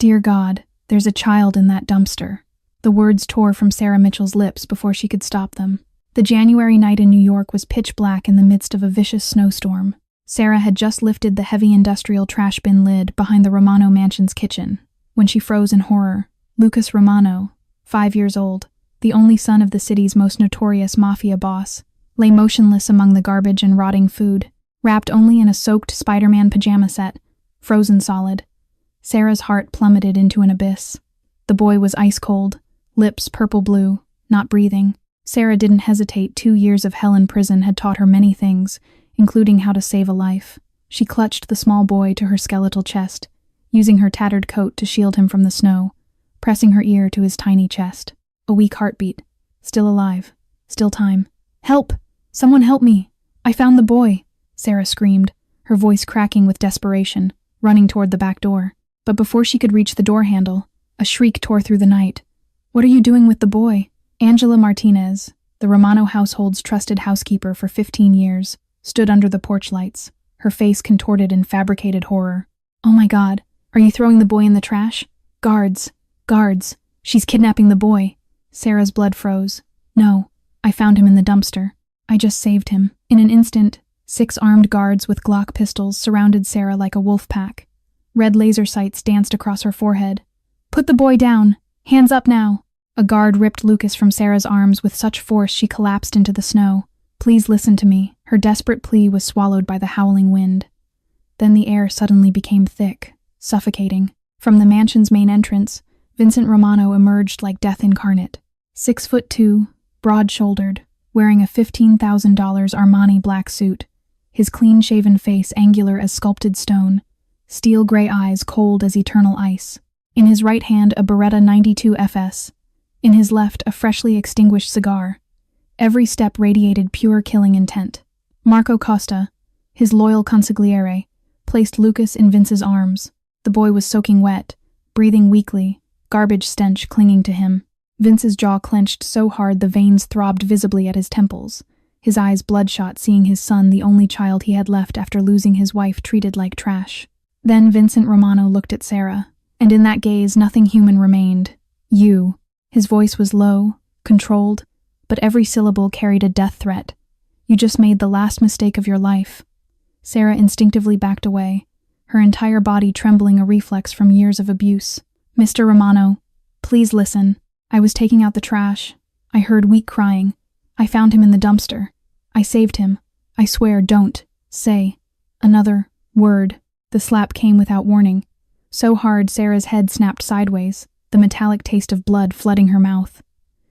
Dear God, there's a child in that dumpster. The words tore from Sarah Mitchell's lips before she could stop them. The January night in New York was pitch black in the midst of a vicious snowstorm. Sarah had just lifted the heavy industrial trash bin lid behind the Romano mansion's kitchen when she froze in horror. Lucas Romano, 5 years old, the only son of the city's most notorious mafia boss, lay motionless among the garbage and rotting food, wrapped only in a soaked Spider-Man pajama set, frozen solid. Sarah's heart plummeted into an abyss. The boy was ice cold, lips purple-blue, not breathing. Sarah didn't hesitate. 2 years of hell in prison had taught her many things, including how to save a life. She clutched the small boy to her skeletal chest, using her tattered coat to shield him from the snow, pressing her ear to his tiny chest. A weak heartbeat. Still alive. Still time. Help! Someone help me! I found the boy! Sarah screamed, her voice cracking with desperation, running toward the back door. But before she could reach the door handle, a shriek tore through the night. What are you doing with the boy? Angela Martinez, the Romano household's trusted housekeeper for 15 years, stood under the porch lights, her face contorted in fabricated horror. Oh my God, are you throwing the boy in the trash? Guards! Guards! She's kidnapping the boy! Sarah's blood froze. No, I found him in the dumpster. I just saved him. In an instant, 6 armed guards with Glock pistols surrounded Sarah like a wolf pack. Red laser sights danced across her forehead. Put the boy down! Hands up now! A guard ripped Lucas from Sarah's arms with such force she collapsed into the snow. Please listen to me. Her desperate plea was swallowed by the howling wind. Then the air suddenly became thick, suffocating. From the mansion's main entrance, Vincent Romano emerged like death incarnate. 6'2", broad-shouldered, wearing a $15,000 Armani black suit, his clean-shaven face angular as sculpted stone, steel gray eyes cold as eternal ice. In his right hand a Beretta 92 FS, in his left a freshly extinguished cigar. Every step radiated pure killing intent. Marco Costa, his loyal consigliere, placed Lucas in Vince's arms. The boy was soaking wet, breathing weakly, garbage stench clinging to him. Vince's jaw clenched so hard the veins throbbed visibly at his temples, his eyes bloodshot seeing his son, the only child he had left after losing his wife, treated like trash. Then Vincent Romano looked at Sarah, and in that gaze nothing human remained. You. His voice was low, controlled, but every syllable carried a death threat. You just made the last mistake of your life. Sarah instinctively backed away, her entire body trembling, a reflex from years of abuse. Mr. Romano, please listen. I was taking out the trash. I heard weak crying. I found him in the dumpster. I saved him. I swear, don't say another word. The slap came without warning. So hard Sarah's head snapped sideways, the metallic taste of blood flooding her mouth.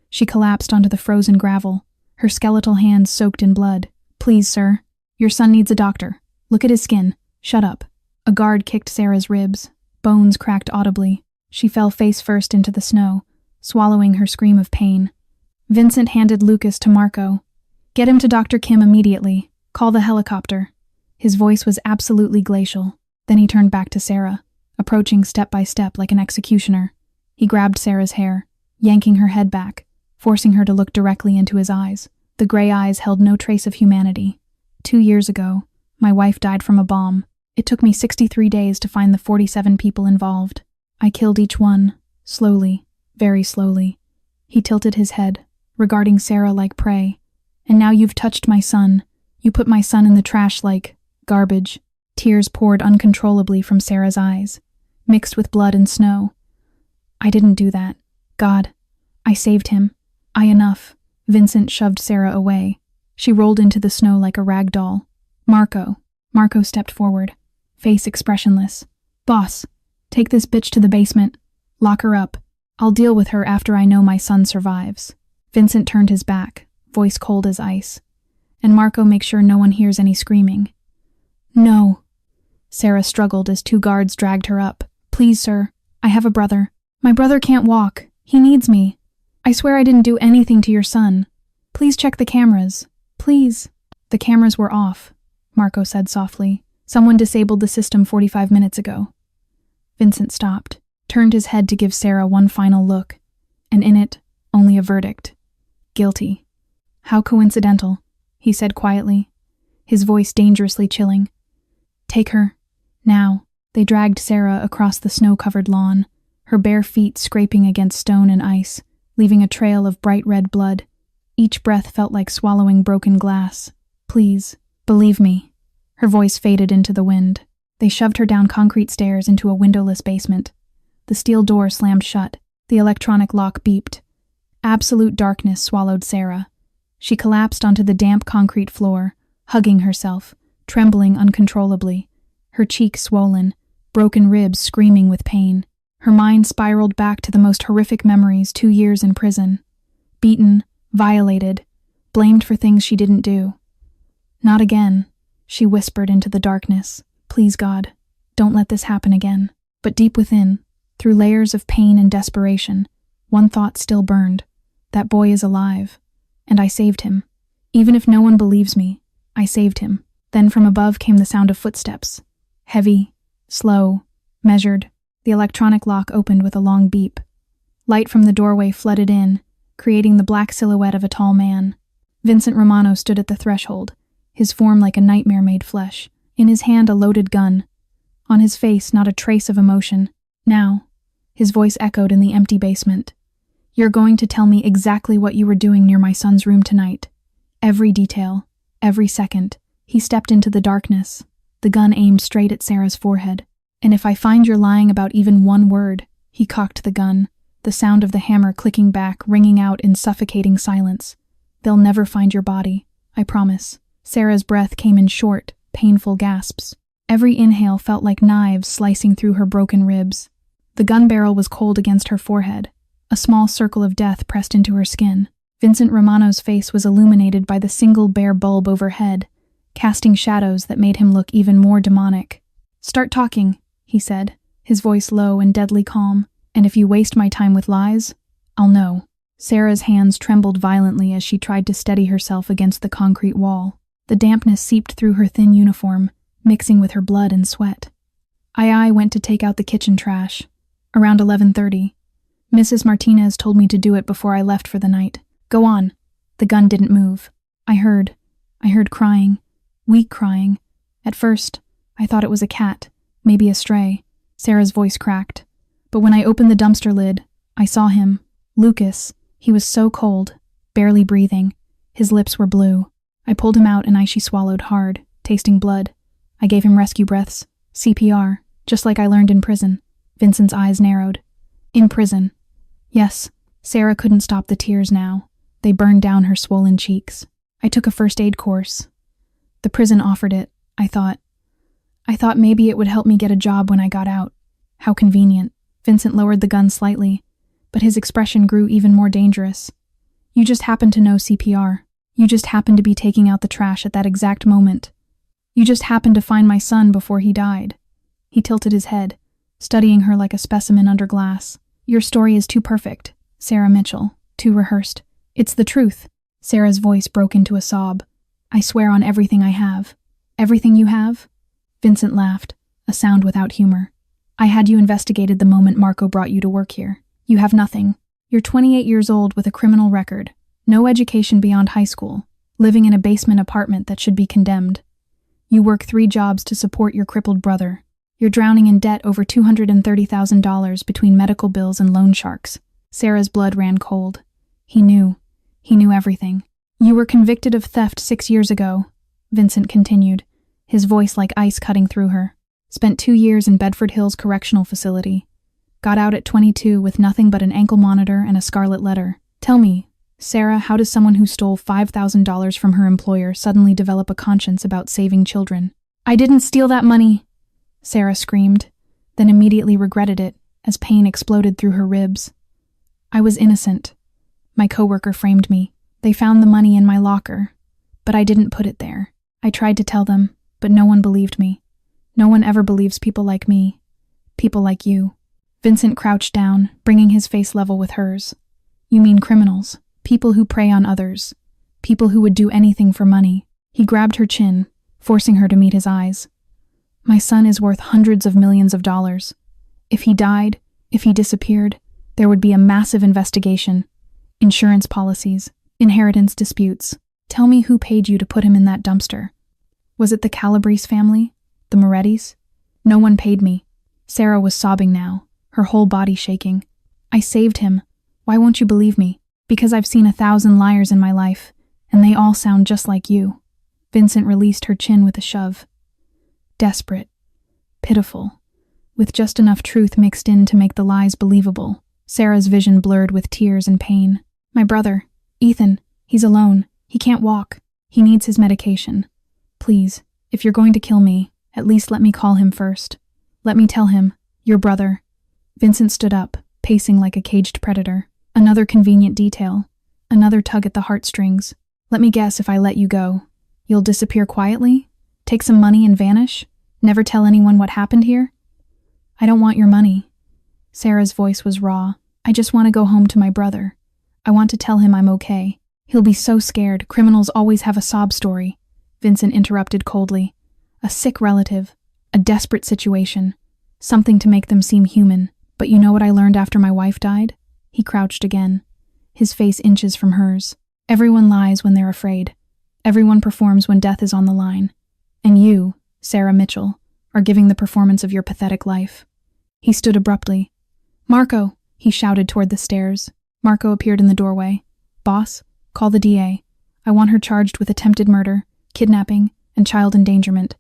She collapsed onto the frozen gravel, her skeletal hands soaked in blood. Please, sir. Your son needs a doctor. Look at his skin. Shut up. A guard kicked Sarah's ribs. Bones cracked audibly. She fell face first into the snow, swallowing her scream of pain. Vincent handed Lucas to Marco. Get him to Dr. Kim immediately. Call the helicopter. His voice was absolutely glacial. Then he turned back to Sarah, approaching step by step like an executioner. He grabbed Sarah's hair, yanking her head back, forcing her to look directly into his eyes. The gray eyes held no trace of humanity. 2 years ago, my wife died from a bomb. It took me 63 days to find the 47 people involved. I killed each one, slowly, very slowly. He tilted his head, regarding Sarah like prey. And now you've touched my son. You put my son in the trash like garbage. Tears poured uncontrollably from Sarah's eyes, mixed with blood and snow. I didn't do that. God, I saved him. Enough. Vincent shoved Sarah away. She rolled into the snow like a rag doll. Marco stepped forward, face expressionless. Boss, take this bitch to the basement. Lock her up. I'll deal with her after I know my son survives. Vincent turned his back, voice cold as ice. And Marco, make sure no one hears any screaming. No. Sarah struggled as 2 guards dragged her up. Please, sir. I have a brother. My brother can't walk. He needs me. I swear I didn't do anything to your son. Please check the cameras. Please. The cameras were off, Marco said softly. Someone disabled the system 45 minutes ago. Vincent stopped, turned his head to give Sarah one final look, and in it, only a verdict. Guilty. How coincidental, he said quietly, his voice dangerously chilling. Take her. Now. They dragged Sarah across the snow-covered lawn, her bare feet scraping against stone and ice, leaving a trail of bright red blood. Each breath felt like swallowing broken glass. Please, believe me. Her voice faded into the wind. They shoved her down concrete stairs into a windowless basement. The steel door slammed shut. The electronic lock beeped. Absolute darkness swallowed Sarah. She collapsed onto the damp concrete floor, hugging herself, trembling uncontrollably, her cheeks swollen, broken ribs screaming with pain. Her mind spiraled back to the most horrific memories: 2 years in prison. Beaten, violated, blamed for things she didn't do. Not again, she whispered into the darkness. Please, God, don't let this happen again. But deep within, through layers of pain and desperation, one thought still burned. That boy is alive, and I saved him. Even if no one believes me, I saved him. Then from above came the sound of footsteps. Heavy, slow, measured. The electronic lock opened with a long beep. Light from the doorway flooded in, creating the black silhouette of a tall man. Vincent Romano stood at the threshold, his form like a nightmare made flesh, in his hand a loaded gun. On his face not a trace of emotion. Now, his voice echoed in the empty basement. You're going to tell me exactly what you were doing near my son's room tonight. Every detail, every second. He stepped into the darkness, the gun aimed straight at Sarah's forehead. And if I find you're lying about even one word, he cocked the gun, the sound of the hammer clicking back, ringing out in suffocating silence. They'll never find your body, I promise. Sarah's breath came in short, painful gasps. Every inhale felt like knives slicing through her broken ribs. The gun barrel was cold against her forehead. A small circle of death pressed into her skin. Vincent Romano's face was illuminated by the single bare bulb overhead, casting shadows that made him look even more demonic. Start talking, he said, his voice low and deadly calm. And if you waste my time with lies, I'll know. Sarah's hands trembled violently as she tried to steady herself against the concrete wall. The dampness seeped through her thin uniform, mixing with her blood and sweat. I went to take out the kitchen trash. Around 11:30. Mrs. Martinez told me to do it before I left for the night. Go on. The gun didn't move. I heard crying. Weak crying. At first, I thought it was a cat, maybe a stray. Sarah's voice cracked. But when I opened the dumpster lid, I saw him. Lucas. He was so cold, barely breathing. His lips were blue. I pulled him out and she swallowed hard, tasting blood. I gave him rescue breaths, CPR, just like I learned in prison. Vincent's eyes narrowed. In prison. Yes, Sarah couldn't stop the tears now. They burned down her swollen cheeks. I took a first aid course. The prison offered it, I thought. I thought maybe it would help me get a job when I got out. How convenient. Vincent lowered the gun slightly, but his expression grew even more dangerous. You just happened to know CPR. You just happened to be taking out the trash at that exact moment. You just happened to find my son before he died. He tilted his head, studying her like a specimen under glass. Your story is too perfect, Sarah Mitchell, too rehearsed. It's the truth. Sarah's voice broke into a sob. I swear on everything I have. Everything you have? Vincent laughed, a sound without humor. I had you investigated the moment Marco brought you to work here. You have nothing. You're 28 years old with a criminal record, no education beyond high school, living in a basement apartment that should be condemned. You work 3 jobs to support your crippled brother. You're drowning in debt over $230,000 between medical bills and loan sharks. Sarah's blood ran cold. He knew. He knew everything. You were convicted of theft 6 years ago, Vincent continued, his voice like ice cutting through her. Spent 2 years in Bedford Hills Correctional Facility. Got out at 22 with nothing but an ankle monitor and a scarlet letter. Tell me, Sarah, how does someone who stole $5,000 from her employer suddenly develop a conscience about saving children? I didn't steal that money, Sarah screamed, then immediately regretted it as pain exploded through her ribs. I was innocent. My coworker framed me. They found the money in my locker, but I didn't put it there. I tried to tell them, but no one believed me. No one ever believes people like me. People like you. Vincent crouched down, bringing his face level with hers. You mean criminals, people who prey on others, people who would do anything for money. He grabbed her chin, forcing her to meet his eyes. My son is worth hundreds of millions of dollars. If he died, if he disappeared, there would be a massive investigation. Insurance policies, inheritance disputes. Tell me who paid you to put him in that dumpster. Was it the Calabrese family? The Morettis? No one paid me. Sarah was sobbing now, her whole body shaking. I saved him. Why won't you believe me? Because I've seen 1,000 liars in my life, and they all sound just like you. Vincent released her chin with a shove. Desperate. Pitiful. With just enough truth mixed in to make the lies believable. Sarah's vision blurred with tears and pain. My brother, Ethan, he's alone. He can't walk. He needs his medication. Please, if you're going to kill me, at least let me call him first. Let me tell him, your brother. Vincent stood up, pacing like a caged predator. Another convenient detail. Another tug at the heartstrings. Let me guess, if I let you go, you'll disappear quietly? Take some money and vanish? Never tell anyone what happened here? I don't want your money. Sarah's voice was raw. I just want to go home to my brother. I want to tell him I'm okay. He'll be so scared. Criminals always have a sob story. Vincent interrupted coldly. A sick relative. A desperate situation. Something to make them seem human. But you know what I learned after my wife died? He crouched again. His face inches from hers. Everyone lies when they're afraid. Everyone performs when death is on the line. And you, Sarah Mitchell, are giving the performance of your pathetic life. He stood abruptly. Marco, he shouted toward the stairs. Marco appeared in the doorway. Boss, call the DA. I want her charged with attempted murder, kidnapping, and child endangerment.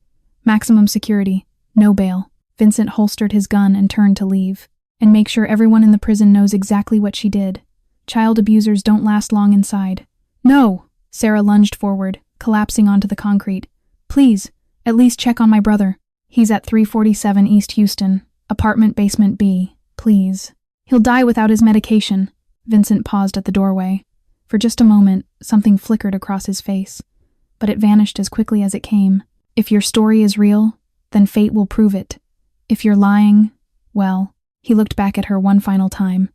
Maximum security, no bail. Vincent holstered his gun and turned to leave. And make sure everyone in the prison knows exactly what she did. Child abusers don't last long inside. No! Sarah lunged forward, collapsing onto the concrete. Please, at least check on my brother. He's at 347 East Houston, apartment basement B, please. He'll die without his medication. Vincent paused at the doorway. For just a moment, something flickered across his face, but it vanished as quickly as it came. If your story is real, then fate will prove it. If you're lying, well, he looked back at her one final time.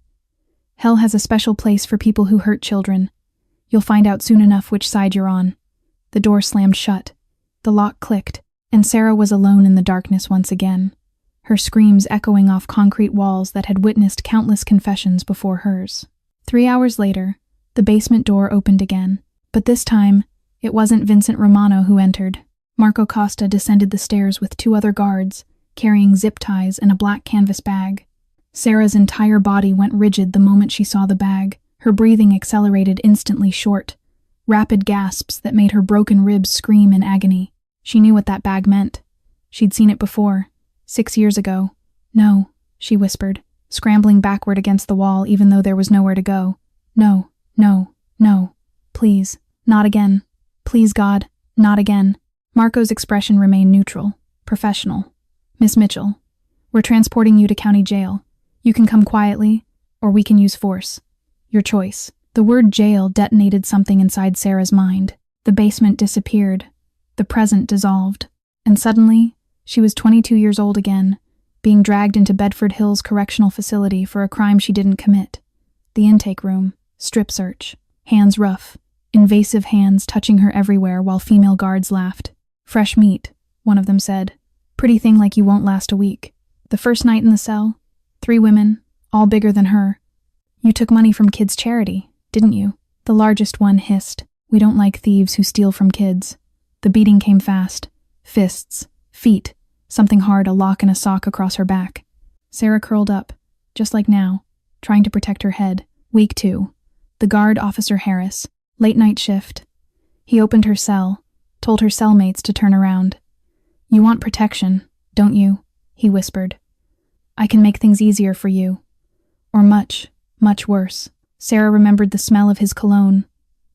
Hell has a special place for people who hurt children. You'll find out soon enough which side you're on. The door slammed shut. The lock clicked, and Sarah was alone in the darkness once again, her screams echoing off concrete walls that had witnessed countless confessions before hers. 3 hours later, the basement door opened again, but this time, it wasn't Vincent Romano who entered. Marco Costa descended the stairs with 2 other guards, carrying zip ties and a black canvas bag. Sarah's entire body went rigid the moment she saw the bag. Her breathing accelerated instantly short. Rapid gasps that made her broken ribs scream in agony. She knew what that bag meant. She'd seen it before, 6 years ago. No, she whispered, scrambling backward against the wall even though there was nowhere to go. No, no, no. Please, not again. Please, God, not again. Marco's expression remained neutral, professional. Miss Mitchell, we're transporting you to county jail. You can come quietly, or we can use force. Your choice. The word jail detonated something inside Sarah's mind. The basement disappeared. The present dissolved. And suddenly, she was 22 years old again, being dragged into Bedford Hills Correctional Facility for a crime she didn't commit. The intake room. Strip search. Hands rough. Invasive hands touching her everywhere while female guards laughed. Fresh meat, one of them said. Pretty thing like you won't last a week. The first night in the cell, 3 women, all bigger than her. You took money from kids' charity, didn't you? The largest one hissed. We don't like thieves who steal from kids. The beating came fast. Fists, feet, something hard, a lock and a sock across her back. Sarah curled up, just like now, trying to protect her head. Week 2. The guard, Officer Harris. Late night shift. He opened her cell, told her cellmates to turn around. You want protection, don't you? He whispered. I can make things easier for you. Or much, much worse. Sarah remembered the smell of his cologne,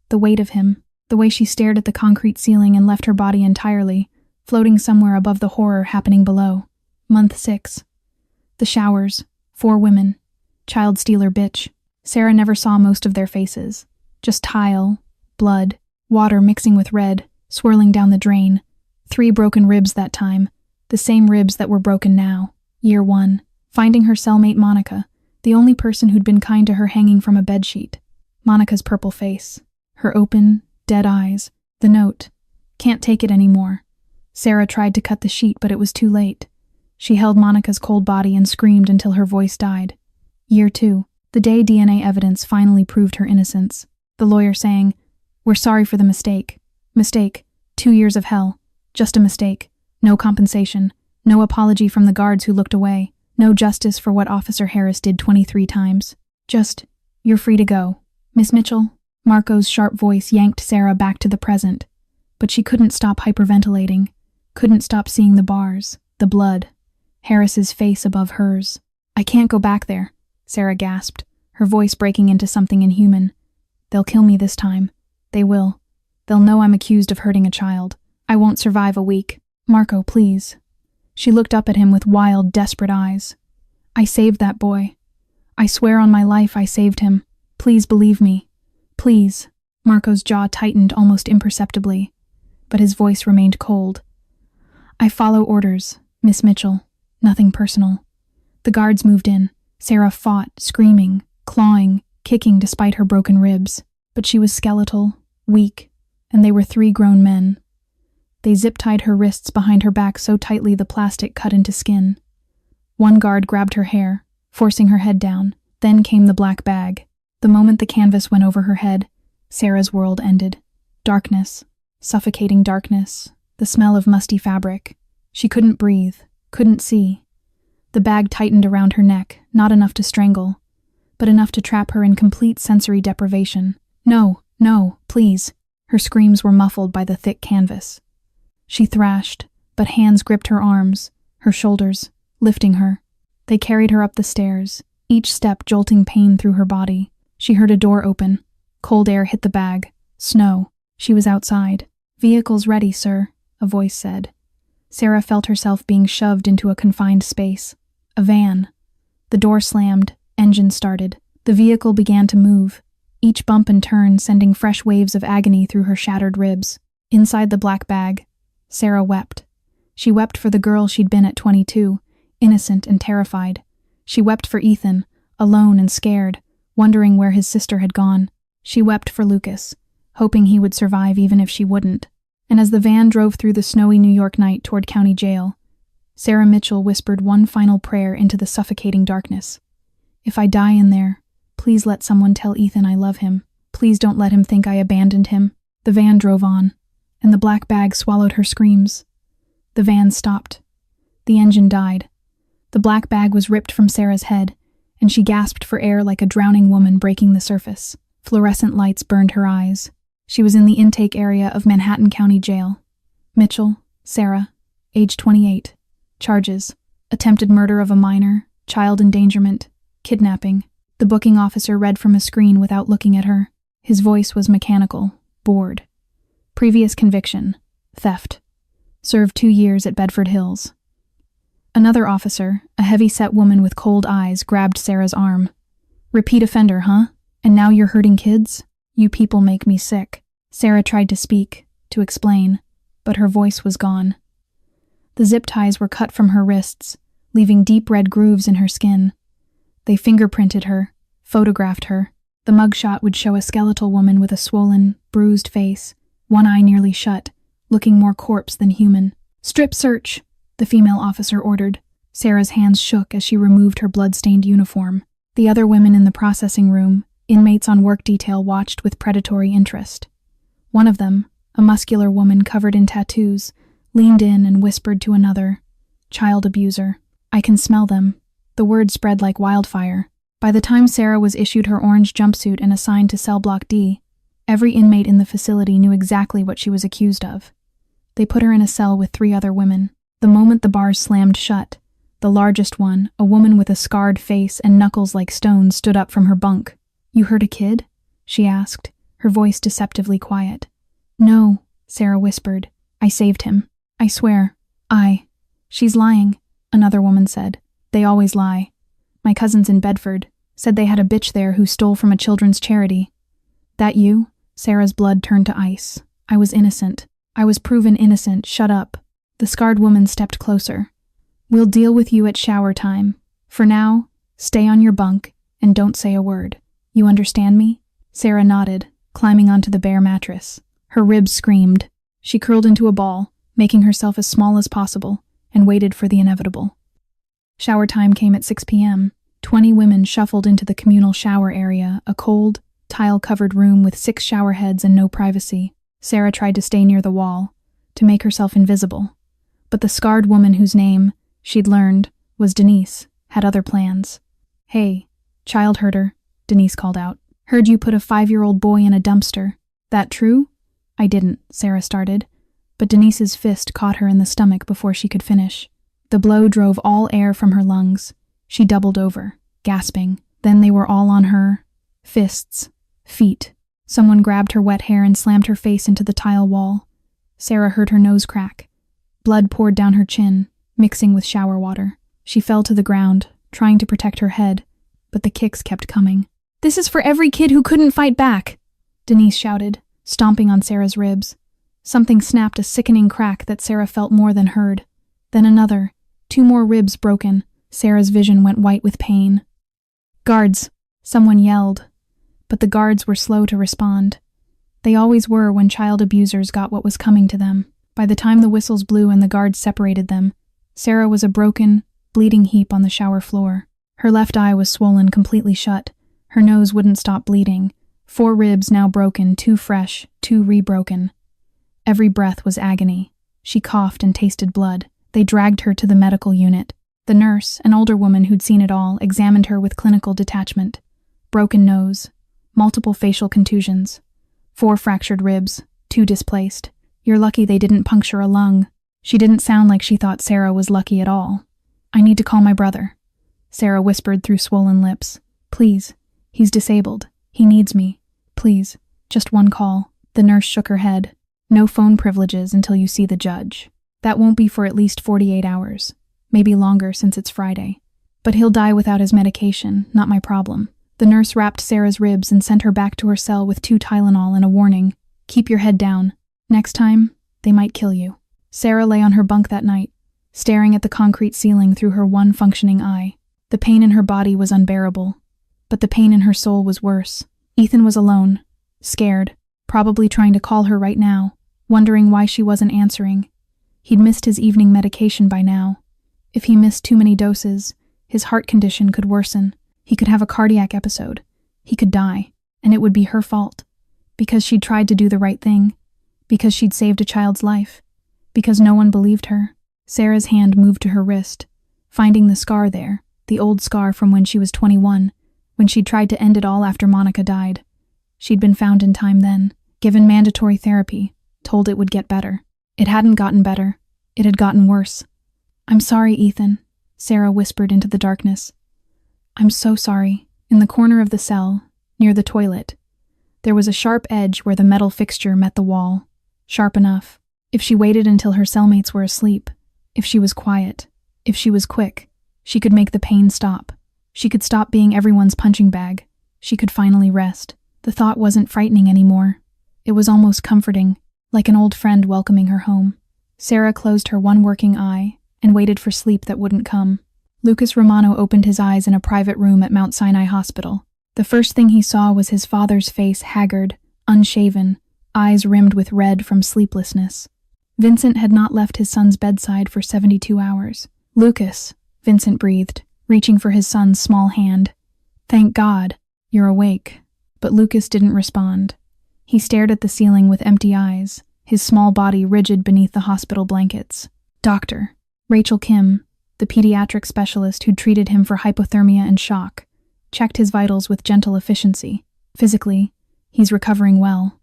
the weight of him, the way she stared at the concrete ceiling and left her body entirely, floating somewhere above the horror happening below. Month 6. The showers. 4 women. Child stealer bitch. Sarah never saw most of their faces. Just tile, blood, water mixing with red, swirling down the drain. 3 broken ribs that time, the same ribs that were broken now. Year 1. Finding her cellmate Monica, the only person who'd been kind to her hanging from a bedsheet. Monica's purple face, her open, dead eyes, the note. Can't take it anymore. Sarah tried to cut the sheet, but it was too late. She held Monica's cold body and screamed until her voice died. Year 2. The day DNA evidence finally proved her innocence. The lawyer saying, "We're sorry for the mistake. Mistake. 2 years of hell. Just a mistake. No compensation. No apology from the guards who looked away. No justice for what Officer Harris did 23 times. Just, you're free to go. Miss Mitchell? Marco's sharp voice yanked Sarah back to the present, but she couldn't stop hyperventilating, couldn't stop seeing the bars, the blood, Harris's face above hers. I can't go back there, Sarah gasped, her voice breaking into something inhuman. They'll kill me this time. They will. They'll know I'm accused of hurting a child. I won't survive a week. Marco, please. She looked up at him with wild, desperate eyes. I saved that boy. I swear on my life I saved him. Please believe me. Please. Marco's jaw tightened almost imperceptibly, but his voice remained cold. I follow orders, Miss Mitchell. Nothing personal. The guards moved in. Sarah fought, screaming, clawing, kicking despite her broken ribs, but she was skeletal, weak, and they were 3 grown men. They zip-tied her wrists behind her back so tightly the plastic cut into skin. One guard grabbed her hair, forcing her head down. Then came the black bag. The moment the canvas went over her head, Sarah's world ended. Darkness, suffocating darkness, the smell of musty fabric. She couldn't breathe, couldn't see. The bag tightened around her neck, not enough to strangle, but enough to trap her in complete sensory deprivation. No, no, please. Her screams were muffled by the thick canvas. She thrashed, but hands gripped her arms, her shoulders, lifting her. They carried her up the stairs, each step jolting pain through her body. She heard a door open. Cold air hit the bag. Snow. She was outside. Vehicles ready, sir, a voice said. Sarah felt herself being shoved into a confined space. A van. The door slammed, engine started. The vehicle began to move, each bump and turn sending fresh waves of agony through her shattered ribs. Inside the black bag, Sarah wept. She wept for the girl she'd been at 22, innocent and terrified. She wept for Ethan, alone and scared, wondering where his sister had gone. She wept for Lucas, hoping he would survive even if she wouldn't. And as the van drove through the snowy New York night toward county jail, Sarah Mitchell whispered one final prayer into the suffocating darkness. If I die in there, please let someone tell Ethan I love him. Please don't let him think I abandoned him. The van drove on, and the black bag swallowed her screams. The van stopped. The engine died. The black bag was ripped from Sarah's head, and she gasped for air like a drowning woman breaking the surface. Fluorescent lights burned her eyes. She was in the intake area of Manhattan County Jail. Mitchell, Sarah, age 28. Charges: attempted murder of a minor, child endangerment, kidnapping. The booking officer read from a screen without looking at her. His voice was mechanical, bored. Previous conviction: theft. Served 2 years at Bedford Hills. Another officer, a heavy-set woman with cold eyes, grabbed Sarah's arm. Repeat offender, huh? And now you're hurting kids? You people make me sick. Sarah tried to speak, to explain, but her voice was gone. The zip ties were cut from her wrists, leaving deep red grooves in her skin. They fingerprinted her, photographed her. The mugshot would show a skeletal woman with a swollen, bruised face, one eye nearly shut, looking more corpse than human. Strip search, the female officer ordered. Sarah's hands shook as she removed her blood-stained uniform. The other women in the processing room, inmates on work detail, watched with predatory interest. One of them, a muscular woman covered in tattoos, leaned in and whispered to another, "Child abuser. I can smell them." The word spread like wildfire. By the time Sarah was issued her orange jumpsuit and assigned to cell block D, every inmate in the facility knew exactly what she was accused of. They put her in a cell with 3 other women. The moment the bars slammed shut, the largest one, a woman with a scarred face and knuckles like stones, stood up from her bunk. "You hurt a kid?" she asked, her voice deceptively quiet. "No," Sarah whispered. "I saved him. I swear. She's lying," another woman said. "They always lie. My cousins in Bedford said they had a bitch there who stole from a children's charity." "That you?" Sarah's blood turned to ice. "I was innocent. I was proven innocent. Shut up." The scarred woman stepped closer. "We'll deal with you at shower time. For now, stay on your bunk and don't say a word. You understand me?" Sarah nodded, climbing onto the bare mattress. Her ribs screamed. She curled into a ball, making herself as small as possible, and waited for the inevitable. Shower time came at 6 p.m. 20 women shuffled into the communal shower area, a cold, tile-covered room with 6 shower heads and no privacy. Sarah tried to stay near the wall, to make herself invisible. But the scarred woman whose name, she'd learned, was Denise, had other plans. "Hey, child herder," Denise called out. "Heard you put a 5-year-old boy in a dumpster. That true?" "I didn't," Sarah started, but Denise's fist caught her in the stomach before she could finish. The blow drove all air from her lungs. She doubled over, gasping. Then they were all on her. Fists. Feet. Someone grabbed her wet hair and slammed her face into the tile wall. Sarah heard her nose crack. Blood poured down her chin, mixing with shower water. She fell to the ground, trying to protect her head, but the kicks kept coming. "This is for every kid who couldn't fight back," Denise shouted, stomping on Sarah's ribs. Something snapped, a sickening crack that Sarah felt more than heard. Then another, 2 more ribs broken. Sarah's vision went white with pain. "Guards!" someone yelled, but the guards were slow to respond. They always were when child abusers got what was coming to them. By the time the whistles blew and the guards separated them, Sarah was a broken, bleeding heap on the shower floor. Her left eye was swollen completely shut. Her nose wouldn't stop bleeding. 4 ribs now broken, 2 fresh, 2 re-broken. Every breath was agony. She coughed and tasted blood. They dragged her to the medical unit. The nurse, an older woman who'd seen it all, examined her with clinical detachment. Broken nose, multiple facial contusions, 4 fractured ribs, 2 displaced. "You're lucky they didn't puncture a lung." She didn't sound like she thought Sarah was lucky at all. "I need to call my brother," Sarah whispered through swollen lips. "Please, he's disabled. He needs me. Please, just 1 call." The nurse shook her head. "No phone privileges until you see the judge. That won't be for at least 48 hours. Maybe longer since it's Friday. But he'll die without his medication, not my problem." The nurse wrapped Sarah's ribs and sent her back to her cell with 2 Tylenol and a warning. "Keep your head down. Next time, they might kill you." Sarah lay on her bunk that night, staring at the concrete ceiling through her one functioning eye. The pain in her body was unbearable, but the pain in her soul was worse. Ethan was alone, scared, probably trying to call her right now, wondering why she wasn't answering. He'd missed his evening medication by now. If he missed too many doses, his heart condition could worsen. He could have a cardiac episode. He could die, and it would be her fault. Because she'd tried to do the right thing. Because she'd saved a child's life. Because no one believed her. Sarah's hand moved to her wrist, finding the scar there, the old scar from when she was 21, when she'd tried to end it all after Monica died. She'd been found in time then, given mandatory therapy, told it would get better. It hadn't gotten better. It had gotten worse. "I'm sorry, Ethan," Sarah whispered into the darkness. "I'm so sorry." In the corner of the cell, near the toilet, there was a sharp edge where the metal fixture met the wall. Sharp enough. If she waited until her cellmates were asleep, if she was quiet, if she was quick, she could make the pain stop. She could stop being everyone's punching bag. She could finally rest. The thought wasn't frightening anymore. It was almost comforting, like an old friend welcoming her home. Sarah closed her one working eye and waited for sleep that wouldn't come. Lucas Romano opened his eyes in a private room at Mount Sinai Hospital. The first thing he saw was his father's face, haggard, unshaven, eyes rimmed with red from sleeplessness. Vincent had not left his son's bedside for 72 hours. "Lucas," Vincent breathed, reaching for his son's small hand. "Thank God, you're awake." But Lucas didn't respond. He stared at the ceiling with empty eyes, his small body rigid beneath the hospital blankets. Doctor Rachel Kim, the pediatric specialist who'd treated him for hypothermia and shock, checked his vitals with gentle efficiency. "Physically, he's recovering well,"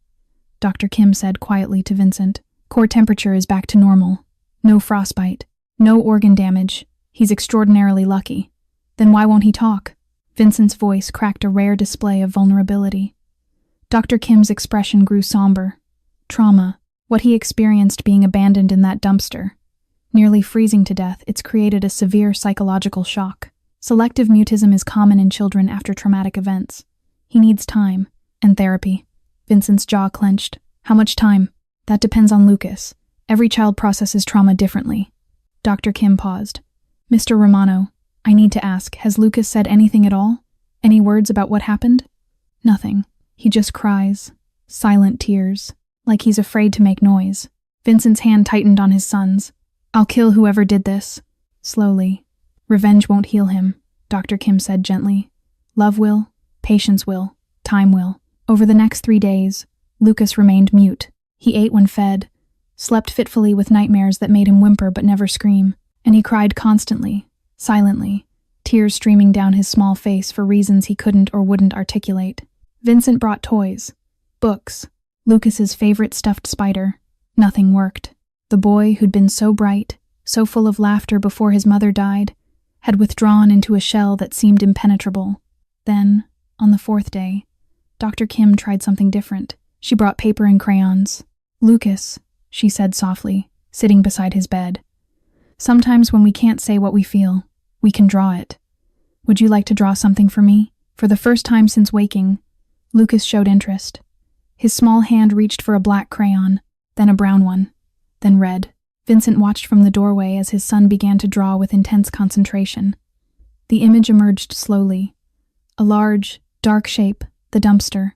Dr. Kim said quietly to Vincent. "Core temperature is back to normal. No frostbite. No organ damage. He's extraordinarily lucky." "Then why won't he talk?" Vincent's voice cracked a rare display of vulnerability. Dr. Kim's expression grew somber. Trauma, what he experienced being abandoned in that dumpster. Nearly freezing to death, it's created a severe psychological shock. Selective mutism is common in children after traumatic events. He needs time and therapy. Vincent's jaw clenched. "How much time?" "That depends on Lucas. Every child processes trauma differently." Dr. Kim paused. "Mr. Romano, I need to ask, has Lucas said anything at all? Any words about what happened?" "Nothing. He just cries. Silent tears. Like he's afraid to make noise." Vincent's hand tightened on his son's. "I'll kill whoever did this." Slowly. "Revenge won't heal him," Dr. Kim said gently. "Love will, patience will, time will." Over the next 3 days, Lucas remained mute. He ate when fed, slept fitfully with nightmares that made him whimper but never scream, and he cried constantly, silently, tears streaming down his small face for reasons he couldn't or wouldn't articulate. Vincent brought toys, books, Lucas's favorite stuffed spider. Nothing worked. The boy who'd been so bright, so full of laughter before his mother died, had withdrawn into a shell that seemed impenetrable. Then, on the fourth day, Dr. Kim tried something different. She brought paper and crayons. "Lucas," she said softly, sitting beside his bed. "Sometimes when we can't say what we feel, we can draw it. Would you like to draw something for me?" For the first time since waking, Lucas showed interest. His small hand reached for a black crayon, then a brown one, then red. Vincent watched from the doorway as his son began to draw with intense concentration. The image emerged slowly. A large, dark shape, the dumpster,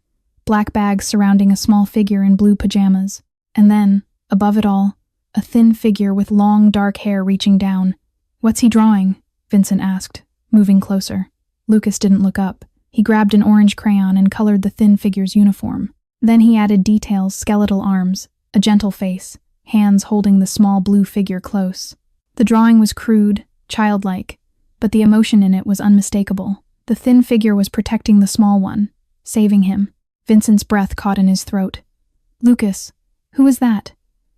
black bags surrounding a small figure in blue pajamas, and then, above it all, a thin figure with long, dark hair reaching down. "What's he drawing?" Vincent asked, moving closer. Lucas didn't look up. He grabbed an orange crayon and colored the thin figure's uniform. Then he added details: skeletal arms, a gentle face, hands holding the small blue figure close. The drawing was crude, childlike, but the emotion in it was unmistakable. The thin figure was protecting the small one, saving him. Vincent's breath caught in his throat. "Lucas, who is that?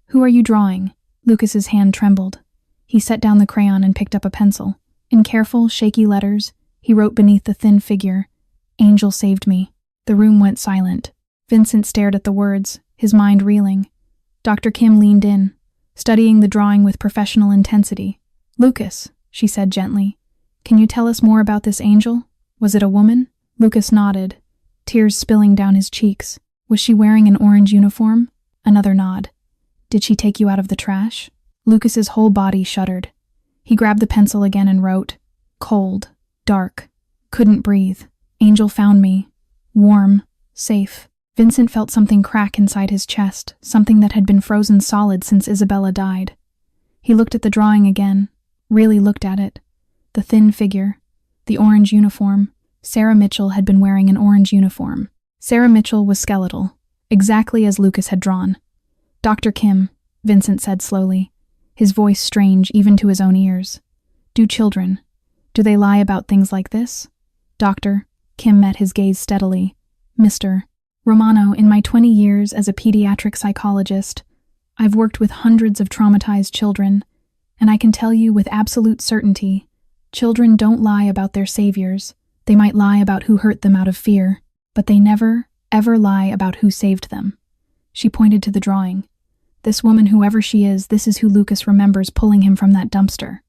Who are you drawing?" Lucas's hand trembled. He set down the crayon and picked up a pencil. In careful, shaky letters, he wrote beneath the thin figure, "Angel saved me." The room went silent. Vincent stared at the words, his mind reeling. Dr. Kim leaned in, studying the drawing with professional intensity. "Lucas," she said gently, "can you tell us more about this angel? Was it a woman?" Lucas nodded, tears spilling down his cheeks. "Was she wearing an orange uniform?" Another nod. "Did she take you out of the trash?" Lucas's whole body shuddered. He grabbed the pencil again and wrote, "Cold, dark, couldn't breathe. Angel found me. Warm, safe." Vincent felt something crack inside his chest, something that had been frozen solid since Isabella died. He looked at the drawing again, really looked at it. The thin figure, the orange uniform. Sarah Mitchell had been wearing an orange uniform. Sarah Mitchell was skeletal, exactly as Lucas had drawn. "Dr. Kim," Vincent said slowly, his voice strange even to his own ears. "Do they lie about things like this?" "Doctor," Kim met his gaze steadily. "Mr. Romano, in my 20 years as a pediatric psychologist, I've worked with hundreds of traumatized children, and I can tell you with absolute certainty, children don't lie about their saviors. They might lie about who hurt them out of fear, but they never, ever lie about who saved them." She pointed to the drawing. "This woman, whoever she is, this is who Lucas remembers pulling him from that dumpster.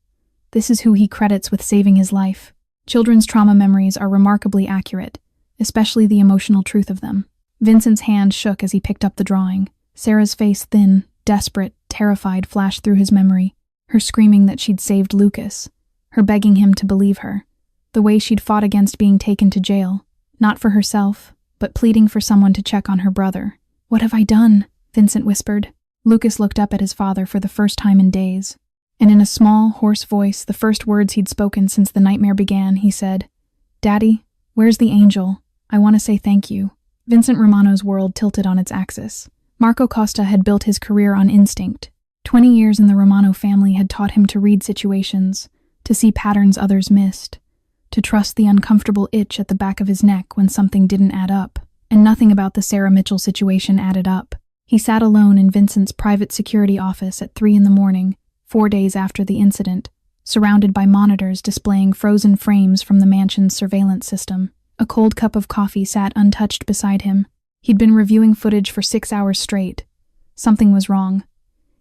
This is who he credits with saving his life." Children's trauma memories are remarkably accurate, especially the emotional truth of them. Vincent's hand shook as he picked up the drawing. Sarah's face, thin, desperate, terrified, flashed through his memory. Her screaming that she'd saved Lucas. Her begging him to believe her. The way she'd fought against being taken to jail. Not for herself, but pleading for someone to check on her brother. "What have I done?" Vincent whispered. Lucas looked up at his father for the first time in days. And in a small, hoarse voice, the first words he'd spoken since the nightmare began, he said, "Daddy, where's the angel? I want to say thank you." Vincent Romano's world tilted on its axis. Marco Costa had built his career on instinct. 20 years in the Romano family had taught him to read situations, to see patterns others missed, to trust the uncomfortable itch at the back of his neck when something didn't add up. And nothing about the Sarah Mitchell situation added up. He sat alone in Vincent's private security office at 3 a.m, 4 days after the incident, surrounded by monitors displaying frozen frames from the mansion's surveillance system. A cold cup of coffee sat untouched beside him. He'd been reviewing footage for 6 hours straight. Something was wrong.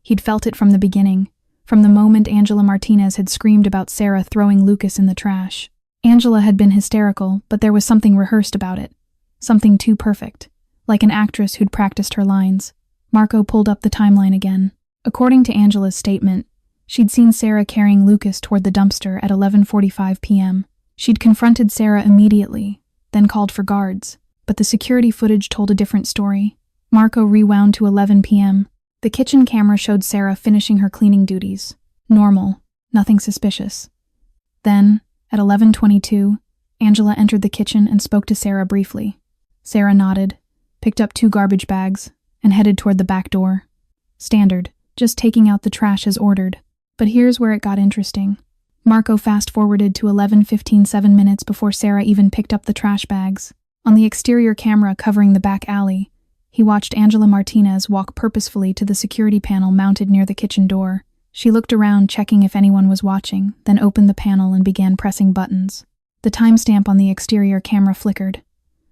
He'd felt it from the beginning, from the moment Angela Martinez had screamed about Sarah throwing Lucas in the trash. Angela had been hysterical, but there was something rehearsed about it. Something too perfect, like an actress who'd practiced her lines. Marco pulled up the timeline again. According to Angela's statement, she'd seen Sarah carrying Lucas toward the dumpster at 11:45 p.m. She'd confronted Sarah immediately, then called for guards, but the security footage told a different story. Marco rewound to 11 p.m. The kitchen camera showed Sarah finishing her cleaning duties. Normal, nothing suspicious. Then, at 11:22, Angela entered the kitchen and spoke to Sarah briefly. Sarah nodded, picked up 2 garbage bags, and headed toward the back door. Standard, just taking out the trash as ordered. But here's where it got interesting. Marco fast-forwarded to 11:15, 7 minutes before Sarah even picked up the trash bags. On the exterior camera covering the back alley, he watched Angela Martinez walk purposefully to the security panel mounted near the kitchen door. She looked around, checking if anyone was watching, then opened the panel and began pressing buttons. The timestamp on the exterior camera flickered,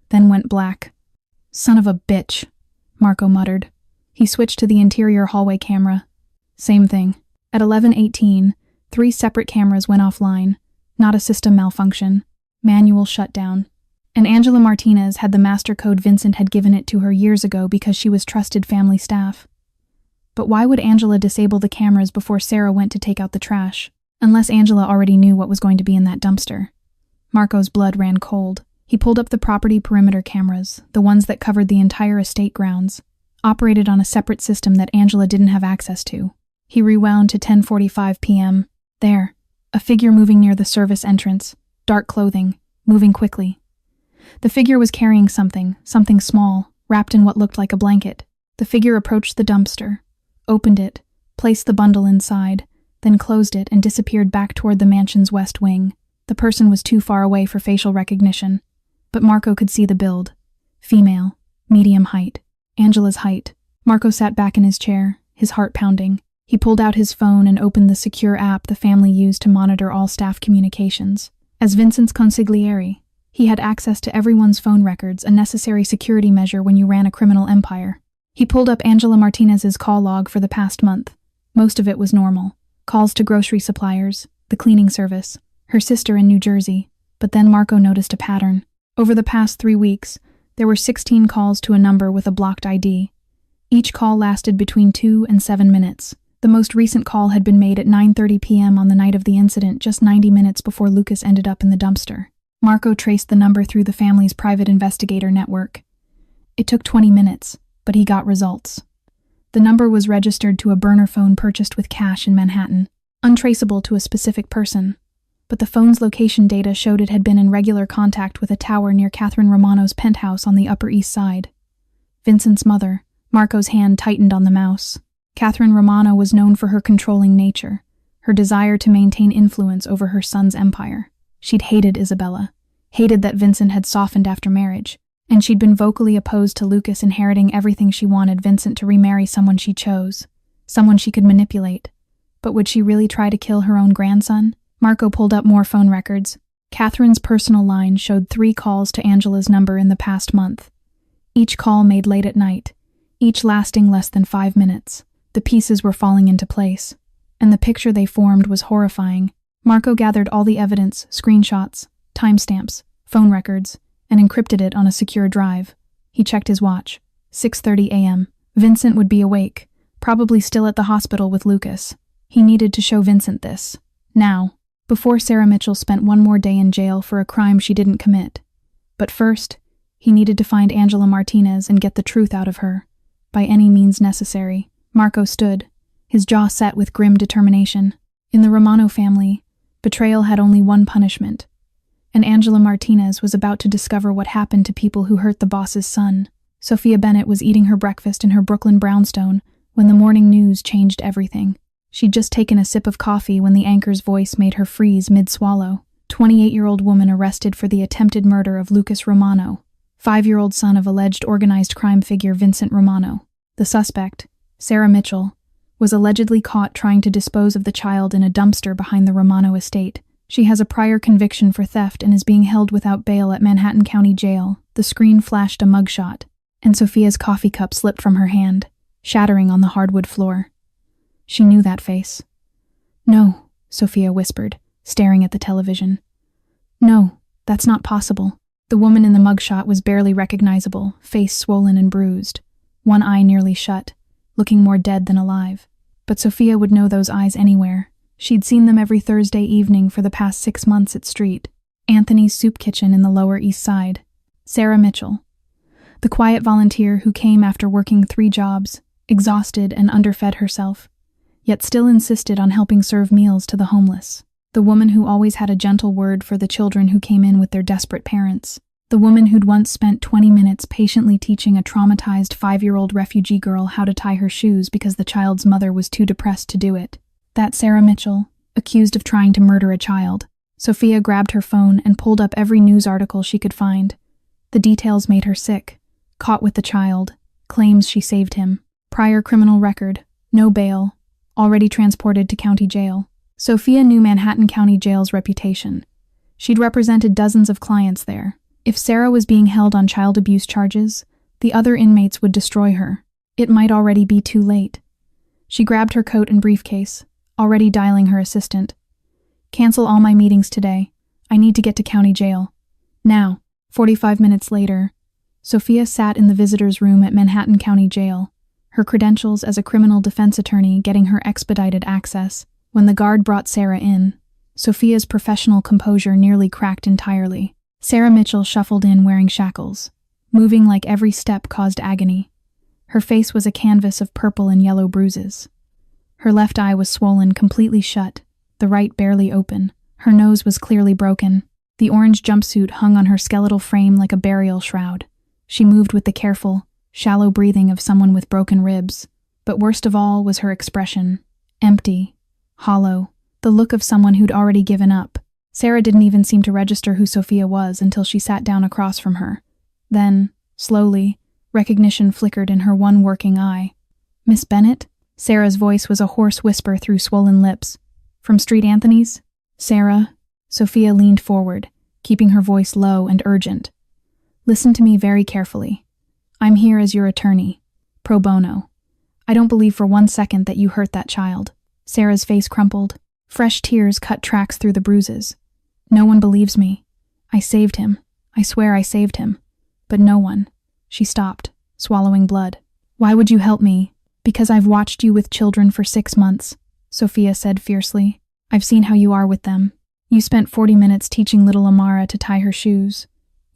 then went black. "Son of a bitch," Marco muttered. He switched to the interior hallway camera. Same thing. At 11:18, 3 separate cameras went offline. Not a system malfunction. Manual shutdown. And Angela Martinez had the master code. Vincent had given it to her years ago because she was trusted family staff. But why would Angela disable the cameras before Sarah went to take out the trash? Unless Angela already knew what was going to be in that dumpster. Marco's blood ran cold. He pulled up the property perimeter cameras, the ones that covered the entire estate grounds, operated on a separate system that Angela didn't have access to. He rewound to 10:45 p.m. There, a figure moving near the service entrance, dark clothing, moving quickly. The figure was carrying something small, wrapped in what looked like a blanket. The figure approached the dumpster, opened it, placed the bundle inside, then closed it and disappeared back toward the mansion's west wing. The person was too far away for facial recognition, but Marco could see the build. Female, medium height. Angela's height. Marco sat back in his chair, his heart pounding. He pulled out his phone and opened the secure app the family used to monitor all staff communications. As Vincent's consigliere, he had access to everyone's phone records, a necessary security measure when you ran a criminal empire. He pulled up Angela Martinez's call log for the past month. Most of it was normal. Calls to grocery suppliers, the cleaning service, her sister in New Jersey. But then Marco noticed a pattern. Over the past 3 weeks, there were 16 calls to a number with a blocked ID. Each call lasted between 2 and 7 minutes. The most recent call had been made at 9:30 p.m. on the night of the incident, just 90 minutes before Lucas ended up in the dumpster. Marco traced the number through the family's private investigator network. It took 20 minutes, but he got results. The number was registered to a burner phone purchased with cash in Manhattan, untraceable to a specific person. But the phone's location data showed it had been in regular contact with a tower near Catherine Romano's penthouse on the Upper East Side. Vincent's mother. Marco's hand tightened on the mouse. Catherine Romano was known for her controlling nature, her desire to maintain influence over her son's empire. She'd hated Isabella, hated that Vincent had softened after marriage, and she'd been vocally opposed to Lucas inheriting everything. She wanted Vincent to remarry someone she chose, someone she could manipulate. But would she really try to kill her own grandson? Marco pulled up more phone records. Catherine's personal line showed 3 calls to Angela's number in the past month. Each call made late at night, each lasting less than 5 minutes. The pieces were falling into place, and the picture they formed was horrifying. Marco gathered all the evidence, screenshots, timestamps, phone records, and encrypted it on a secure drive. He checked his watch. 6:30 a.m. Vincent would be awake, probably still at the hospital with Lucas. He needed to show Vincent this. Now, before Sarah Mitchell spent one more day in jail for a crime she didn't commit. But first, he needed to find Angela Martinez and get the truth out of her, by any means necessary. Marco stood, his jaw set with grim determination. In the Romano family, betrayal had only one punishment, and Angela Martinez was about to discover what happened to people who hurt the boss's son. Sophia Bennett was eating her breakfast in her Brooklyn brownstone when the morning news changed everything. She'd just taken a sip of coffee when the anchor's voice made her freeze mid-swallow. 28-year-old woman arrested for the attempted murder of Lucas Romano, 5-year-old son of alleged organized crime figure Vincent Romano. The suspect, Sarah Mitchell, was allegedly caught trying to dispose of the child in a dumpster behind the Romano estate. She has a prior conviction for theft and is being held without bail at Manhattan County Jail. The screen flashed a mugshot, and Sophia's coffee cup slipped from her hand, shattering on the hardwood floor. She knew that face. "No," Sophia whispered, staring at the television. "No, that's not possible." The woman in the mugshot was barely recognizable, face swollen and bruised, one eye nearly shut, looking more dead than alive. But Sophia would know those eyes anywhere. She'd seen them every Thursday evening for the past 6 months at Street, Anthony's Soup Kitchen in the Lower East Side. Sarah Mitchell, the quiet volunteer who came after working 3 jobs, exhausted and underfed herself, yet still insisted on helping serve meals to the homeless. The woman who always had a gentle word for the children who came in with their desperate parents. The woman who'd once spent 20 minutes patiently teaching a traumatized 5-year-old refugee girl how to tie her shoes because the child's mother was too depressed to do it. That Sarah Mitchell, accused of trying to murder a child. Sophia grabbed her phone and pulled up every news article she could find. The details made her sick. Caught with the child. Claims she saved him. Prior criminal record. No bail. Already transported to county jail. Sophia knew Manhattan County Jail's reputation. She'd represented dozens of clients there. If Sarah was being held on child abuse charges, the other inmates would destroy her. It might already be too late. She grabbed her coat and briefcase, already dialing her assistant. Cancel all my meetings today. I need to get to county jail. Now. 45 minutes later, Sophia sat in the visitor's room at Manhattan County Jail, her credentials as a criminal defense attorney getting her expedited access. When the guard brought Sarah in, Sophia's professional composure nearly cracked entirely. Sarah Mitchell shuffled in wearing shackles. Moving like every step caused agony. Her face was a canvas of purple and yellow bruises. Her left eye was swollen, completely shut, the right barely open. Her nose was clearly broken. The orange jumpsuit hung on her skeletal frame like a burial shroud. She moved with the careful, shallow breathing of someone with broken ribs. But worst of all was her expression. Empty. Hollow. The look of someone who'd already given up. Sarah didn't even seem to register who Sophia was until she sat down across from her. Then, slowly, recognition flickered in her one working eye. "Miss Bennett?" Sarah's voice was a hoarse whisper through swollen lips. "From Street Anthony's?" "Sarah?" Sophia leaned forward, keeping her voice low and urgent. "Listen to me very carefully. I'm here as your attorney. Pro bono. I don't believe for 1 second that you hurt that child." Sarah's face crumpled. Fresh tears cut tracks through the bruises. "No one believes me. I saved him. I swear I saved him. But no one." She stopped, swallowing blood. "Why would you help me?" "Because I've watched you with children for 6 months," Sophia said fiercely. "I've seen how you are with them. You spent 40 minutes teaching little Amara to tie her shoes.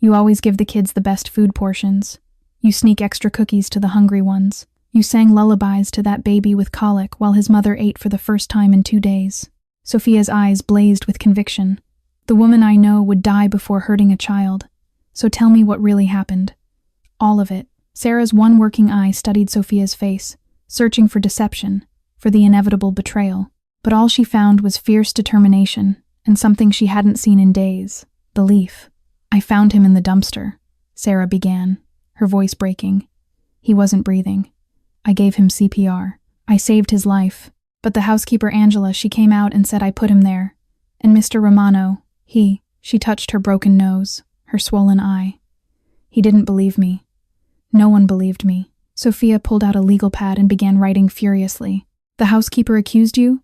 You always give the kids the best food portions. You sneak extra cookies to the hungry ones. You sang lullabies to that baby with colic while his mother ate for the first time in 2 days. Sophia's eyes blazed with conviction. "The woman I know would die before hurting a child. So tell me what really happened." "All of it." Sarah's one working eye studied Sophia's face, searching for deception, for the inevitable betrayal. But all she found was fierce determination, and something she hadn't seen in days, belief. "I found him in the dumpster," Sarah began, her voice breaking. "He wasn't breathing. I gave him CPR. I saved his life. But the housekeeper Angela, she came out and said I put him there. And Mr. Romano, she touched her broken nose, her swollen eye. He didn't believe me. No one believed me." Sophia pulled out a legal pad and began writing furiously. "The housekeeper accused you?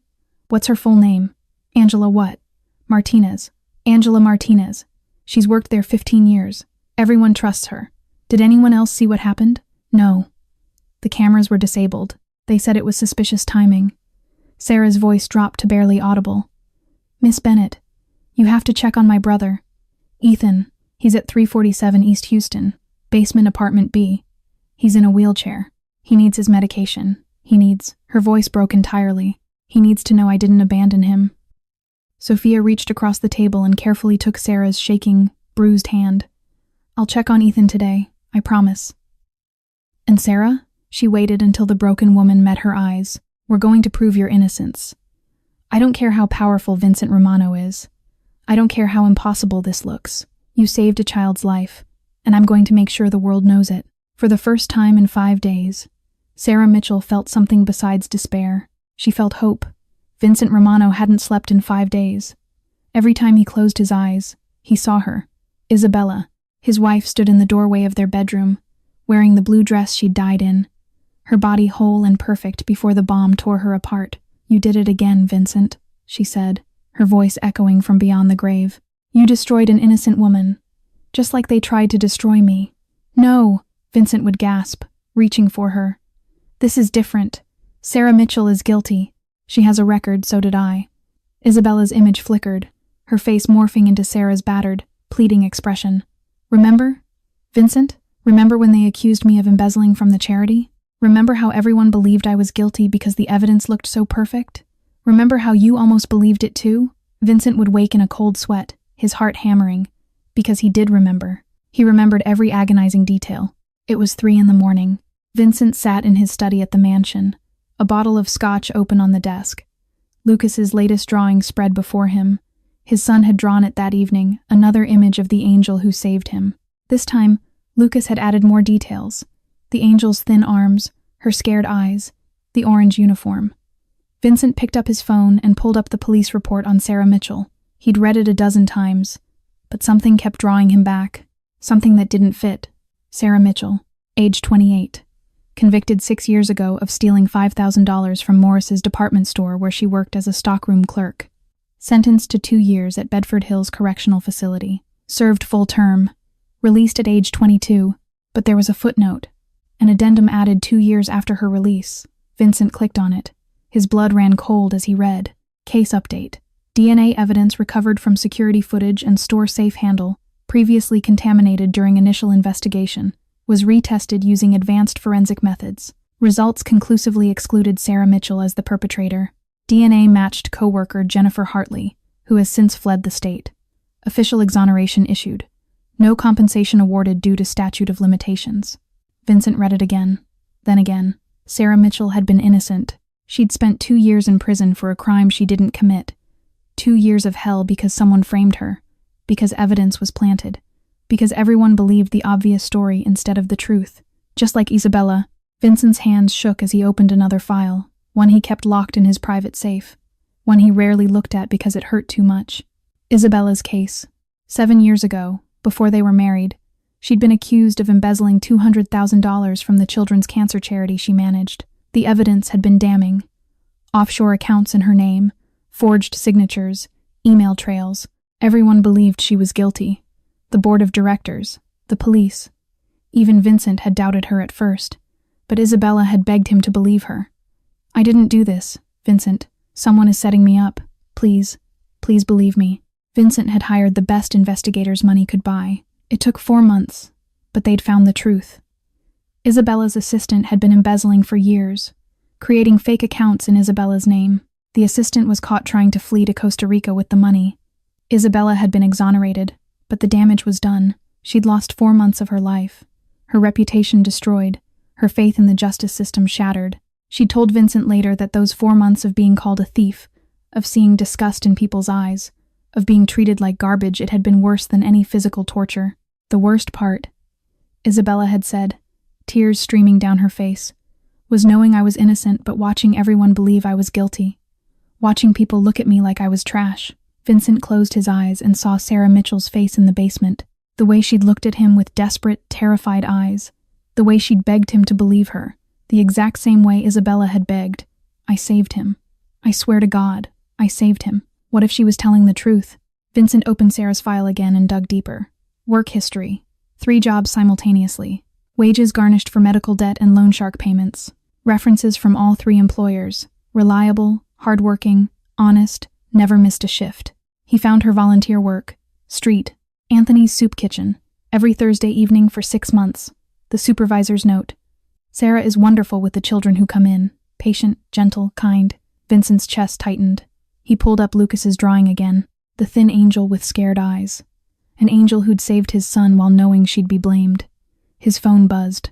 What's her full name?" "Angela what?" "Martinez. Angela Martinez. She's worked there 15 years. Everyone trusts her. Did anyone else see what happened?" "No. The cameras were disabled. They said it was suspicious timing." Sarah's voice dropped to barely audible. "Miss Bennett, you have to check on my brother. Ethan, he's at 347 East Houston, basement apartment B. He's in a wheelchair. He needs his medication. Her voice broke entirely. "He needs to know I didn't abandon him." Sophia reached across the table and carefully took Sarah's shaking, bruised hand. "I'll check on Ethan today, I promise." "And Sarah?" She waited until the broken woman met her eyes. "We're going to prove your innocence. I don't care how powerful Vincent Romano is. I don't care how impossible this looks. You saved a child's life, and I'm going to make sure the world knows it." For the first time in 5 days, Sarah Mitchell felt something besides despair. She felt hope. Vincent Romano hadn't slept in 5 days. Every time he closed his eyes, he saw her. Isabella, his wife, stood in the doorway of their bedroom, wearing the blue dress she'd died in, her body whole and perfect before the bomb tore her apart. "You did it again, Vincent," she said, her voice echoing from beyond the grave. "You destroyed an innocent woman, just like they tried to destroy me." "No," Vincent would gasp, reaching for her. "This is different. Sarah Mitchell is guilty. She has a record, so did I." Isabella's image flickered, her face morphing into Sarah's battered, pleading expression. "Remember, Vincent? Remember when they accused me of embezzling from the charity? Remember how everyone believed I was guilty because the evidence looked so perfect? Remember how you almost believed it too?" Vincent would wake in a cold sweat, his heart hammering, because he did remember. He remembered every agonizing detail. It was 3 a.m. Vincent sat in his study at the mansion, a bottle of scotch open on the desk. Lucas's latest drawing spread before him. His son had drawn it that evening, another image of the angel who saved him. This time, Lucas had added more details. The angel's thin arms, her scared eyes, the orange uniform. Vincent picked up his phone and pulled up the police report on Sarah Mitchell. He'd read it a dozen times, but something kept drawing him back. Something that didn't fit. Sarah Mitchell, age 28. Convicted 6 years ago of stealing $5,000 from Morris's department store where she worked as a stockroom clerk. Sentenced to 2 years at Bedford Hills Correctional Facility. Served full term. Released at age 22, but there was a footnote. An addendum added 2 years after her release. Vincent clicked on it. His blood ran cold as he read. Case update. DNA evidence recovered from security footage and store safe handle, previously contaminated during initial investigation, was retested using advanced forensic methods. Results conclusively excluded Sarah Mitchell as the perpetrator. DNA matched co-worker Jennifer Hartley, who has since fled the state. Official exoneration issued. No compensation awarded due to statute of limitations. Vincent read it again. Then again. Sarah Mitchell had been innocent. She'd spent 2 years in prison for a crime she didn't commit. 2 years of hell because someone framed her. Because evidence was planted. Because everyone believed the obvious story instead of the truth. Just like Isabella, Vincent's hands shook as he opened another file, one he kept locked in his private safe, one he rarely looked at because it hurt too much. Isabella's case. 7 years ago, before they were married, she'd been accused of embezzling $200,000 from the children's cancer charity she managed. The evidence had been damning. Offshore accounts in her name, forged signatures, email trails. Everyone believed she was guilty. The board of directors, the police. Even Vincent had doubted her at first, but Isabella had begged him to believe her. "I didn't do this, Vincent. Someone is setting me up. Please, please believe me." Vincent had hired the best investigators money could buy. It took 4 months, but they'd found the truth. Isabella's assistant had been embezzling for years, creating fake accounts in Isabella's name. The assistant was caught trying to flee to Costa Rica with the money. Isabella had been exonerated, but the damage was done. She'd lost 4 months of her life. Her reputation destroyed, her faith in the justice system shattered. She told Vincent later that those 4 months of being called a thief, of seeing disgust in people's eyes, of being treated like garbage, it had been worse than any physical torture. The worst part, Isabella had said, tears streaming down her face, was knowing I was innocent but watching everyone believe I was guilty. Watching people look at me like I was trash. Vincent closed his eyes and saw Sarah Mitchell's face in the basement, the way she'd looked at him with desperate, terrified eyes, the way she'd begged him to believe her, the exact same way Isabella had begged. I saved him. I swear to God, I saved him. What if she was telling the truth? Vincent opened Sarah's file again and dug deeper. Work history. 3 jobs simultaneously. Wages garnished for medical debt and loan shark payments. References from all 3 employers. Reliable, hardworking, honest, never missed a shift. He found her volunteer work. Street. Anthony's Soup Kitchen. Every Thursday evening for 6 months. The supervisor's note. Sarah is wonderful with the children who come in. Patient, gentle, kind. Vincent's chest tightened. He pulled up Lucas's drawing again. The thin angel with scared eyes. An angel who'd saved his son while knowing she'd be blamed. His phone buzzed.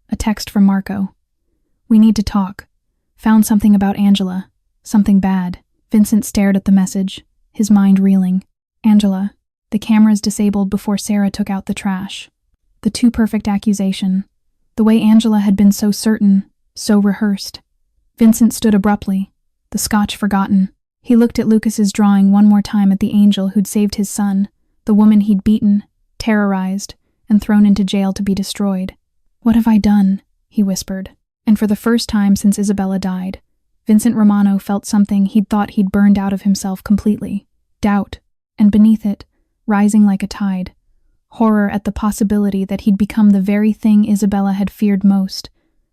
A text from Marco. "We need to talk. Found something about Angela. Something bad." Vincent stared at the message, his mind reeling. Angela. The cameras disabled before Sarah took out the trash. The too perfect accusation. The way Angela had been so certain, so rehearsed. Vincent stood abruptly, the scotch forgotten. He looked at Lucas's drawing one more time at the angel who'd saved his son, the woman he'd beaten, terrorized, and thrown into jail to be destroyed. "What have I done?" he whispered. And for the first time since Isabella died, Vincent Romano felt something he'd thought he'd burned out of himself completely. Doubt, and beneath it, rising like a tide, horror at the possibility that he'd become the very thing Isabella had feared most,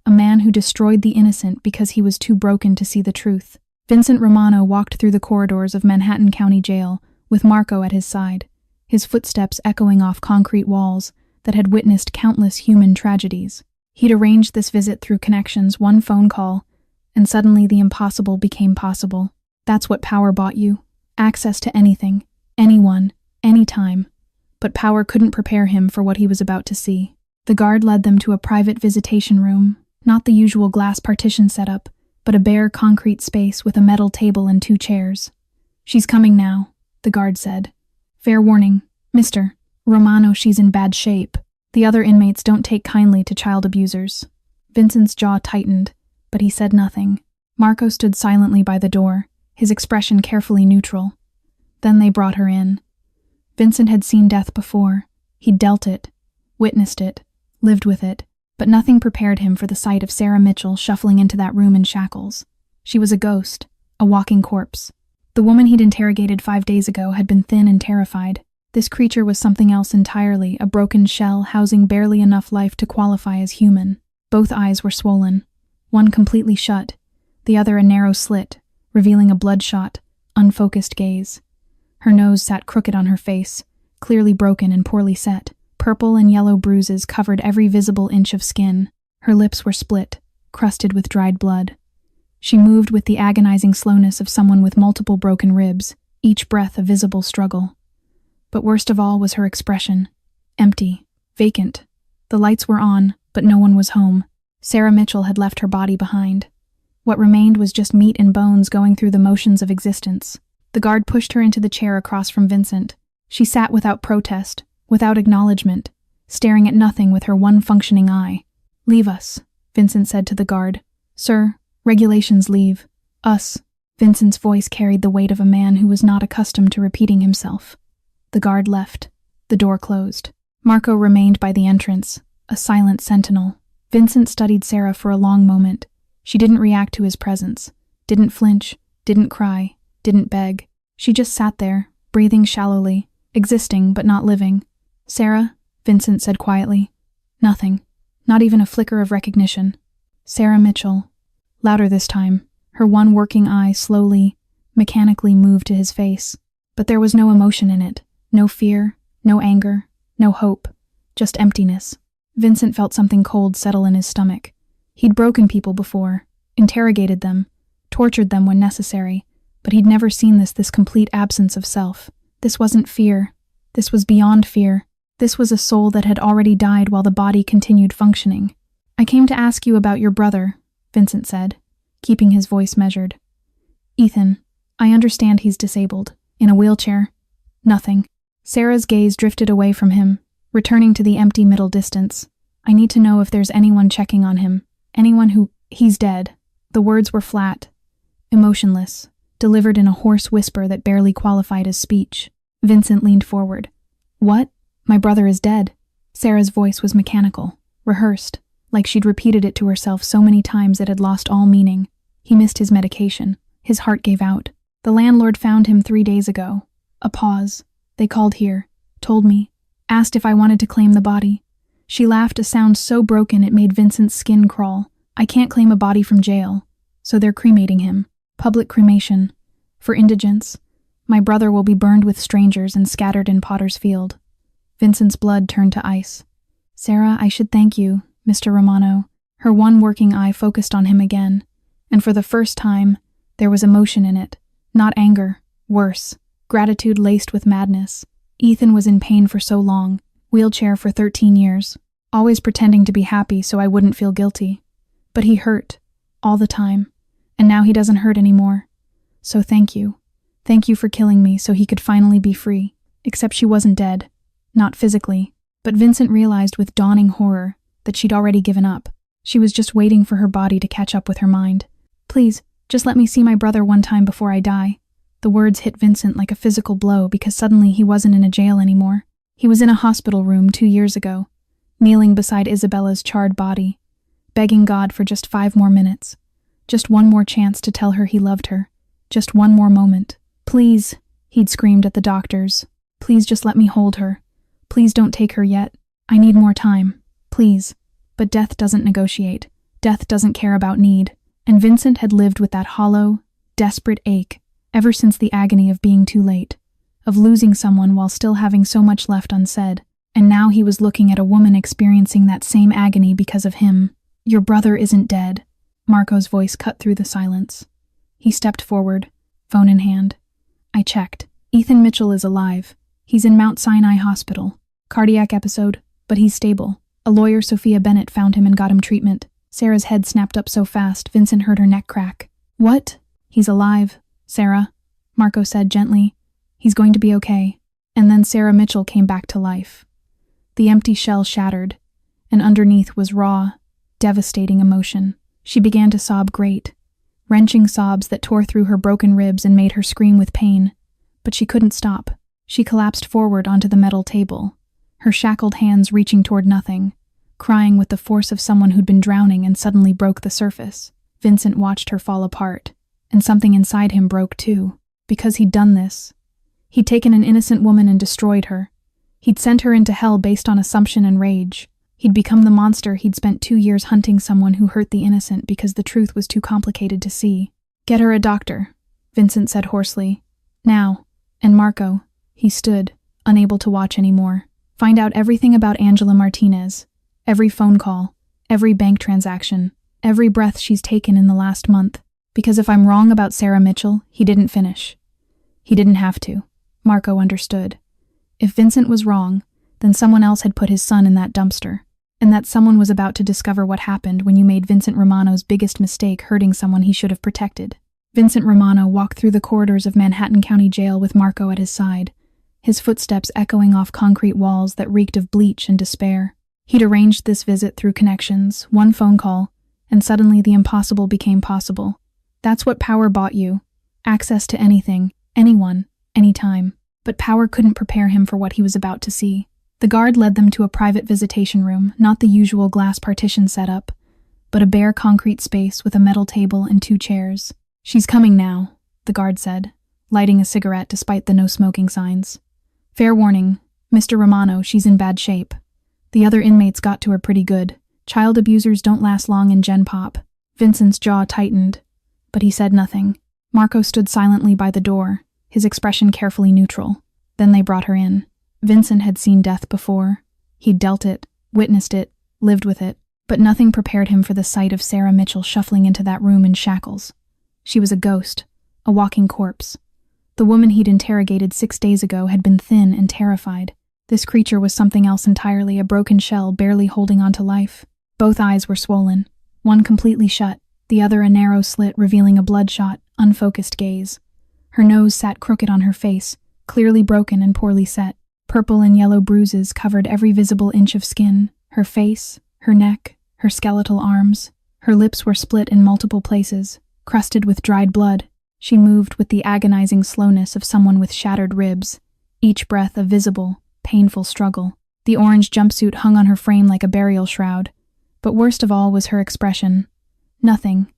a man who destroyed the innocent because he was too broken to see the truth. Vincent Romano walked through the corridors of Manhattan County Jail, with Marco at his side, his footsteps echoing off concrete walls that had witnessed countless human tragedies. He'd arranged this visit through connections, one phone call, and suddenly the impossible became possible. That's what power bought you. Access to anything, anyone, anytime. But power couldn't prepare him for what he was about to see. The guard led them to a private visitation room, not the usual glass partition setup, but a bare concrete space with a metal table and 2 chairs. "She's coming now," the guard said. "Fair warning, Mr. Romano, she's in bad shape. The other inmates don't take kindly to child abusers." Vincent's jaw tightened, but he said nothing. Marco stood silently by the door, his expression carefully neutral. Then they brought her in. Vincent had seen death before. He'd dealt it, witnessed it, lived with it, but nothing prepared him for the sight of Sarah Mitchell shuffling into that room in shackles. She was a ghost, a walking corpse. The woman he'd interrogated 5 days ago had been thin and terrified. This creature was something else entirely, a broken shell housing barely enough life to qualify as human. Both eyes were swollen, one completely shut, the other a narrow slit, revealing a bloodshot, unfocused gaze. Her nose sat crooked on her face, clearly broken and poorly set. Purple and yellow bruises covered every visible inch of skin. Her lips were split, crusted with dried blood. She moved with the agonizing slowness of someone with multiple broken ribs, each breath a visible struggle. But worst of all was her expression. Empty, vacant. The lights were on, but no one was home. Sarah Mitchell had left her body behind. What remained was just meat and bones going through the motions of existence. The guard pushed her into the chair across from Vincent. She sat without protest, without acknowledgement, staring at nothing with her one functioning eye. "Leave us," Vincent said to the guard. "Sir, regulations leave. Us." Vincent's voice carried the weight of a man who was not accustomed to repeating himself. The guard left. The door closed. Marco remained by the entrance, a silent sentinel. Vincent studied Sarah for a long moment. She didn't react to his presence, didn't flinch, didn't cry, didn't beg. She just sat there, breathing shallowly, existing but not living. "Sarah," Vincent said quietly. Nothing. Not even a flicker of recognition. "Sarah Mitchell." Louder this time. Her one working eye slowly, mechanically moved to his face. But there was no emotion in it. No fear, no anger, no hope. Just emptiness. Vincent felt something cold settle in his stomach. He'd broken people before, interrogated them, tortured them when necessary, but he'd never seen this complete absence of self. This wasn't fear. This was beyond fear. This was a soul that had already died while the body continued functioning. "I came to ask you about your brother," Vincent said, keeping his voice measured. "Ethan, I understand he's disabled. In a wheelchair." "Nothing." Sarah's gaze drifted away from him, returning to the empty middle distance. "I need to know if there's anyone checking on him. Anyone who... He's dead." The words were flat, emotionless, delivered in a hoarse whisper that barely qualified as speech. Vincent leaned forward. "What? My brother is dead." Sarah's voice was mechanical, rehearsed, like she'd repeated it to herself so many times it had lost all meaning. He missed his medication. His heart gave out. "The landlord found him 3 days ago." A pause. "They called here, told me, asked if I wanted to claim the body." She laughed, a sound so broken it made Vincent's skin crawl. "I can't claim a body from jail, so they're cremating him. Public cremation. For indigents. My brother will be burned with strangers and scattered in Potter's Field." Vincent's blood turned to ice. "Sarah, I should thank you, Mr. Romano." Her one working eye focused on him again, and for the first time, there was emotion in it. Not anger, worse, gratitude laced with madness. Ethan was in pain for so long, wheelchair for 13 years, always pretending to be happy so I wouldn't feel guilty. But he hurt, all the time, and now he doesn't hurt anymore. So thank you. Thank you for killing me so he could finally be free. Except she wasn't dead. Not physically. But Vincent realized with dawning horror that she'd already given up. She was just waiting for her body to catch up with her mind. "Please, just let me see my brother one time before I die." The words hit Vincent like a physical blow because suddenly he wasn't in a jail anymore. He was in a hospital room 2 years ago, kneeling beside Isabella's charred body, begging God for just 5 more minutes. Just one more chance to tell her he loved her. Just one more moment. "Please," he'd screamed at the doctors. "Please just let me hold her. Please don't take her yet. I need more time. Please." But death doesn't negotiate. Death doesn't care about need. And Vincent had lived with that hollow, desperate ache ever since the agony of being too late, of losing someone while still having so much left unsaid. And now he was looking at a woman experiencing that same agony because of him. "Your brother isn't dead." Marco's voice cut through the silence. He stepped forward, phone in hand. "I checked. Ethan Mitchell is alive. He's in Mount Sinai Hospital. Cardiac episode, but he's stable. A lawyer, Sophia Bennett, found him and got him treatment. Sarah's head snapped up so fast, Vincent heard her neck crack. What? He's alive, Sarah, Marco said gently. He's going to be okay. And then Sarah Mitchell came back to life. The empty shell shattered, and underneath was raw, devastating emotion. She began to sob great, wrenching sobs that tore through her broken ribs and made her scream with pain. But she couldn't stop. She collapsed forward onto the metal table, her shackled hands reaching toward nothing, crying with the force of someone who'd been drowning and suddenly broke the surface. Vincent watched her fall apart, and something inside him broke too. Because he'd done this. He'd taken an innocent woman and destroyed her. He'd sent her into hell based on assumption and rage. He'd become the monster he'd spent 2 years hunting someone who hurt the innocent because the truth was too complicated to see. Get her a doctor, Vincent said hoarsely. Now. And Marco. He stood, unable to watch anymore. Find out everything about Angela Martinez. Every phone call. Every bank transaction. Every breath she's taken in the last month. Because if I'm wrong about Sarah Mitchell, he didn't finish. He didn't have to. Marco understood. If Vincent was wrong, then someone else had put his son in that dumpster. And that someone was about to discover what happened when you made Vincent Romano's biggest mistake hurting someone he should have protected. Vincent Romano walked through the corridors of Manhattan County Jail with Marco at his side, his footsteps echoing off concrete walls that reeked of bleach and despair. He'd arranged this visit through connections, one phone call, and suddenly the impossible became possible. That's what power bought you. Access to anything, anyone, anytime. But power couldn't prepare him for what he was about to see. The guard led them to a private visitation room, not the usual glass partition setup, but a bare concrete space with a metal table and 2 chairs. She's coming now, the guard said, lighting a cigarette despite the no smoking signs. Fair warning, Mr. Romano, she's in bad shape. The other inmates got to her pretty good. Child abusers don't last long in Gen Pop. Vincent's jaw tightened, but he said nothing. Marco stood silently by the door, his expression carefully neutral. Then they brought her in. Vincent had seen death before. He'd dealt it, witnessed it, lived with it, but nothing prepared him for the sight of Sarah Mitchell shuffling into that room in shackles. She was a ghost, a walking corpse. The woman he'd interrogated 6 days ago had been thin and terrified. This creature was something else entirely, a broken shell barely holding on to life. Both eyes were swollen, one completely shut, the other a narrow slit revealing a bloodshot, unfocused gaze. Her nose sat crooked on her face, clearly broken and poorly set. Purple and yellow bruises covered every visible inch of skin, her face, her neck, her skeletal arms. Her lips were split in multiple places, crusted with dried blood. She moved with the agonizing slowness of someone with shattered ribs, each breath a visible, painful struggle. The orange jumpsuit hung on her frame like a burial shroud, but worst of all was her expression. Nothing.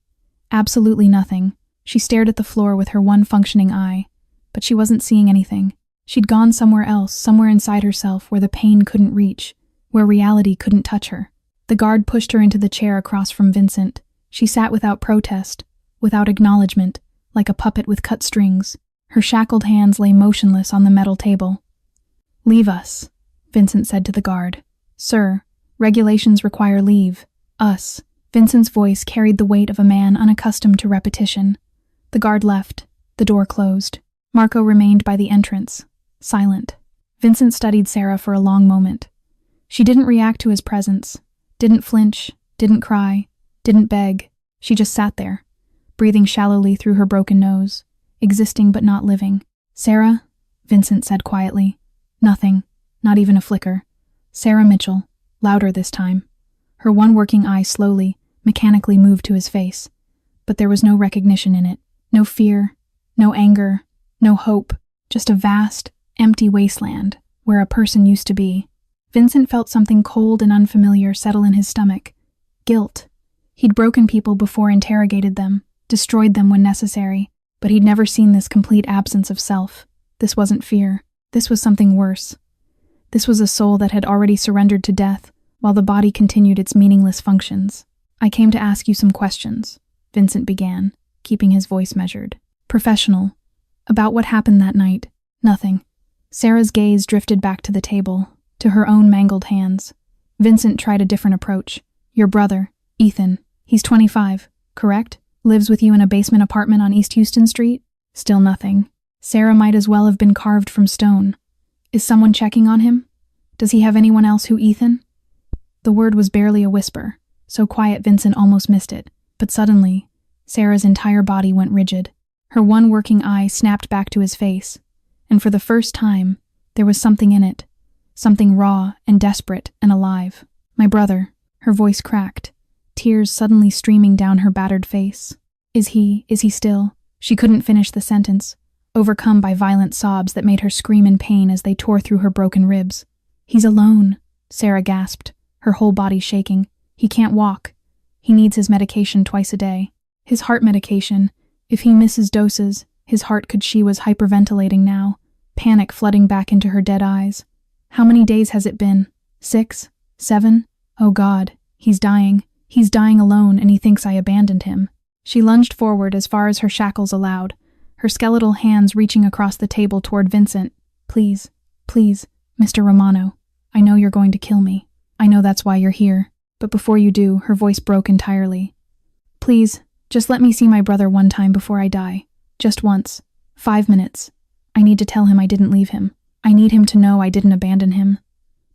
Absolutely nothing. She stared at the floor with her one functioning eye, but she wasn't seeing anything. She'd gone somewhere else, somewhere inside herself where the pain couldn't reach, where reality couldn't touch her. The guard pushed her into the chair across from Vincent. She sat without protest, without acknowledgement, like a puppet with cut strings. Her shackled hands lay motionless on the metal table. "Leave us," Vincent said to the guard. "Sir, regulations require leave. Us." Vincent's voice carried the weight of a man unaccustomed to repetition. The guard left. The door closed. Marco remained by the entrance, silent. Vincent studied Sarah for a long moment. She didn't react to his presence, didn't flinch, didn't cry, didn't beg. She just sat there, breathing shallowly through her broken nose, existing but not living. "Sarah," Vincent said quietly. Nothing, not even a flicker. "Sarah Mitchell," louder this time. Her one working eye slowly, mechanically moved to his face, but there was no recognition in it. No fear, no anger, no hope, just a vast, empty wasteland where a person used to be. Vincent felt something cold and unfamiliar settle in his stomach. Guilt. He'd broken people before, interrogated them, destroyed them when necessary, but he'd never seen this complete absence of self. This wasn't fear. This was something worse. This was a soul that had already surrendered to death, while the body continued its meaningless functions. "I came to ask you some questions," Vincent began, keeping his voice measured. "Professional. About what happened that night." "Nothing." Sarah's gaze drifted back to the table, to her own mangled hands. Vincent tried a different approach. "Your brother, Ethan. He's 25, correct? Lives with you in a basement apartment on East Houston Street?" Still nothing. Sarah might as well have been carved from stone. "Is someone checking on him? Does he have anyone else who Ethan?" The word was barely a whisper, so quiet Vincent almost missed it. But suddenly, Sarah's entire body went rigid. Her one working eye snapped back to his face, and for the first time, there was something in it. Something raw and desperate and alive. "My brother," her voice cracked, tears suddenly streaming down her battered face. Is he still?" She couldn't finish the sentence, overcome by violent sobs that made her scream in pain as they tore through her broken ribs. "He's alone," Sarah gasped, her whole body shaking. "He can't walk. He needs his medication twice a day. His heart medication. If he misses doses, his heart could..." She was hyperventilating now, panic flooding back into her dead eyes. "How many days has it been? 6? 7? Oh God, he's dying. He's dying alone, and he thinks I abandoned him." She lunged forward as far as her shackles allowed, her skeletal hands reaching across the table toward Vincent. "Please, please, Mr. Romano. I know you're going to kill me. I know that's why you're here. But before you do," her voice broke entirely. "Please, just let me see my brother one time before I die. Just once. 5 minutes. I need to tell him I didn't leave him. I need him to know I didn't abandon him.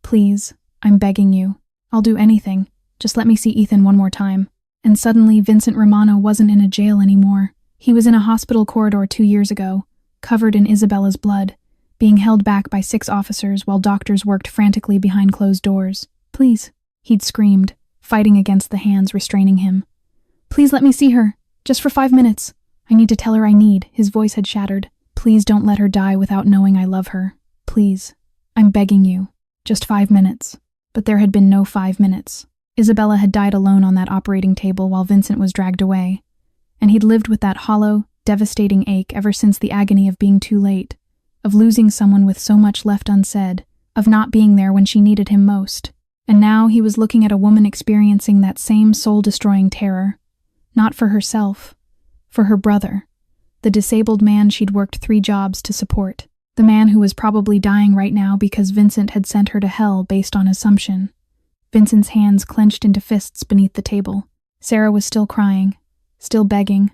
Please, I'm begging you. I'll do anything. Just let me see Ethan one more time." And suddenly, Vincent Romano wasn't in a jail anymore. He was in a hospital corridor 2 years ago, covered in Isabella's blood, being held back by 6 officers while doctors worked frantically behind closed doors. "Please," he'd screamed, fighting against the hands restraining him. "Please let me see her, just for 5 minutes. I need to tell her I need." His voice had shattered. "Please don't let her die without knowing I love her. Please. I'm begging you. Just 5 minutes." But there had been no 5 minutes. Isabella had died alone on that operating table while Vincent was dragged away, and he'd lived with that hollow, devastating ache ever since the agony of being too late, of losing someone with so much left unsaid, of not being there when she needed him most. And now he was looking at a woman experiencing that same soul-destroying terror, not for herself, for her brother, the disabled man she'd worked 3 jobs to support, the man who was probably dying right now because Vincent had sent her to hell based on assumption. Vincent's hands clenched into fists beneath the table. Sarah was still crying, still begging,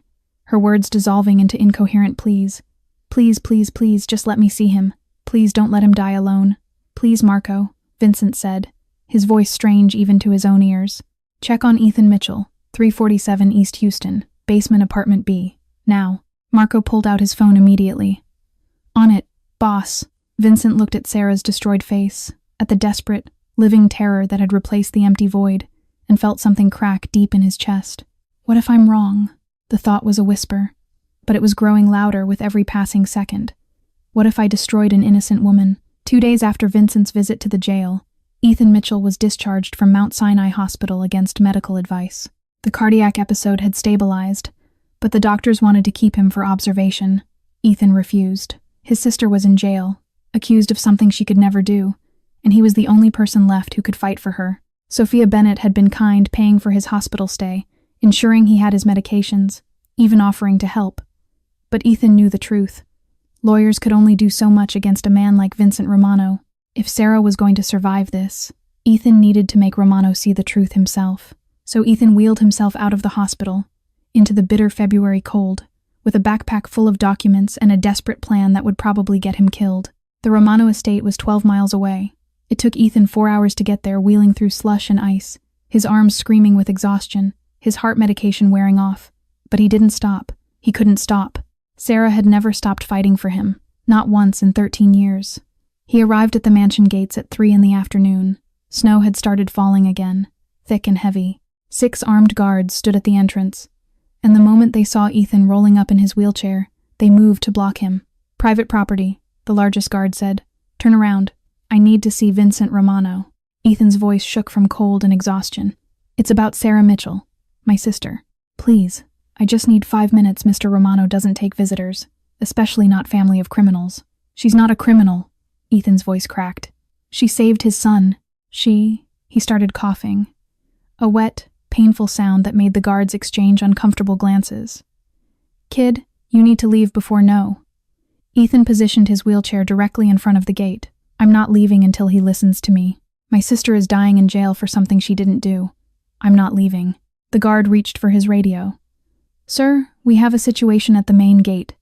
her words dissolving into incoherent pleas. "Please, please, please, just let me see him. Please don't let him die alone. Please, Marco," Vincent said, his voice strange even to his own ears. "Check on Ethan Mitchell, 347 East Houston, basement apartment B. Now." Marco pulled out his phone immediately. "On it, boss." Vincent looked at Sarah's destroyed face, at the desperate, living terror that had replaced the empty void, and felt something crack deep in his chest. What if I'm wrong? The thought was a whisper, but it was growing louder with every passing second. What if I destroyed an innocent woman? 2 days after Vincent's visit to the jail, Ethan Mitchell was discharged from Mount Sinai Hospital against medical advice. The cardiac episode had stabilized, but the doctors wanted to keep him for observation. Ethan refused. His sister was in jail, accused of something she could never do, and he was the only person left who could fight for her. Sophia Bennett had been kind, paying for his hospital stay, ensuring he had his medications, even offering to help. But Ethan knew the truth. Lawyers could only do so much against a man like Vincent Romano. If Sarah was going to survive this, Ethan needed to make Romano see the truth himself. So Ethan wheeled himself out of the hospital, into the bitter February cold, with a backpack full of documents and a desperate plan that would probably get him killed. The Romano estate was 12 miles away. It took Ethan 4 hours to get there, wheeling through slush and ice, his arms screaming with exhaustion, his heart medication wearing off. But he didn't stop. He couldn't stop. Sarah had never stopped fighting for him, not once in 13 years. He arrived at the mansion gates at 3 in the afternoon. Snow had started falling again, thick and heavy. 6 armed guards stood at the entrance, and the moment they saw Ethan rolling up in his wheelchair, they moved to block him. "Private property," the largest guard said. "Turn around. I need to see Vincent Romano." Ethan's voice shook from cold and exhaustion. "It's about Sarah Mitchell, my sister. Please, I just need 5 minutes. Mr. Romano doesn't take visitors, especially not family of criminals." "She's not a criminal," Ethan's voice cracked. "She saved his son. He started coughing. A wet, painful sound that made the guards exchange uncomfortable glances. "Kid, you need to leave before no." Ethan positioned his wheelchair directly in front of the gate. "I'm not leaving until he listens to me. My sister is dying in jail for something she didn't do. I'm not leaving." The guard reached for his radio. "Sir, we have a situation at the main gate.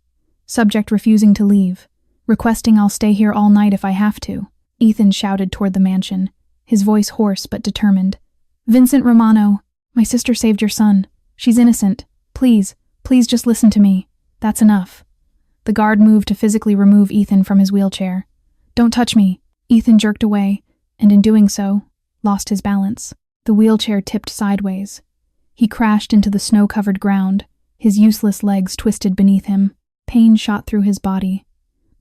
Subject refusing to leave, requesting I'll stay here all night if I have to." Ethan shouted toward the mansion, his voice hoarse but determined. "Vincent Romano, My sister saved your son. She's innocent. Please, please just listen to me. That's enough." The guard moved to physically remove Ethan from his wheelchair. "Don't touch me." Ethan jerked away, and in doing so, lost his balance. The wheelchair tipped sideways. He crashed into the snow-covered ground, his useless legs twisted beneath him. Pain shot through his body.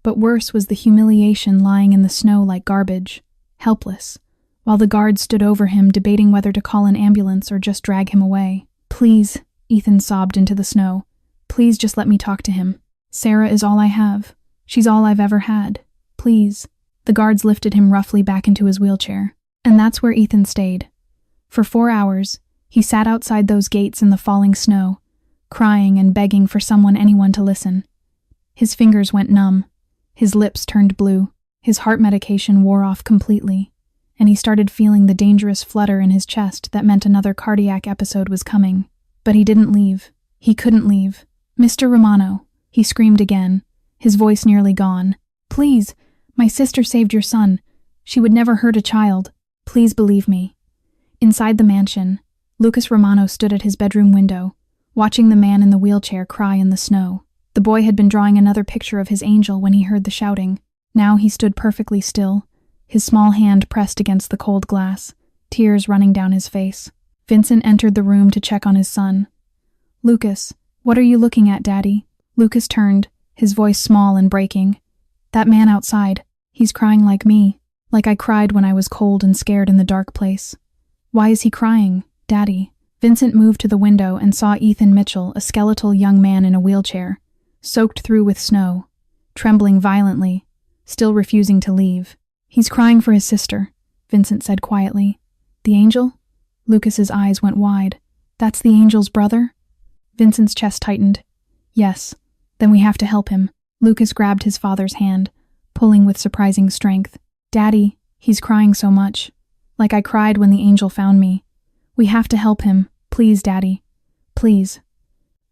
But worse was the humiliation lying in the snow like garbage, helpless, while the guard stood over him debating whether to call an ambulance or just drag him away. "Please," Ethan sobbed into the snow. "Please just let me talk to him. Sarah is all I have. She's all I've ever had. Please." The guards lifted him roughly back into his wheelchair. And that's where Ethan stayed. For 4 hours, he sat outside those gates in the falling snow, crying and begging for anyone to listen. His fingers went numb. His lips turned blue. His heart medication wore off completely, and he started feeling the dangerous flutter in his chest that meant another cardiac episode was coming. But he didn't leave. He couldn't leave. "Mr. Romano," he screamed again, his voice nearly gone. "Please, my sister saved your son. She would never hurt a child. Please believe me." Inside the mansion, Lucas Romano stood at his bedroom window, watching the man in the wheelchair cry in the snow. The boy had been drawing another picture of his angel when he heard the shouting. Now he stood perfectly still, his small hand pressed against the cold glass, tears running down his face. Vincent entered the room to check on his son. "Lucas, what are you looking at, Daddy?" Lucas turned, his voice small and breaking. "That man outside, he's crying like me, like I cried when I was cold and scared in the dark place." "Why is he crying, Daddy?" Vincent moved to the window and saw Ethan Mitchell, a skeletal young man in a wheelchair, soaked through with snow, trembling violently, still refusing to leave. "He's crying for his sister," Vincent said quietly. "The angel?" Lucas's eyes went wide. "That's the angel's brother?" Vincent's chest tightened. "Yes, then we have to help him." Lucas grabbed his father's hand, pulling with surprising strength. "Daddy, he's crying so much. Like I cried when the angel found me. We have to help him. Please, Daddy. Please."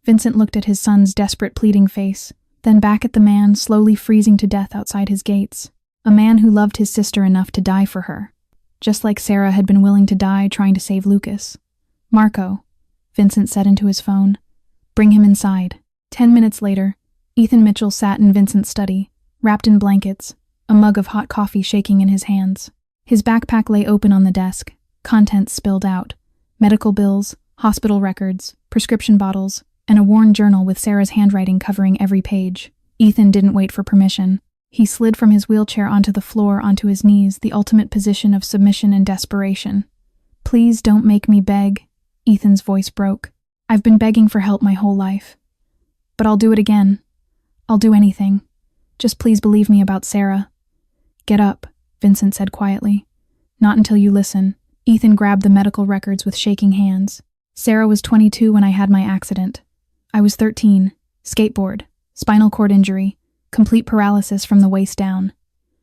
Vincent looked at his son's desperate, pleading face, then back at the man slowly freezing to death outside his gates. A man who loved his sister enough to die for her, just like Sarah had been willing to die trying to save Lucas. "Marco," Vincent said into his phone. "Bring him inside." 10 minutes later, Ethan Mitchell sat in Vincent's study, wrapped in blankets, a mug of hot coffee shaking in his hands. His backpack lay open on the desk, contents spilled out. Medical bills, hospital records, prescription bottles, and a worn journal with Sarah's handwriting covering every page. Ethan didn't wait for permission. He slid from his wheelchair onto the floor, onto his knees, the ultimate position of submission and desperation. "Please don't make me beg," Ethan's voice broke. "I've been begging for help my whole life. But I'll do it again. I'll do anything. Just please believe me about Sarah." "Get up," Vincent said quietly. "Not until you listen." Ethan grabbed the medical records with shaking hands. "Sarah was 22 when I had my accident. I was 13. Skateboard, spinal cord injury, complete paralysis from the waist down.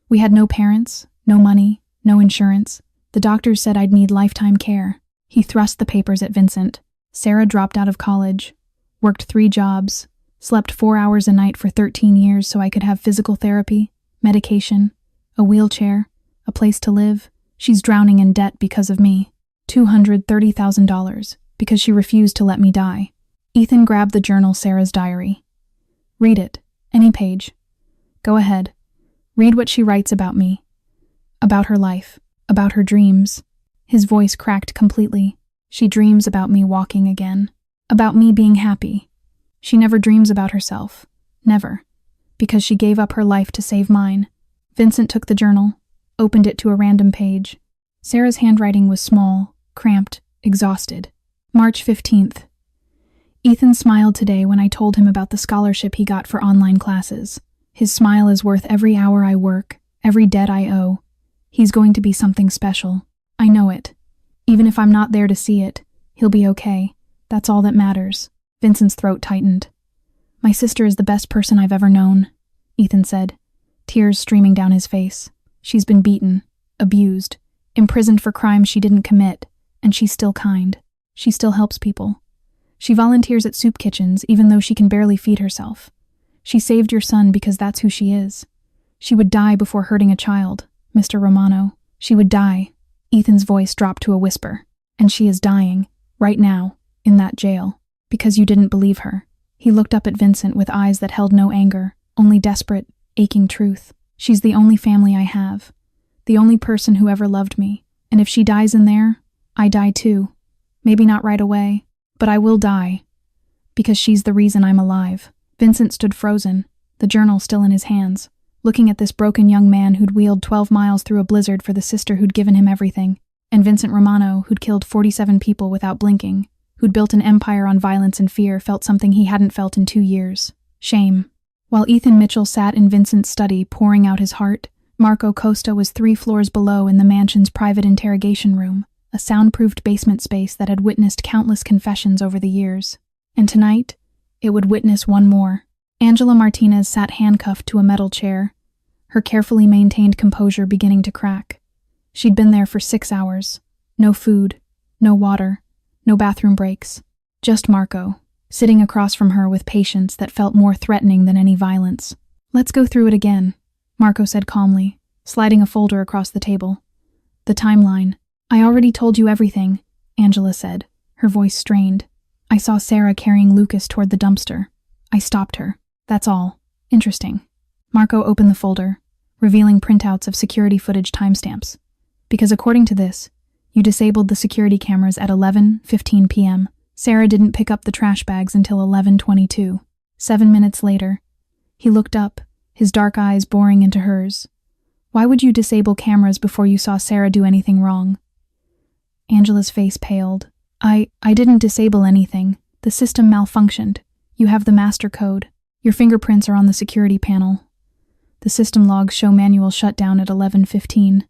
We had no parents, no money, no insurance. The doctors said I'd need lifetime care." He thrust the papers at Vincent. "Sarah dropped out of college, worked 3 jobs, slept 4 hours a night for 13 years so I could have physical therapy, medication, a wheelchair, a place to live. She's drowning in debt because of me. $230,000, because she refused to let me die." Ethan grabbed the journal, Sarah's diary. "Read it, any page. Go ahead. Read what she writes about me. About her life, about her dreams." His voice cracked completely. "She dreams about me walking again. About me being happy. She never dreams about herself. Never. Because she gave up her life to save mine." Vincent took the journal, opened it to a random page. Sarah's handwriting was small, cramped, exhausted. March 15th. Ethan smiled today when I told him about the scholarship he got for online classes. His smile is worth every hour I work, every debt I owe. He's going to be something special. I know it. Even if I'm not there to see it, he'll be okay. That's all that matters. Vincent's throat tightened. "My sister is the best person I've ever known," Ethan said, tears streaming down his face. "She's been beaten, abused, imprisoned for crimes she didn't commit, and she's still kind. She still helps people. She volunteers at soup kitchens even though she can barely feed herself. She saved your son because that's who she is. She would die before hurting a child, Mr. Romano. She would die." Ethan's voice dropped to a whisper. "And she is dying. Right now, in that jail. Because you didn't believe her. He looked up at Vincent with eyes that held no anger, only desperate, aching truth. She's the only family I have. The only person who ever loved me. And if she dies in there, I die too. Maybe not right away, but I will die. Because she's the reason I'm alive. Vincent stood frozen, the journal still in his hands, looking at this broken young man who'd wheeled 12 miles through a blizzard for the sister who'd given him everything, and Vincent Romano, who'd killed 47 people without blinking, who'd built an empire on violence and fear, felt something he hadn't felt in 2 years. Shame. While Ethan Mitchell sat in Vincent's study pouring out his heart, Marco Costa was 3 floors below in the mansion's private interrogation room, a soundproofed basement space that had witnessed countless confessions over the years. And tonight, it would witness one more. Angela Martinez sat handcuffed to a metal chair, her carefully maintained composure beginning to crack. She'd been there for 6 hours. No food, no water, no bathroom breaks. Just Marco, sitting across from her with patience that felt more threatening than any violence. "Let's go through it again," Marco said calmly, sliding a folder across the table. "The timeline." "I already told you everything," Angela said, her voice strained. "I saw Sarah carrying Lucas toward the dumpster. I stopped her. That's all. Interesting." Marco opened the folder, revealing printouts of security footage timestamps. "Because according to this, you disabled the security cameras at 11:15 p.m. Sarah didn't pick up the trash bags until 11:22. 7 minutes later." He looked up, his dark eyes boring into hers. "Why would you disable cameras before you saw Sarah do anything wrong?" Angela's face paled. I didn't disable anything. The system malfunctioned. You have the master code. Your fingerprints are on the security panel. The system logs show manual shutdown at 11:15.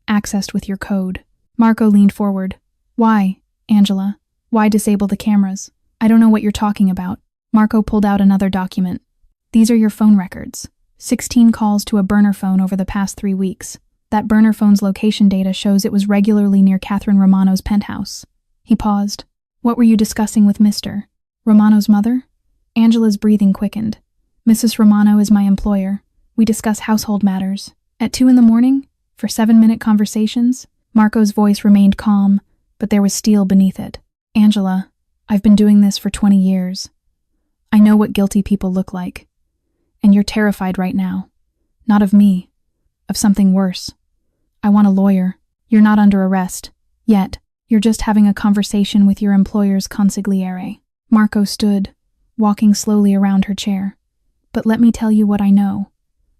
Accessed with your code." Marco leaned forward. "Why, Angela? Why disable the cameras? I don't know what you're talking about." Marco pulled out another document. "These are your phone records. 16 calls to a burner phone over the past 3 weeks. That burner phone's location data shows it was regularly near Catherine Romano's penthouse." He paused. "What were you discussing with Mr. Romano's mother?" Angela's breathing quickened. "Mrs. Romano is my employer. We discuss household matters. At 2 in the morning? For 7-minute conversations?" Marco's voice remained calm, but there was steel beneath it. "Angela, I've been doing this for 20 years. I know what guilty people look like. And you're terrified right now. Not of me. Of something worse. I want a lawyer. You're not under arrest. Yet. You're just having a conversation with your employer's consigliere." Marco stood, walking slowly around her chair. "But let me tell you what I know.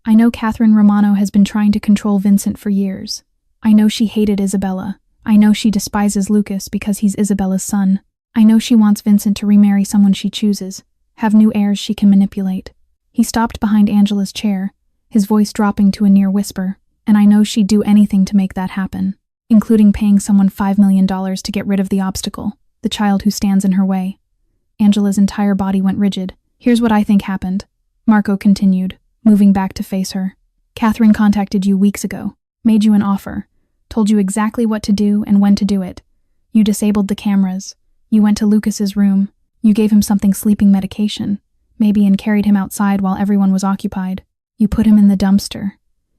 I know Catherine Romano has been trying to control Vincent for years. I know she hated Isabella. I know she despises Lucas because he's Isabella's son. I know she wants Vincent to remarry someone she chooses, have new heirs she can manipulate." He stopped behind Angela's chair, his voice dropping to a near whisper, "And I know she'd do anything to make that happen, including paying someone $5 million to get rid of the obstacle, the child who stands in her way." Angela's entire body went rigid. "Here's what I think happened," Marco continued, moving back to face her. "Catherine contacted you weeks ago, made you an offer, told you exactly what to do and when to do it. You disabled the cameras. You went to Lucas's room. You gave him something sleeping medication, maybe, and carried him outside while everyone was occupied. You put him in the dumpster.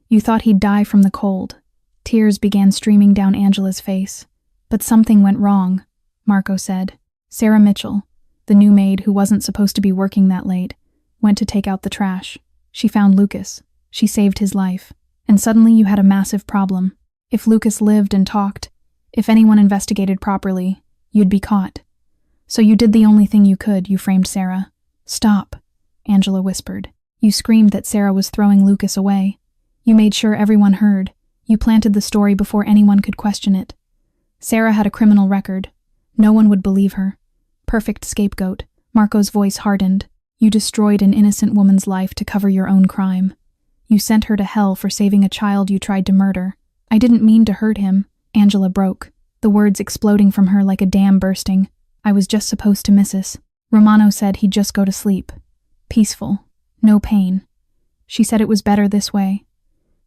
You thought he'd die from the cold." Tears began streaming down Angela's face. "But something went wrong," Marco said. "Sarah Mitchell, the new maid who wasn't supposed to be working that late, went to take out the trash. She found Lucas. She saved his life. And suddenly you had a massive problem. If Lucas lived and talked, if anyone investigated properly, you'd be caught. So you did the only thing you could. You framed Sarah." "Stop," Angela whispered. "You screamed that Sarah was throwing Lucas away. You made sure everyone heard. You planted the story before anyone could question it. Sarah had a criminal record. No one would believe her. Perfect scapegoat." Marco's voice hardened. "You destroyed an innocent woman's life to cover your own crime. You sent her to hell for saving a child you tried to murder." "I didn't mean to hurt him," Angela broke, the words exploding from her like a dam bursting. "I was just supposed to Mrs. Romano said he'd just go to sleep. Peaceful. No pain. She said it was better this way.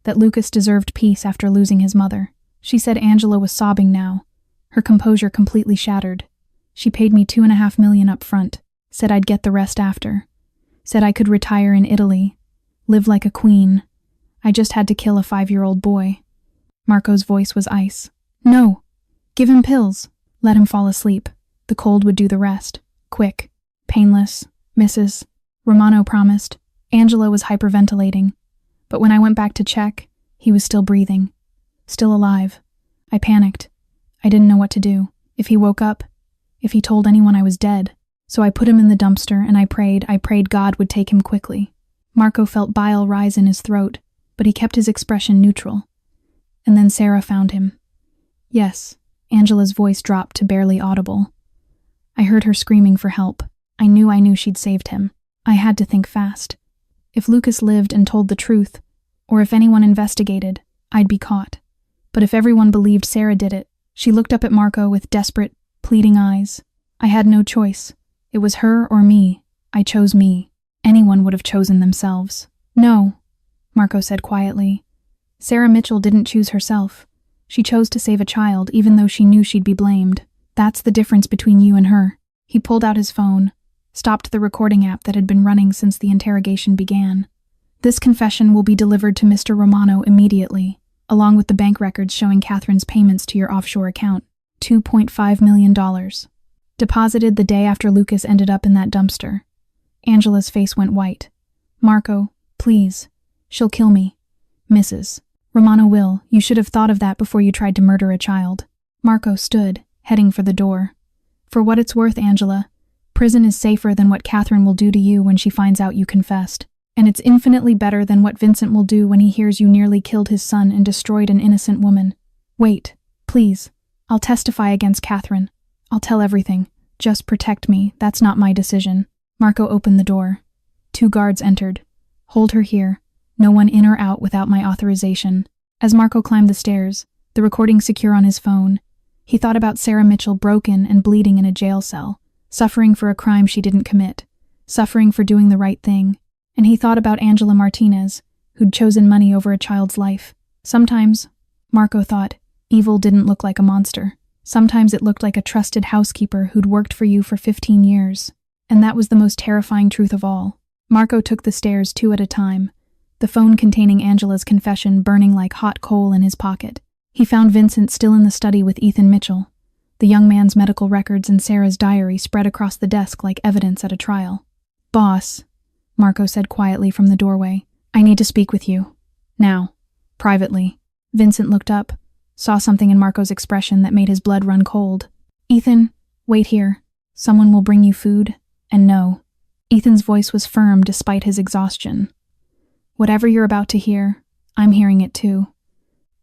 That Lucas deserved peace after losing his mother." She said Angela was sobbing now, her composure completely shattered. "She paid me $2.5 million up front, said I'd get the rest after. Said I could retire in Italy, live like a queen. I just had to kill a 5-year-old boy." Marco's voice was ice. "No. Give him pills. Let him fall asleep. The cold would do the rest. Quick. Painless. Mrs. Romano promised. Angela was hyperventilating. But when I went back to check, he was still breathing. Still alive. I panicked. I didn't know what to do. If he woke up, if he told anyone I was dead. So I put him in the dumpster and I prayed God would take him quickly. Marco felt bile rise in his throat, but he kept his expression neutral. And then Sarah found him. Yes, Angela's voice dropped to barely audible. I heard her screaming for help. I knew she'd saved him. I had to think fast. If Lucas lived and told the truth, or if anyone investigated, I'd be caught. But if everyone believed Sarah did it, she looked up at Marco with desperate, pleading eyes. I had no choice. It was her or me. I chose me. Anyone would have chosen themselves. No, Marco said quietly. Sarah Mitchell didn't choose herself. She chose to save a child, even though she knew she'd be blamed. That's the difference between you and her. He pulled out his phone, stopped the recording app that had been running since the interrogation began. This confession will be delivered to Mr. Romano immediately, along with the bank records showing Catherine's payments to your offshore account. $2.5 million. Deposited the day after Lucas ended up in that dumpster. Angela's face went white. Marco, please. She'll kill me. Mrs. Romano will. You should have thought of that before you tried to murder a child. Marco stood, heading for the door. For what it's worth, Angela, prison is safer than what Catherine will do to you when she finds out you confessed. And it's infinitely better than what Vincent will do when he hears you nearly killed his son and destroyed an innocent woman. Wait, please. I'll testify against Catherine. I'll tell everything. Just protect me. That's not my decision. Marco opened the door. 2 guards entered. Hold her here. No one in or out without my authorization. As Marco climbed the stairs, the recording secure on his phone, he thought about Sarah Mitchell broken and bleeding in a jail cell, suffering for a crime she didn't commit, suffering for doing the right thing. And he thought about Angela Martinez, who'd chosen money over a child's life. Sometimes, Marco thought, evil didn't look like a monster. Sometimes it looked like a trusted housekeeper who'd worked for you for 15 years. And that was the most terrifying truth of all. Marco took the stairs 2 at a time, the phone containing Angela's confession burning like hot coal in his pocket. He found Vincent still in the study with Ethan Mitchell, the young man's medical records and Sarah's diary spread across the desk like evidence at a trial. Boss, Marco said quietly from the doorway, I need to speak with you. Now. Privately. Vincent looked up, saw something in Marco's expression that made his blood run cold. Ethan, wait here. Someone will bring you food, and no. Ethan's voice was firm despite his exhaustion. Whatever you're about to hear, I'm hearing it too.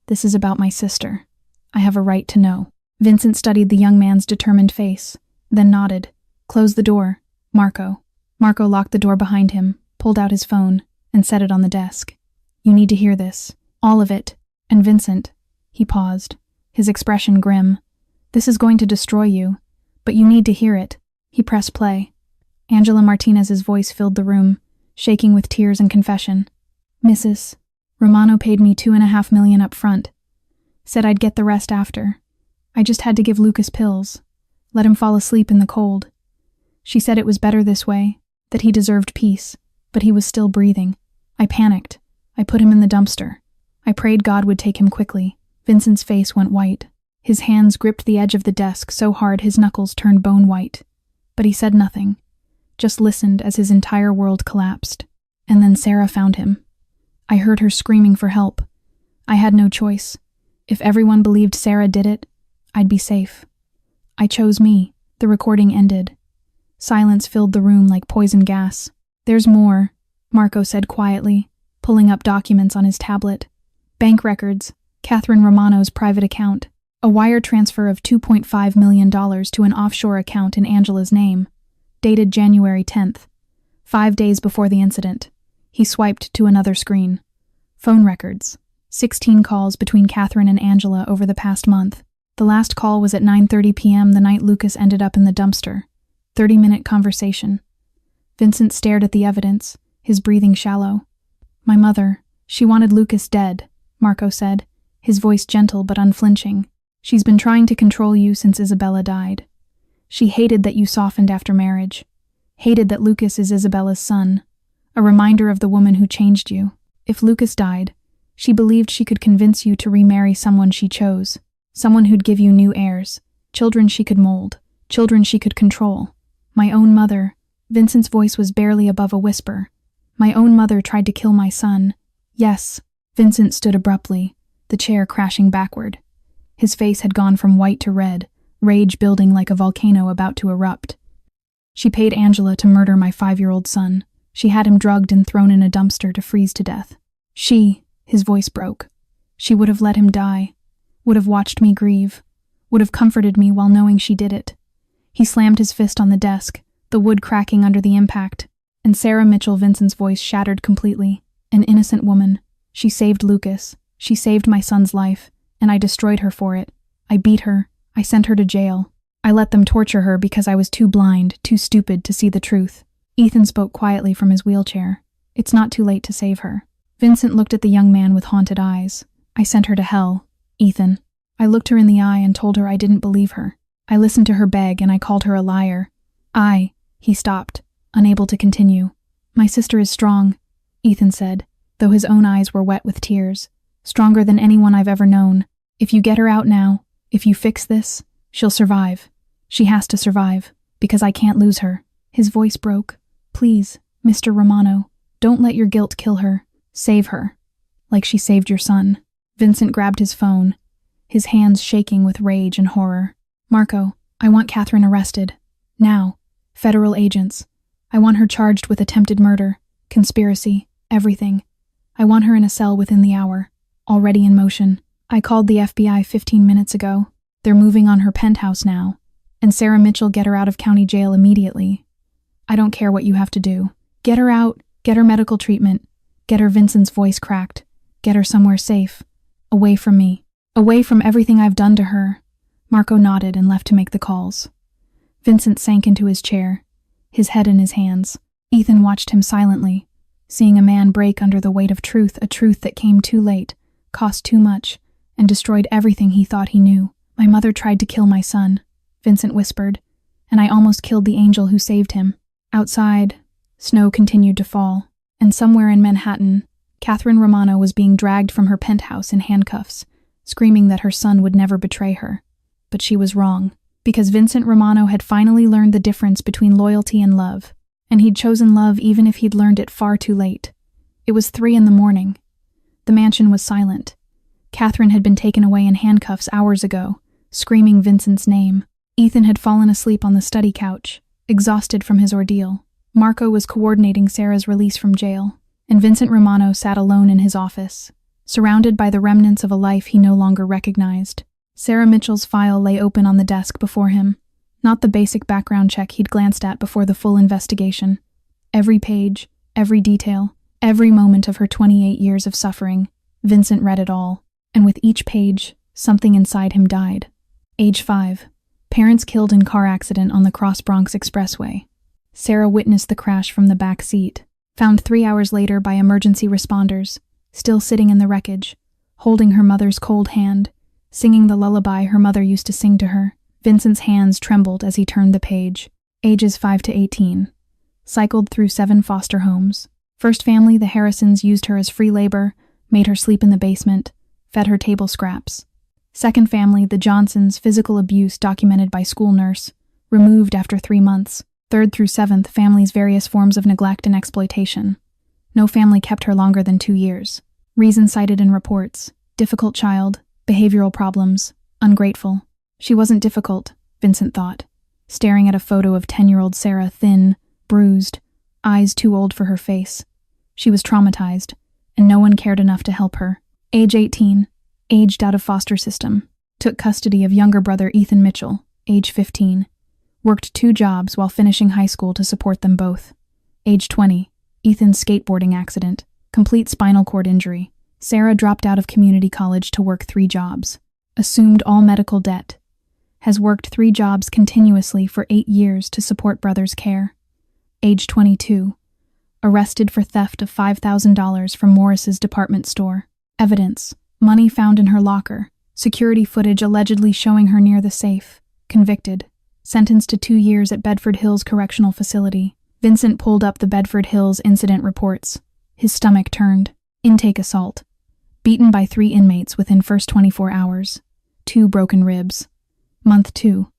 This is about my sister. I have a right to know. Vincent studied the young man's determined face, then nodded. Close the door, Marco. Marco locked the door behind him, pulled out his phone, and set it on the desk. You need to hear this. All of it. And Vincent. He paused, his expression grim. This is going to destroy you, but you need to hear it. He pressed play. Angela Martinez's voice filled the room, shaking with tears and confession. Mrs. Romano paid me $2.5 million up front. Said I'd get the rest after. I just had to give Lucas pills. Let him fall asleep in the cold. She said it was better this way, that he deserved peace, but he was still breathing. I panicked. I put him in the dumpster. I prayed God would take him quickly. Vincent's face went white. His hands gripped the edge of the desk so hard his knuckles turned bone white. But he said nothing, just listened as his entire world collapsed. And then Sarah found him. I heard her screaming for help. I had no choice. If everyone believed Sarah did it, I'd be safe. I chose me. The recording ended. Silence filled the room like poison gas. There's more, Marco said quietly, pulling up documents on his tablet. Bank records, Catherine Romano's private account, a wire transfer of $2.5 million to an offshore account in Angela's name, dated January 10th, 5 days before the incident. He swiped to another screen. Phone records, 16 calls between Catherine and Angela over the past month. The last call was at 9:30 p.m. the night Lucas ended up in the dumpster. 30-minute conversation. Vincent stared at the evidence, his breathing shallow. My mother, she wanted Lucas dead, Marco said, his voice gentle but unflinching. She's been trying to control you since Isabella died. She hated that you softened after marriage. Hated that Lucas is Isabella's son. A reminder of the woman who changed you. If Lucas died, she believed she could convince you to remarry someone she chose. Someone who'd give you new heirs, children she could mold, children she could control. My own mother. Vincent's voice was barely above a whisper. My own mother tried to kill my son. Yes. Vincent stood abruptly, the chair crashing backward. His face had gone from white to red, rage building like a volcano about to erupt. She paid Angela to murder my 5-year-old son. She had him drugged and thrown in a dumpster to freeze to death. His voice broke. She would have let him die, would have watched me grieve, would have comforted me while knowing she did it. He slammed his fist on the desk, the wood cracking under the impact, and Sarah Mitchell, Vincent's voice shattered completely. An innocent woman. She saved Lucas. She saved my son's life, and I destroyed her for it. I beat her. I sent her to jail. I let them torture her because I was too blind, too stupid to see the truth. Ethan spoke quietly from his wheelchair. It's not too late to save her. Vincent looked at the young man with haunted eyes. I sent her to hell, Ethan. I looked her in the eye and told her I didn't believe her. I listened to her beg and I called her a liar. He stopped, unable to continue. My sister is strong, Ethan said, though his own eyes were wet with tears. Stronger than anyone I've ever known. If you get her out now, if you fix this, she'll survive. She has to survive, because I can't lose her. His voice broke. Please, Mr. Romano, don't let your guilt kill her. Save her. Like she saved your son. Vincent grabbed his phone, his hands shaking with rage and horror. Marco, I want Catherine arrested. Now. Federal agents. I want her charged with attempted murder, conspiracy, everything. I want her in a cell within the hour. Already in motion. I called the FBI 15 minutes ago. They're moving on her penthouse now. And Sarah Mitchell, get her out of county jail immediately. I don't care what you have to do. Get her out, get her medical treatment, get her. Vincent's voice cracked. Get her somewhere safe. Away from me. Away from everything I've done to her. Marco nodded and left to make the calls. Vincent sank into his chair, his head in his hands. Ethan watched him silently, seeing a man break under the weight of truth, a truth that came too late, cost too much, and destroyed everything he thought he knew. My mother tried to kill my son, Vincent whispered, and I almost killed the angel who saved him. Outside, snow continued to fall, and somewhere in Manhattan, Catherine Romano was being dragged from her penthouse in handcuffs, screaming that her son would never betray her. But she was wrong, because Vincent Romano had finally learned the difference between loyalty and love, and he'd chosen love even if he'd learned it far too late. It was 3 a.m. The mansion was silent. Catherine had been taken away in handcuffs hours ago, screaming Vincent's name. Ethan had fallen asleep on the study couch, exhausted from his ordeal. Marco was coordinating Sarah's release from jail, and Vincent Romano sat alone in his office, surrounded by the remnants of a life he no longer recognized. Sarah Mitchell's file lay open on the desk before him, not the basic background check he'd glanced at before the full investigation. Every page, every detail, every moment of her 28 years of suffering, Vincent read it all, and with each page, something inside him died. Age 5. Parents killed in car accident on the Cross Bronx Expressway. Sarah witnessed the crash from the back seat, found 3 hours later by emergency responders, still sitting in the wreckage, holding her mother's cold hand, singing the lullaby her mother used to sing to her. Vincent's hands trembled as he turned the page. Ages 5 to 18. Cycled through 7 foster homes. First family, the Harrisons used her as free labor, made her sleep in the basement, fed her table scraps. Second family, the Johnsons, physical abuse documented by school nurse, removed after 3 months. Third through 7th, families, various forms of neglect and exploitation. No family kept her longer than 2 years. Reason cited in reports: difficult child, behavioral problems, ungrateful. She wasn't difficult, Vincent thought, staring at a photo of 10-year-old Sarah, thin, bruised, eyes too old for her face. She was traumatized, and no one cared enough to help her. Age 18, aged out of foster system, took custody of younger brother Ethan Mitchell, age 15. Worked 2 jobs while finishing high school to support them both. Age 20, Ethan's skateboarding accident, complete spinal cord injury. Sarah dropped out of community college to work 3 jobs. Assumed all medical debt. Has worked 3 jobs continuously for 8 years to support brother's care. Age 22. Arrested for theft of $5,000 from Morris's department store. Evidence: money found in her locker. Security footage allegedly showing her near the safe. Convicted. Sentenced to 2 years at Bedford Hills Correctional Facility. Vincent pulled up the Bedford Hills incident reports. His stomach turned. Intake assault. Beaten by 3 inmates within first 24 hours. 2 broken ribs. Month 2.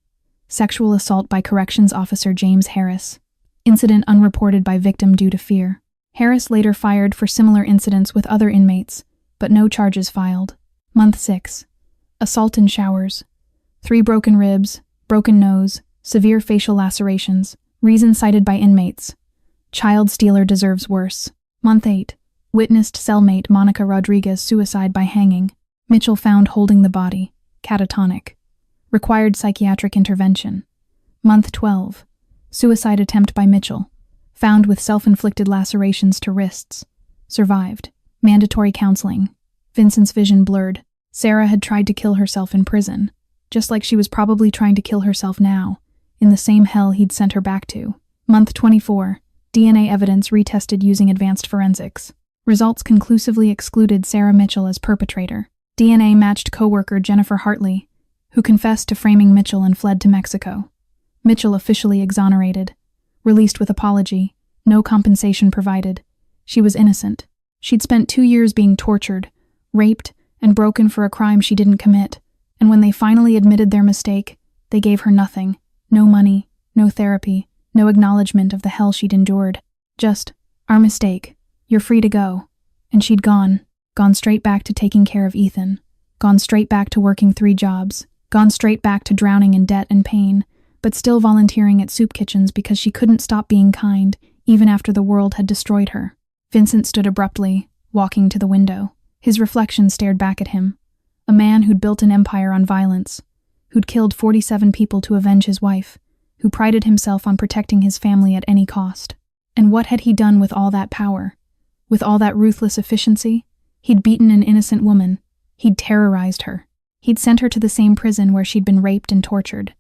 Sexual assault by corrections officer James Harris. Incident unreported by victim due to fear. Harris later fired for similar incidents with other inmates, but no charges filed. Month 6. Assault in showers. 3 broken ribs, broken nose, severe facial lacerations. Reason cited by inmates. Child stealer deserves worse. Month 8. Witnessed cellmate Monica Rodriguez suicide by hanging. Mitchell found holding the body. Catatonic. Required psychiatric intervention. Month 12. Suicide attempt by Mitchell. Found with self-inflicted lacerations to wrists. Survived. Mandatory counseling. Vincent's vision blurred. Sarah had tried to kill herself in prison, just like she was probably trying to kill herself now, in the same hell he'd sent her back to. Month 24. DNA evidence retested using advanced forensics. Results conclusively excluded Sarah Mitchell as perpetrator. DNA matched co-worker Jennifer Hartley, who confessed to framing Mitchell and fled to Mexico. Mitchell officially exonerated. Released with apology. No compensation provided. She was innocent. She'd spent 2 years being tortured, raped, and broken for a crime she didn't commit. And when they finally admitted their mistake, they gave her nothing. No money, no therapy, no acknowledgement of the hell she'd endured. Just, our mistake. You're free to go. And she'd gone straight back to taking care of Ethan. Gone straight back to working 3 jobs. Gone straight back to drowning in debt and pain, but still volunteering at soup kitchens because she couldn't stop being kind, even after the world had destroyed her. Vincent stood abruptly, walking to the window. His reflection stared back at him. A man who'd built an empire on violence, who'd killed 47 people to avenge his wife, who prided himself on protecting his family at any cost. And what had he done with all that power? With all that ruthless efficiency? He'd beaten an innocent woman. He'd terrorized her. He'd sent her to the same prison where she'd been raped and tortured,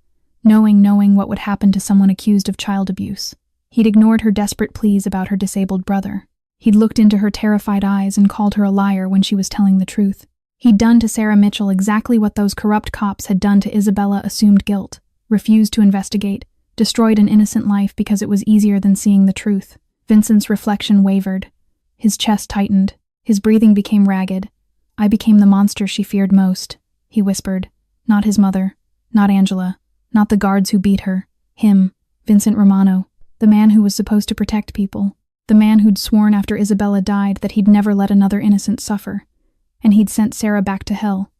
knowing what would happen to someone accused of child abuse. He'd ignored her desperate pleas about her disabled brother. He'd looked into her terrified eyes and called her a liar when she was telling the truth. He'd done to Sarah Mitchell exactly what those corrupt cops had done to Isabella assumed guilt, refused to investigate, destroyed an innocent life because it was easier than seeing the truth. Vincent's reflection wavered. His chest tightened. His breathing became ragged. I became the monster she feared most, he whispered. Not his mother. Not Angela. Not the guards who beat her. Him, Vincent Romano, the man who was supposed to protect people. The man who'd sworn after Isabella died that he'd never let another innocent suffer. And he'd sent Sarah back to hell.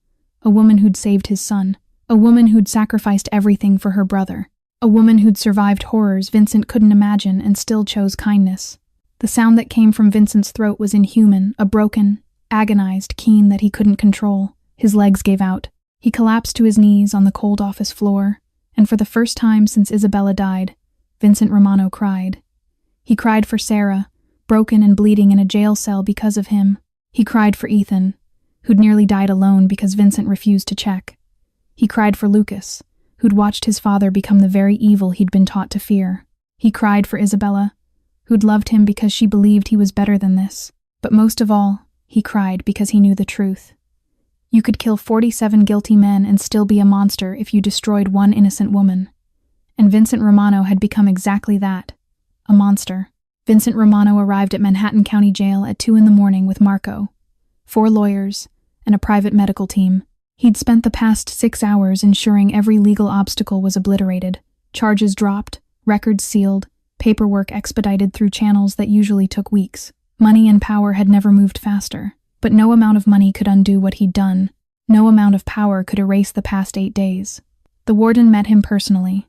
A woman who'd saved his son. A woman who'd sacrificed everything for her brother. A woman who'd survived horrors Vincent couldn't imagine and still chose kindness. The sound that came from Vincent's throat was inhuman, a broken, agonized keen that he couldn't control. His legs gave out. He collapsed to his knees on the cold office floor, and for the first time since Isabella died, Vincent Romano cried. He cried for Sarah, broken and bleeding in a jail cell because of him. He cried for Ethan, who'd nearly died alone because Vincent refused to check. He cried for Lucas, who'd watched his father become the very evil he'd been taught to fear. He cried for Isabella, who'd loved him because she believed he was better than this. But most of all, he cried because he knew the truth. You could kill 47 guilty men and still be a monster if you destroyed one innocent woman. And Vincent Romano had become exactly that, a monster. Vincent Romano arrived at Manhattan County Jail at 2 a.m. with Marco, 4 lawyers, and a private medical team. He'd spent the past 6 hours ensuring every legal obstacle was obliterated, charges dropped, records sealed, paperwork expedited through channels that usually took weeks. Money and power had never moved faster, but no amount of money could undo what he'd done. No amount of power could erase the past 8 days. The warden met him personally.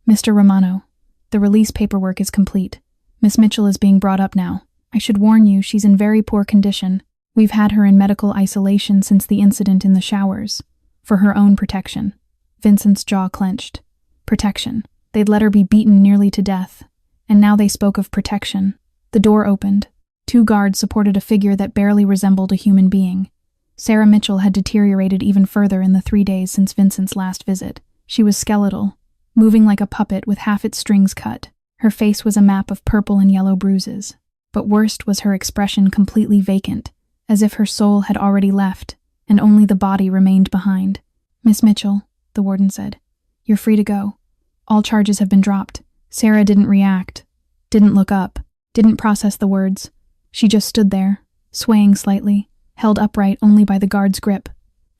Mr. Romano, the release paperwork is complete. Miss Mitchell is being brought up now. I should warn you, she's in very poor condition. We've had her in medical isolation since the incident in the showers, for her own protection. Vincent's jaw clenched. Protection. They'd let her be beaten nearly to death. And now they spoke of protection. The door opened. 2 guards supported a figure that barely resembled a human being. Sarah Mitchell had deteriorated even further in the 3 days since Vincent's last visit. She was skeletal, moving like a puppet with half its strings cut. Her face was a map of purple and yellow bruises. But worst was her expression completely vacant, as if her soul had already left, and only the body remained behind. Miss Mitchell, the warden said, you're free to go. All charges have been dropped. Sarah didn't react, didn't look up, didn't process the words. She just stood there, swaying slightly, held upright only by the guard's grip.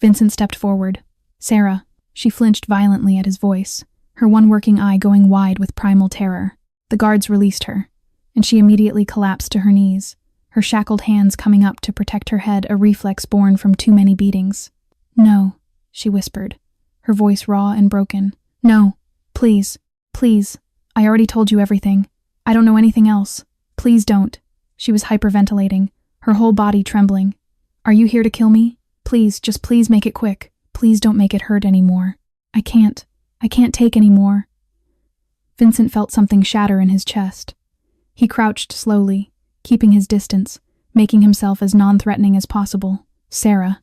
Vincent stepped forward. Sarah. She flinched violently at his voice. her one working eye going wide with primal terror. The guards released her, and she immediately collapsed to her knees, her shackled hands coming up to protect her head, a reflex born from too many beatings. "No," she whispered, her voice raw and broken. "No, please, please. I already told you everything. I don't know anything else. Please don't." She was hyperventilating, her whole body trembling. "Are you here to kill me? Please, just please make it quick. Please don't make it hurt anymore. I can't take any more." Vincent felt something shatter in his chest. He crouched slowly, keeping his distance, making himself as non-threatening as possible. "Sarah,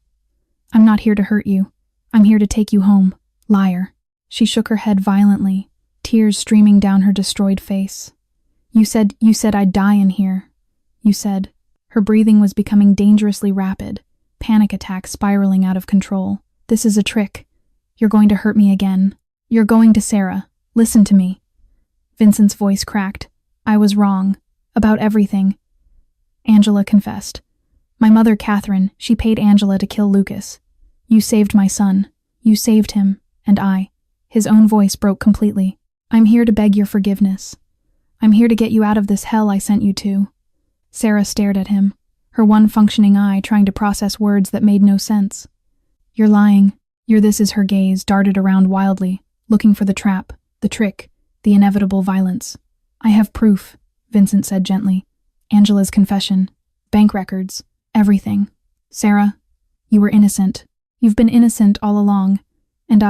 I'm not here to hurt you. I'm here to take you home. Liar." She shook her head violently, tears streaming down her destroyed face. You said I'd die in here. You said." Her breathing was becoming dangerously rapid, panic attack spiraling out of control. "This is a trick. You're going to hurt me again. You're going to Sarah. Listen to me." Vincent's voice cracked. "I was wrong. About everything." Angela confessed. "My mother, Catherine, she paid Angela to kill Lucas. You saved my son. You saved him, and I." His own voice broke completely. "I'm here to beg your forgiveness. I'm here to get you out of this hell I sent you to." Sarah stared at him, her one functioning eye trying to process words that made no sense. "You're lying. You're this." As her gaze darted around wildly, looking for the trap, the trick, the inevitable violence. "I have proof," Vincent said gently. "Angela's confession, bank records, everything. Sarah, you were innocent. You've been innocent all along. And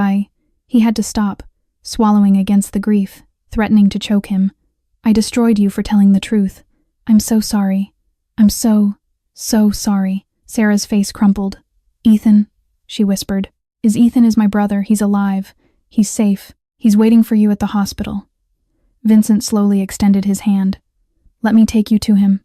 He had to stop, swallowing against the grief, threatening to choke him. "I destroyed you for telling the truth. I'm so sorry. I'm so sorry." Sarah's face crumpled. "Ethan," she whispered. Ethan is my brother. He's alive. He's safe. He's waiting for you at the hospital." Vincent slowly extended his hand. "Let me take you to him.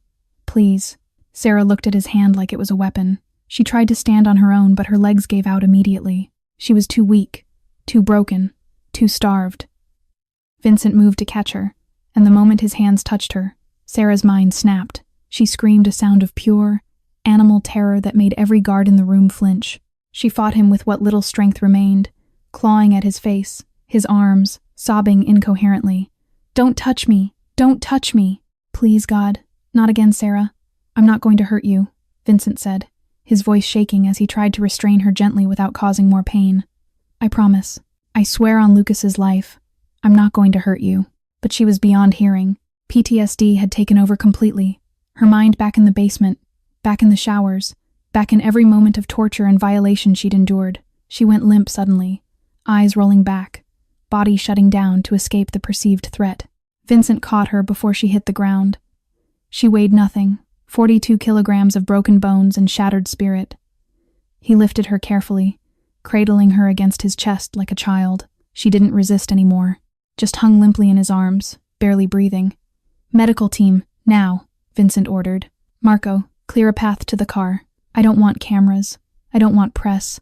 Please." Sarah looked at his hand like it was a weapon. She tried to stand on her own, but her legs gave out immediately. She was too weak, too broken, too starved. Vincent moved to catch her, and the moment his hands touched her, Sarah's mind snapped. She screamed a sound of pure, animal terror that made every guard in the room flinch. She fought him with what little strength remained, clawing at his face, his arms, sobbing incoherently. "Don't touch me! Don't touch me! Please, God, not again, Sarah. I'm not going to hurt you," Vincent said, his voice shaking as he tried to restrain her gently without causing more pain. "I promise. I swear on Lucas's life. I'm not going to hurt you." But she was beyond hearing. PTSD had taken over completely. Her mind back in the basement, back in the showers, back in every moment of torture and violation she'd endured. She went limp suddenly, eyes rolling back, body shutting down to escape the perceived threat. Vincent caught her before she hit the ground. She weighed nothing, 42 kilograms of broken bones and shattered spirit. He lifted her carefully, cradling her against his chest like a child. She didn't resist anymore, just hung limply in his arms, barely breathing. "Medical team, now," Vincent ordered. "Marco, clear a path to the car. I don't want cameras. I don't want press.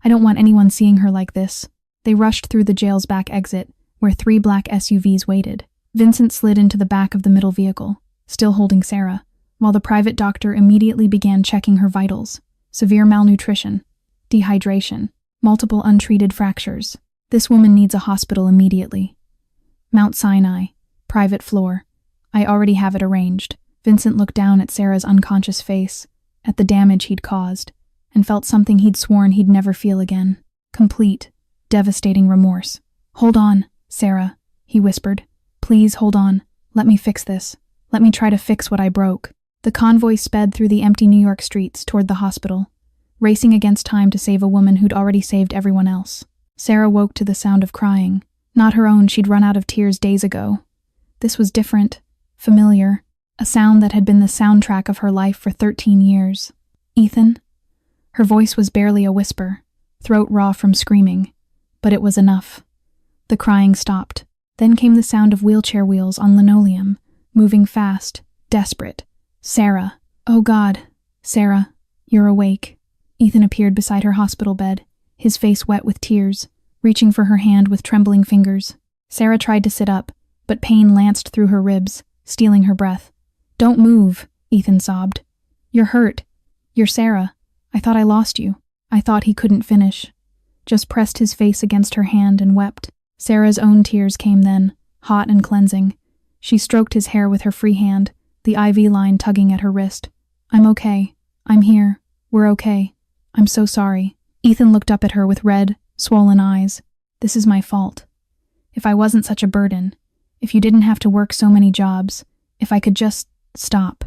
I don't want anyone seeing her like this." They rushed through the jail's back exit, where 3 black SUVs waited. Vincent slid into the back of the middle vehicle, still holding Sarah, while the private doctor immediately began checking her vitals. Severe malnutrition, dehydration, multiple untreated fractures. "This woman needs a hospital immediately. Mount Sinai, private floor. I already have it arranged." Vincent looked down at Sarah's unconscious face, at the damage he'd caused, and felt something he'd sworn he'd never feel again. Complete, devastating remorse. "Hold on, Sarah," he whispered. "Please hold on. Let me fix this. Let me try to fix what I broke." The convoy sped through the empty New York streets toward the hospital, racing against time to save a woman who'd already saved everyone else. Sarah woke to the sound of crying. Not her own. She'd run out of tears days ago. This was different, familiar, a sound that had been the soundtrack of her life for 13 years. "Ethan?" Her voice was barely a whisper, throat raw from screaming, but it was enough. The crying stopped. Then came the sound of wheelchair wheels on linoleum, moving fast, desperate. "Sarah. Oh God. Sarah, you're awake." Ethan appeared beside her hospital bed, his face wet with tears, reaching for her hand with trembling fingers. Sarah tried to sit up, but pain lanced through her ribs, stealing her breath. "Don't move," Ethan sobbed. "You're hurt. You're Sarah. I thought I lost you." I thought he couldn't finish. Just pressed his face against her hand and wept. Sarah's own tears came then, hot and cleansing. She stroked his hair with her free hand, the IV line tugging at her wrist. I'm okay. I'm here. We're okay. I'm so sorry. Ethan looked up at her with red, swollen eyes. This is my fault. If I wasn't such a burden, if you didn't have to work so many jobs, if I could just stop.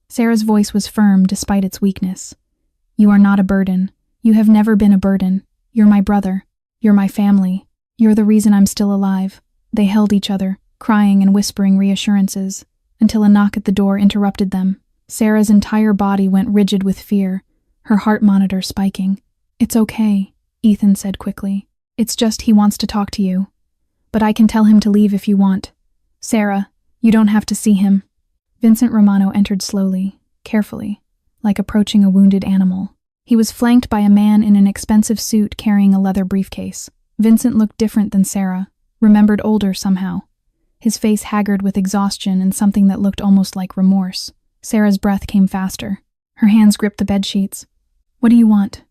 Sarah's voice was firm despite its weakness. You are not a burden. You have never been a burden. You're my brother. You're my family. You're the reason I'm still alive. They held each other, crying and whispering reassurances, until a knock at the door interrupted them. Sarah's entire body went rigid with fear, her heart monitor spiking. It's okay, Ethan said quickly. It's just he wants to talk to you. But I can tell him to leave if you want. Sarah, you don't have to see him. Vincent Romano entered slowly, carefully, like approaching a wounded animal. He was flanked by a man in an expensive suit carrying a leather briefcase. Vincent looked different than Sarah, remembered older somehow. His face haggard with exhaustion and something that looked almost like remorse. Sarah's breath came faster. Her hands gripped the bedsheets. What do you want?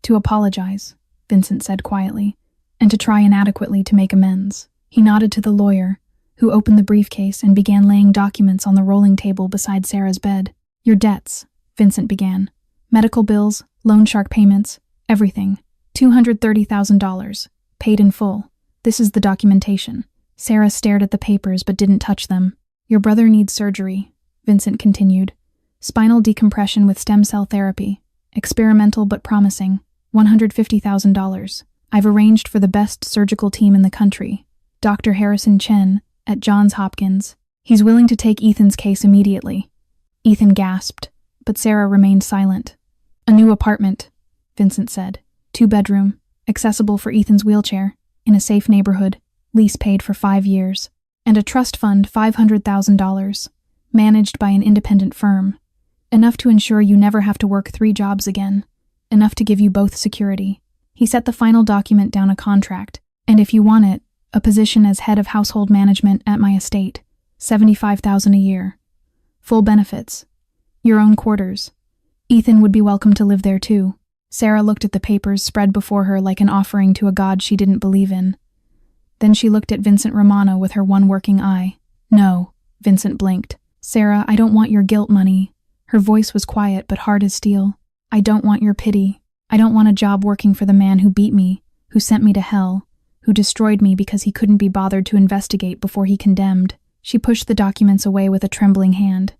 To apologize, Vincent said quietly, and to try inadequately to make amends. He nodded to the lawyer, who opened the briefcase and began laying documents on the rolling table beside Sarah's bed. Your debts, Vincent began. Medical bills, loan shark payments, everything. $230,000, paid in full. This is the documentation. Sarah stared at the papers but didn't touch them. Your brother needs surgery, Vincent continued. Spinal decompression with stem cell therapy. Experimental but promising. $150,000. I've arranged for the best surgical team in the country. Dr. Harrison Chen, at Johns Hopkins. He's willing to take Ethan's case immediately. Ethan gasped, but Sarah remained silent. A new apartment, Vincent said. 2-bedroom, accessible for Ethan's wheelchair, in a safe neighborhood, lease paid for 5 years. And a trust fund $500,000, managed by an independent firm. Enough to ensure you never have to work 3 jobs again. Enough to give you both security. He set the final document down, a contract, and if you want it, a position as head of household management at my estate, $75,000 a year. Full benefits. Your own quarters. Ethan would be welcome to live there too. Sarah looked at the papers spread before her like an offering to a god she didn't believe in. Then she looked at Vincent Romano with her one working eye. No, Vincent blinked. Sarah, I don't want your guilt money. Her voice was quiet but hard as steel. I don't want your pity. I don't want a job working for the man who beat me, who sent me to hell, who destroyed me because he couldn't be bothered to investigate before he condemned. She pushed the documents away with a trembling hand.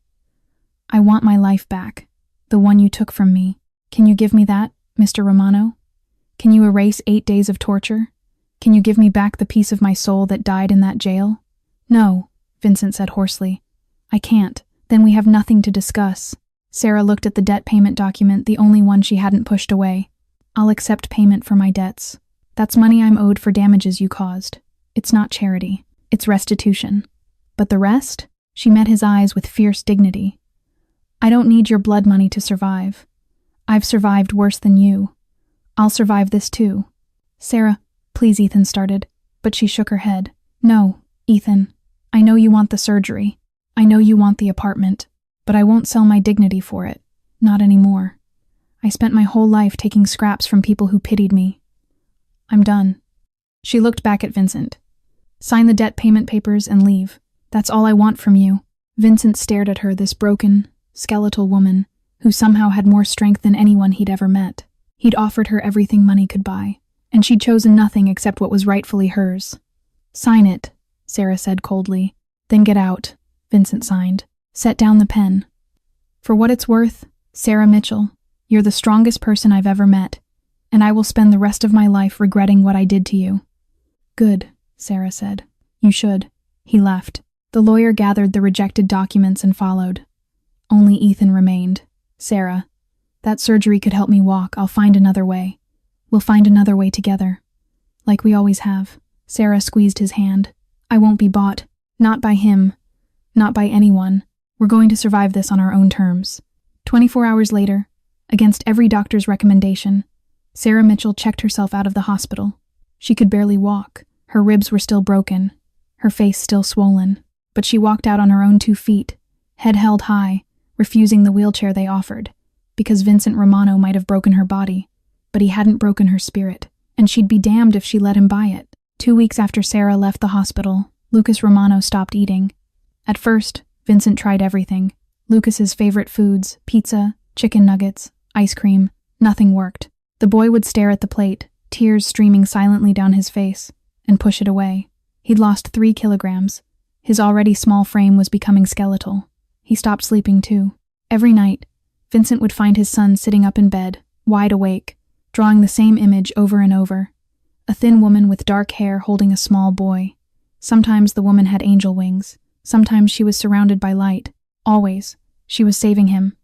I want my life back, the one you took from me. Can you give me that, Mr. Romano? Can you erase 8 days of torture? Can you give me back the piece of my soul that died in that jail? No, Vincent said hoarsely. I can't. Then we have nothing to discuss. Sarah looked at the debt payment document, the only one she hadn't pushed away. I'll accept payment for my debts. That's money I'm owed for damages you caused. It's not charity. It's restitution. But the rest? She met his eyes with fierce dignity. I don't need your blood money to survive. I've survived worse than you. I'll survive this too. Sarah, please, Ethan started, but she shook her head. No, Ethan. I know you want the surgery. I know you want the apartment. But I won't sell my dignity for it. Not anymore. I spent my whole life taking scraps from people who pitied me. I'm done. She looked back at Vincent. Sign the debt payment papers and leave. That's all I want from you. Vincent stared at her, this broken, skeletal woman, who somehow had more strength than anyone he'd ever met. He'd offered her everything money could buy, and she'd chosen nothing except what was rightfully hers. Sign it, Sarah said coldly. Then get out, Vincent signed. Set down the pen. For what it's worth, Sarah Mitchell, you're the strongest person I've ever met, and I will spend the rest of my life regretting what I did to you. Good, Sarah said. You should. He left. The lawyer gathered the rejected documents and followed. Only Ethan remained. Sarah, that surgery could help me walk. I'll find another way. We'll find another way together. Like we always have. Sarah squeezed his hand. I won't be bought. Not by him. Not by anyone. We're going to survive this on our own terms. 24 hours later, against every doctor's recommendation, Sarah Mitchell checked herself out of the hospital. She could barely walk. Her ribs were still broken, her face still swollen, but she walked out on her own 2 feet, head held high, refusing the wheelchair they offered, because Vincent Romano might have broken her body, but he hadn't broken her spirit, and she'd be damned if she let him buy it. 2 weeks after Sarah left the hospital, Lucas Romano stopped eating. At first, Vincent tried everything. Lucas's favorite foods, pizza, chicken nuggets, ice cream. Nothing worked. The boy would stare at the plate, tears streaming silently down his face, and push it away. He'd lost 3 kilograms. His already small frame was becoming skeletal. He stopped sleeping too. Every night, Vincent would find his son sitting up in bed, wide awake, drawing the same image over and over. A thin woman with dark hair holding a small boy. Sometimes the woman had angel wings. Sometimes she was surrounded by light. Always, she was saving him.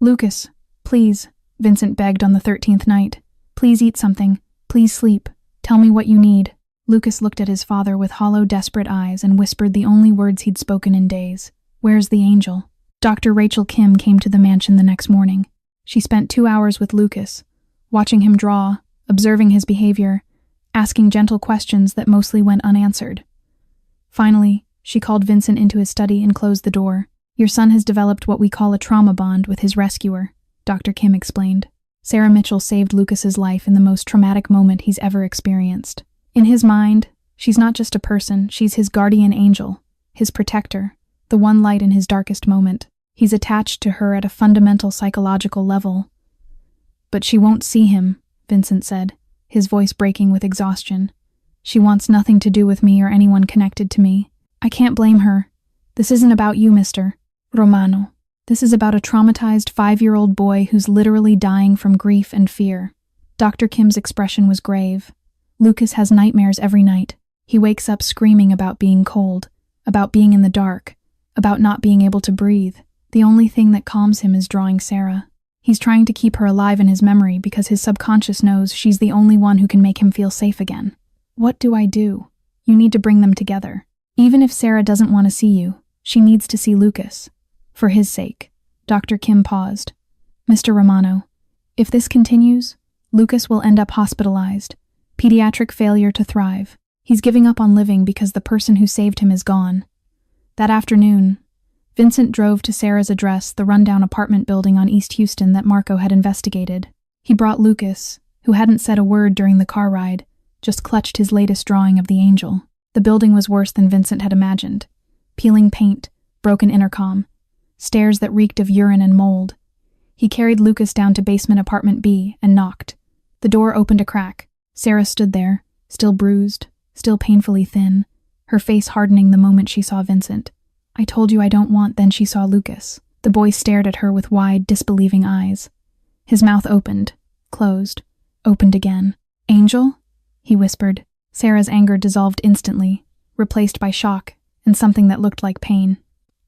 "Lucas, please," Vincent begged on the 13th night. "Please eat something. Please sleep. Tell me what you need." Lucas looked at his father with hollow, desperate eyes and whispered the only words he'd spoken in days. "Where's the angel?" Dr. Rachel Kim came to the mansion the next morning. She spent 2 hours with Lucas, watching him draw, observing his behavior, asking gentle questions that mostly went unanswered. Finally, she called Vincent into his study and closed the door. "Your son has developed what we call a trauma bond with his rescuer," Dr. Kim explained. Sarah Mitchell saved Lucas's life in the most traumatic moment he's ever experienced. In his mind, she's not just a person, she's his guardian angel, his protector, the one light in his darkest moment. He's attached to her at a fundamental psychological level. "But she won't see him," Vincent said, his voice breaking with exhaustion. "She wants nothing to do with me or anyone connected to me. I can't blame her. This isn't about you, Mr. Romano. This is about a traumatized 5-year-old boy who's literally dying from grief and fear." Dr. Kim's expression was grave. "Lucas has nightmares every night. He wakes up screaming about being cold, about being in the dark, about not being able to breathe. The only thing that calms him is drawing Sarah. He's trying to keep her alive in his memory because his subconscious knows she's the only one who can make him feel safe again." "What do I do?" "You need to bring them together. Even if Sarah doesn't want to see you, she needs to see Lucas. For his sake." Dr. Kim paused. "Mr. Romano, if this continues, Lucas will end up hospitalized. Pediatric failure to thrive. He's giving up on living because the person who saved him is gone." That afternoon, Vincent drove to Sarah's address, the rundown apartment building on East Houston that Marco had investigated. He brought Lucas, who hadn't said a word during the car ride, just clutched his latest drawing of the angel. The building was worse than Vincent had imagined. Peeling paint, broken intercom, stairs that reeked of urine and mold. He carried Lucas down to basement apartment B and knocked. The door opened a crack. Sarah stood there, still bruised, still painfully thin, her face hardening the moment she saw Vincent. "I told you I don't want," then she saw Lucas. The boy stared at her with wide, disbelieving eyes. His mouth opened, closed, opened again. "Angel?" he whispered. Sarah's anger dissolved instantly, replaced by shock and something that looked like pain.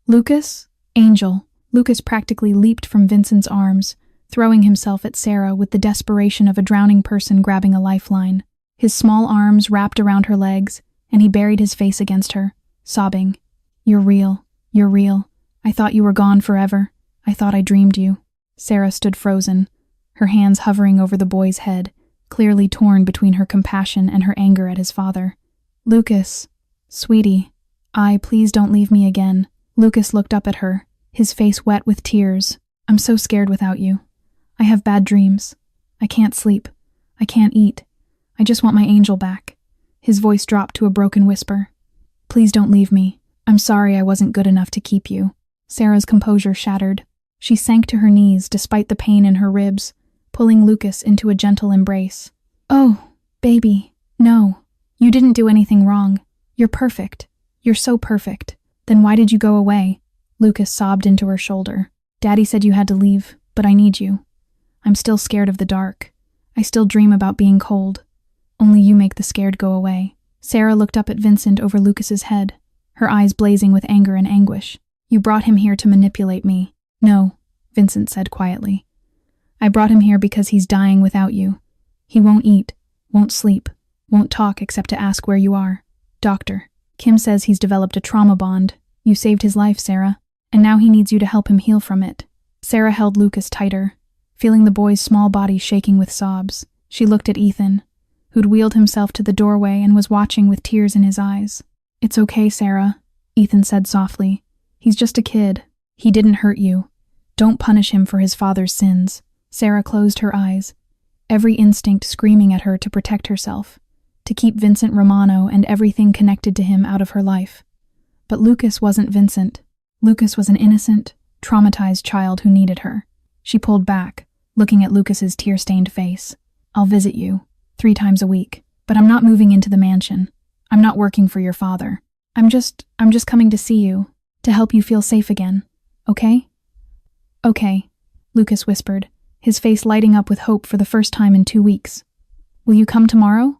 "Lucas? Angel." Lucas practically leaped from Vincent's arms, throwing himself at Sarah with the desperation of a drowning person grabbing a lifeline. His small arms wrapped around her legs, and he buried his face against her, sobbing. "You're real. You're real. I thought you were gone forever. I thought I dreamed you." Sarah stood frozen, her hands hovering over the boy's head, clearly torn between her compassion and her anger at his father. "Lucas, sweetie, please don't leave me again." Lucas looked up at her, his face wet with tears. "I'm so scared without you. I have bad dreams. I can't sleep. I can't eat. I just want my angel back." His voice dropped to a broken whisper. "Please don't leave me. I'm sorry I wasn't good enough to keep you." Sarah's composure shattered. She sank to her knees despite the pain in her ribs, pulling Lucas into a gentle embrace. "Oh, baby, no. You didn't do anything wrong. You're perfect. You're so perfect. Then why did you go away?" Lucas sobbed into her shoulder. "Daddy said you had to leave, but I need you. I'm still scared of the dark. I still dream about being cold. Only you make the scared go away." Sarah looked up at Vincent over Lucas's head, her eyes blazing with anger and anguish. "You brought him here to manipulate me." "No," Vincent said quietly. "I brought him here because he's dying without you. He won't eat, won't sleep, won't talk except to ask where you are. Doctor, Kim says he's developed a trauma bond. You saved his life, Sarah, and now he needs you to help him heal from it." Sarah held Lucas tighter, feeling the boy's small body shaking with sobs. She looked at Ethan, who'd wheeled himself to the doorway and was watching with tears in his eyes. "It's okay, Sarah," Ethan said softly. "He's just a kid. He didn't hurt you. Don't punish him for his father's sins." Sarah closed her eyes, every instinct screaming at her to protect herself, to keep Vincent Romano and everything connected to him out of her life. But Lucas wasn't Vincent. Lucas was an innocent, traumatized child who needed her. She pulled back, looking at Lucas's tear-stained face. "I'll visit you 3 times a week, but I'm not moving into the mansion. I'm not working for your father. I'm just coming to see you, to help you feel safe again. Okay?" "Okay," Lucas whispered, his face lighting up with hope for the first time in 2 weeks. "Will you come tomorrow?"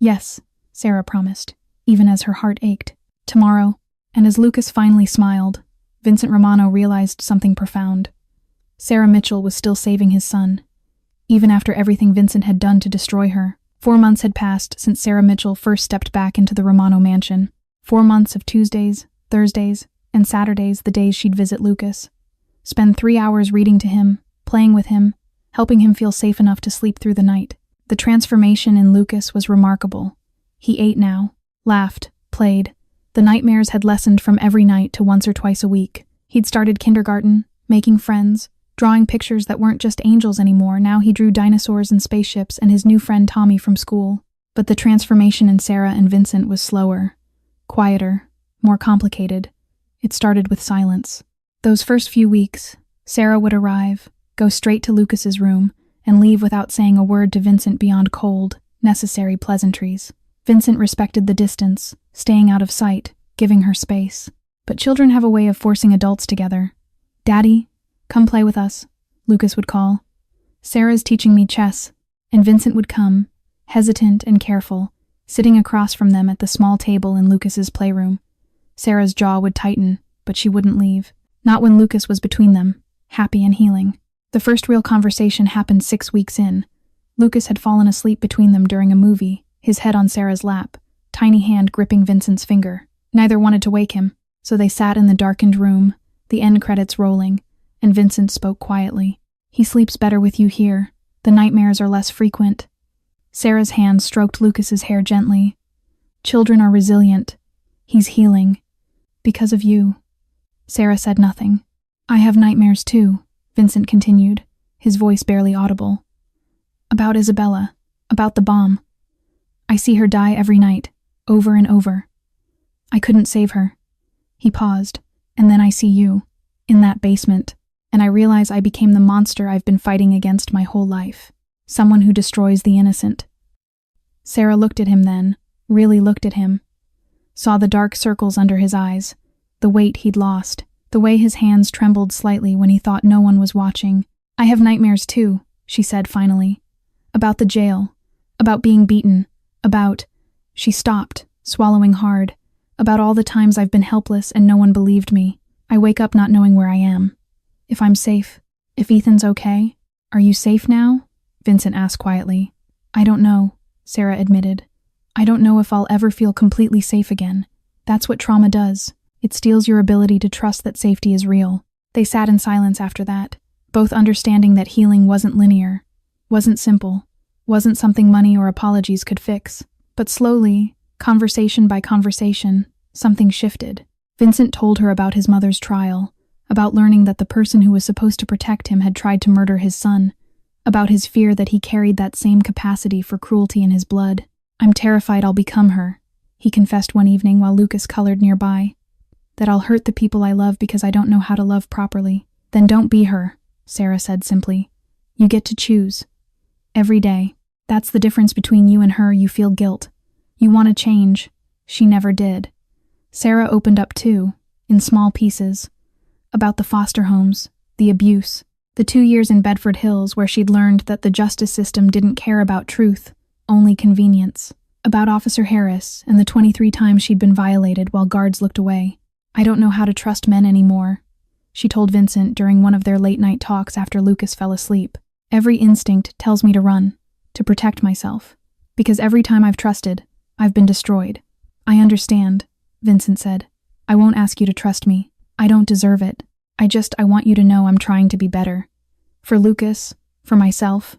"Yes," Sarah promised, even as her heart ached. "Tomorrow." And as Lucas finally smiled, Vincent Romano realized something profound. Sarah Mitchell was still saving his son, even after everything Vincent had done to destroy her. 4 months had passed since Sarah Mitchell first stepped back into the Romano mansion. 4 months of Tuesdays, Thursdays, and Saturdays, the days she'd visit Lucas. Spend 3 hours reading to him, playing with him, helping him feel safe enough to sleep through the night. The transformation in Lucas was remarkable. He ate now, laughed, played. The nightmares had lessened from every night to once or twice a week. He'd started kindergarten, making friends, drawing pictures that weren't just angels anymore. Now he drew dinosaurs and spaceships and his new friend Tommy from school. But the transformation in Sarah and Vincent was slower, quieter, more complicated. It started with silence. Those first few weeks, Sarah would arrive, go straight to Lucas's room, and leave without saying a word to Vincent beyond cold, necessary pleasantries. Vincent respected the distance, staying out of sight, giving her space. But children have a way of forcing adults together. "Daddy, come play with us," Lucas would call. "Sarah's teaching me chess," and Vincent would come, hesitant and careful, sitting across from them at the small table in Lucas's playroom. Sarah's jaw would tighten, but she wouldn't leave. Not when Lucas was between them, happy and healing. The first real conversation happened 6 weeks in. Lucas had fallen asleep between them during a movie, his head on Sarah's lap, tiny hand gripping Vincent's finger. Neither wanted to wake him, so they sat in the darkened room, the end credits rolling, and Vincent spoke quietly. "He sleeps better with you here. The nightmares are less frequent." Sarah's hand stroked Lucas's hair gently. "Children are resilient. He's healing. Because of you." Sarah said nothing. "I have nightmares too," Vincent continued, his voice barely audible. "About Isabella, about the bomb. I see her die every night, over and over. I couldn't save her." He paused, "And then I see you, in that basement, and I realize I became the monster I've been fighting against my whole life. Someone who destroys the innocent." Sarah looked at him then, really looked at him. Saw the dark circles under his eyes, the weight he'd lost, the way his hands trembled slightly when he thought no one was watching. "I have nightmares too," she said finally. "About the jail, about being beaten, about—" She stopped, swallowing hard. "About all the times I've been helpless and no one believed me. I wake up not knowing where I am. If I'm safe, if Ethan's okay." "Are you safe now?" Vincent asked quietly. "I don't know," Sarah admitted. "I don't know if I'll ever feel completely safe again. That's what trauma does. It steals your ability to trust that safety is real." They sat in silence after that, both understanding that healing wasn't linear, wasn't simple, wasn't something money or apologies could fix. But slowly, conversation by conversation, something shifted. Vincent told her about his mother's trial, about learning that the person who was supposed to protect him had tried to murder his son, about his fear that he carried that same capacity for cruelty in his blood. "I'm terrified I'll become her," he confessed one evening while Lucas colored nearby. "That I'll hurt the people I love because I don't know how to love properly." "Then don't be her," Sarah said simply. "You get to choose. Every day. That's the difference between you and her. You feel guilt. You want to change. She never did." Sarah opened up too, in small pieces. About the foster homes, the abuse, the 2 years in Bedford Hills where she'd learned that the justice system didn't care about truth, only convenience. About Officer Harris and the 23 times she'd been violated while guards looked away. "I don't know how to trust men anymore," she told Vincent during one of their late-night talks after Lucas fell asleep. "Every instinct tells me to run, to protect myself. Because every time I've trusted, I've been destroyed." "I understand," Vincent said. "I won't ask you to trust me. I don't deserve it. I want you to know I'm trying to be better. For Lucas, for myself."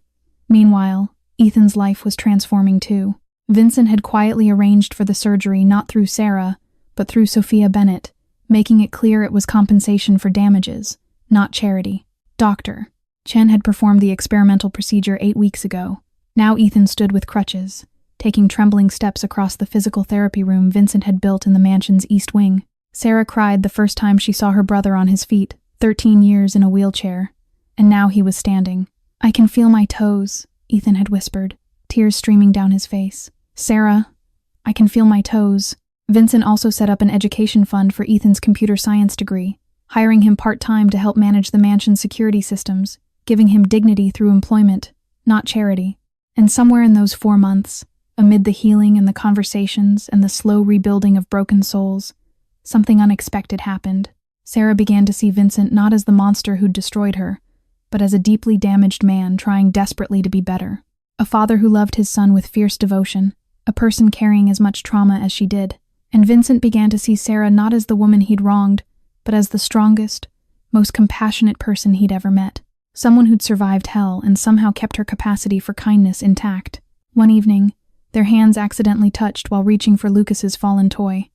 Meanwhile, Ethan's life was transforming too. Vincent had quietly arranged for the surgery not through Sarah, but through Sophia Bennett, making it clear it was compensation for damages, not charity. Dr. Chen had performed the experimental procedure 8 weeks ago. Now Ethan stood with crutches, taking trembling steps across the physical therapy room Vincent had built in the mansion's east wing. Sarah cried the first time she saw her brother on his feet, 13 years in a wheelchair, and now he was standing. "I can feel my toes," Ethan had whispered, tears streaming down his face. "Sarah, I can feel my toes." Vincent also set up an education fund for Ethan's computer science degree, hiring him part-time to help manage the mansion's security systems, giving him dignity through employment, not charity. And somewhere in those 4 months, amid the healing and the conversations and the slow rebuilding of broken souls, something unexpected happened. Sarah began to see Vincent not as the monster who'd destroyed her, but as a deeply damaged man trying desperately to be better. A father who loved his son with fierce devotion, a person carrying as much trauma as she did. And Vincent began to see Sarah not as the woman he'd wronged, but as the strongest, most compassionate person he'd ever met. Someone who'd survived hell and somehow kept her capacity for kindness intact. One evening, their hands accidentally touched while reaching for Lucas's fallen toy.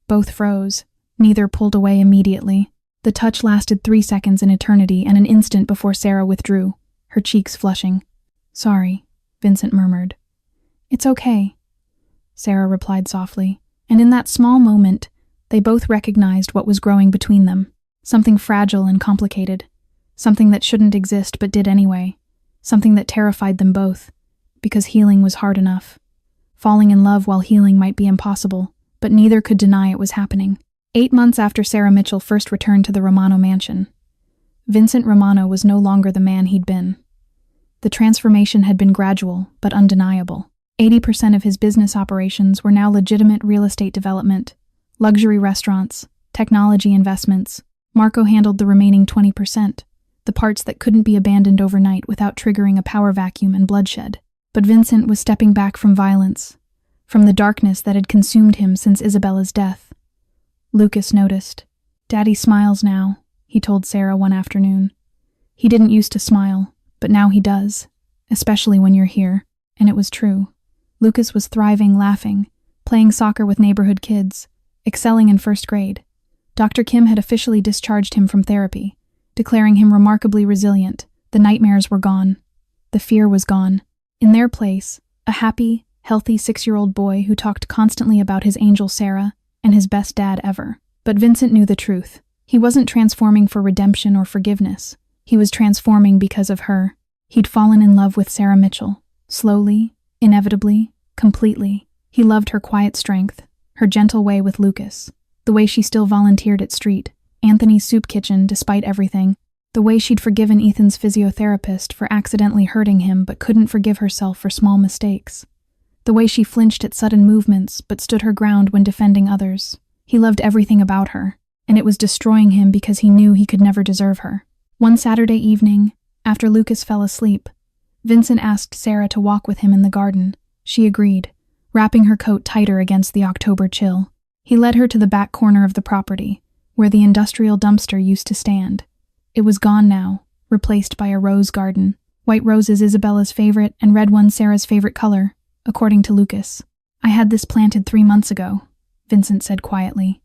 Both froze. Neither pulled away immediately. The touch lasted 3 seconds in eternity and an instant before Sarah withdrew, her cheeks flushing. "Sorry," Vincent murmured. "It's okay," Sarah replied softly. And in that small moment, they both recognized what was growing between them. Something fragile and complicated. Something that shouldn't exist but did anyway. Something that terrified them both, because healing was hard enough. Falling in love while healing might be impossible, but neither could deny it was happening. 8 months after Sarah Mitchell first returned to the Romano mansion, Vincent Romano was no longer the man he'd been. The transformation had been gradual, but undeniable. 80% of his business operations were now legitimate real estate development, luxury restaurants, technology investments. Marco handled the remaining 20%, the parts that couldn't be abandoned overnight without triggering a power vacuum and bloodshed. But Vincent was stepping back from violence, from the darkness that had consumed him since Isabella's death. Lucas noticed. "Daddy smiles now," he told Sarah one afternoon. "He didn't used to smile, but now he does, especially when you're here." And it was true. Lucas was thriving, laughing, playing soccer with neighborhood kids, excelling in first grade. Dr. Kim had officially discharged him from therapy, declaring him remarkably resilient. The nightmares were gone. The fear was gone. In their place, a happy, healthy 6-year-old boy who talked constantly about his angel Sarah and his best dad ever. But Vincent knew the truth. He wasn't transforming for redemption or forgiveness. He was transforming because of her. He'd fallen in love with Sarah Mitchell, slowly, inevitably, completely. He loved her quiet strength, her gentle way with Lucas, the way she still volunteered at Anthony's soup kitchen despite everything, the way she'd forgiven Ethan's physiotherapist for accidentally hurting him but couldn't forgive herself for small mistakes, the way she flinched at sudden movements but stood her ground when defending others. He loved everything about her, and it was destroying him because he knew he could never deserve her. One Saturday evening, after Lucas fell asleep, Vincent asked Sarah to walk with him in the garden. She agreed, wrapping her coat tighter against the October chill. He led her to the back corner of the property, where the industrial dumpster used to stand. It was gone now, replaced by a rose garden. White roses Isabella's favorite and red ones Sarah's favorite color, according to Lucas. "I had this planted 3 months ago," Vincent said quietly.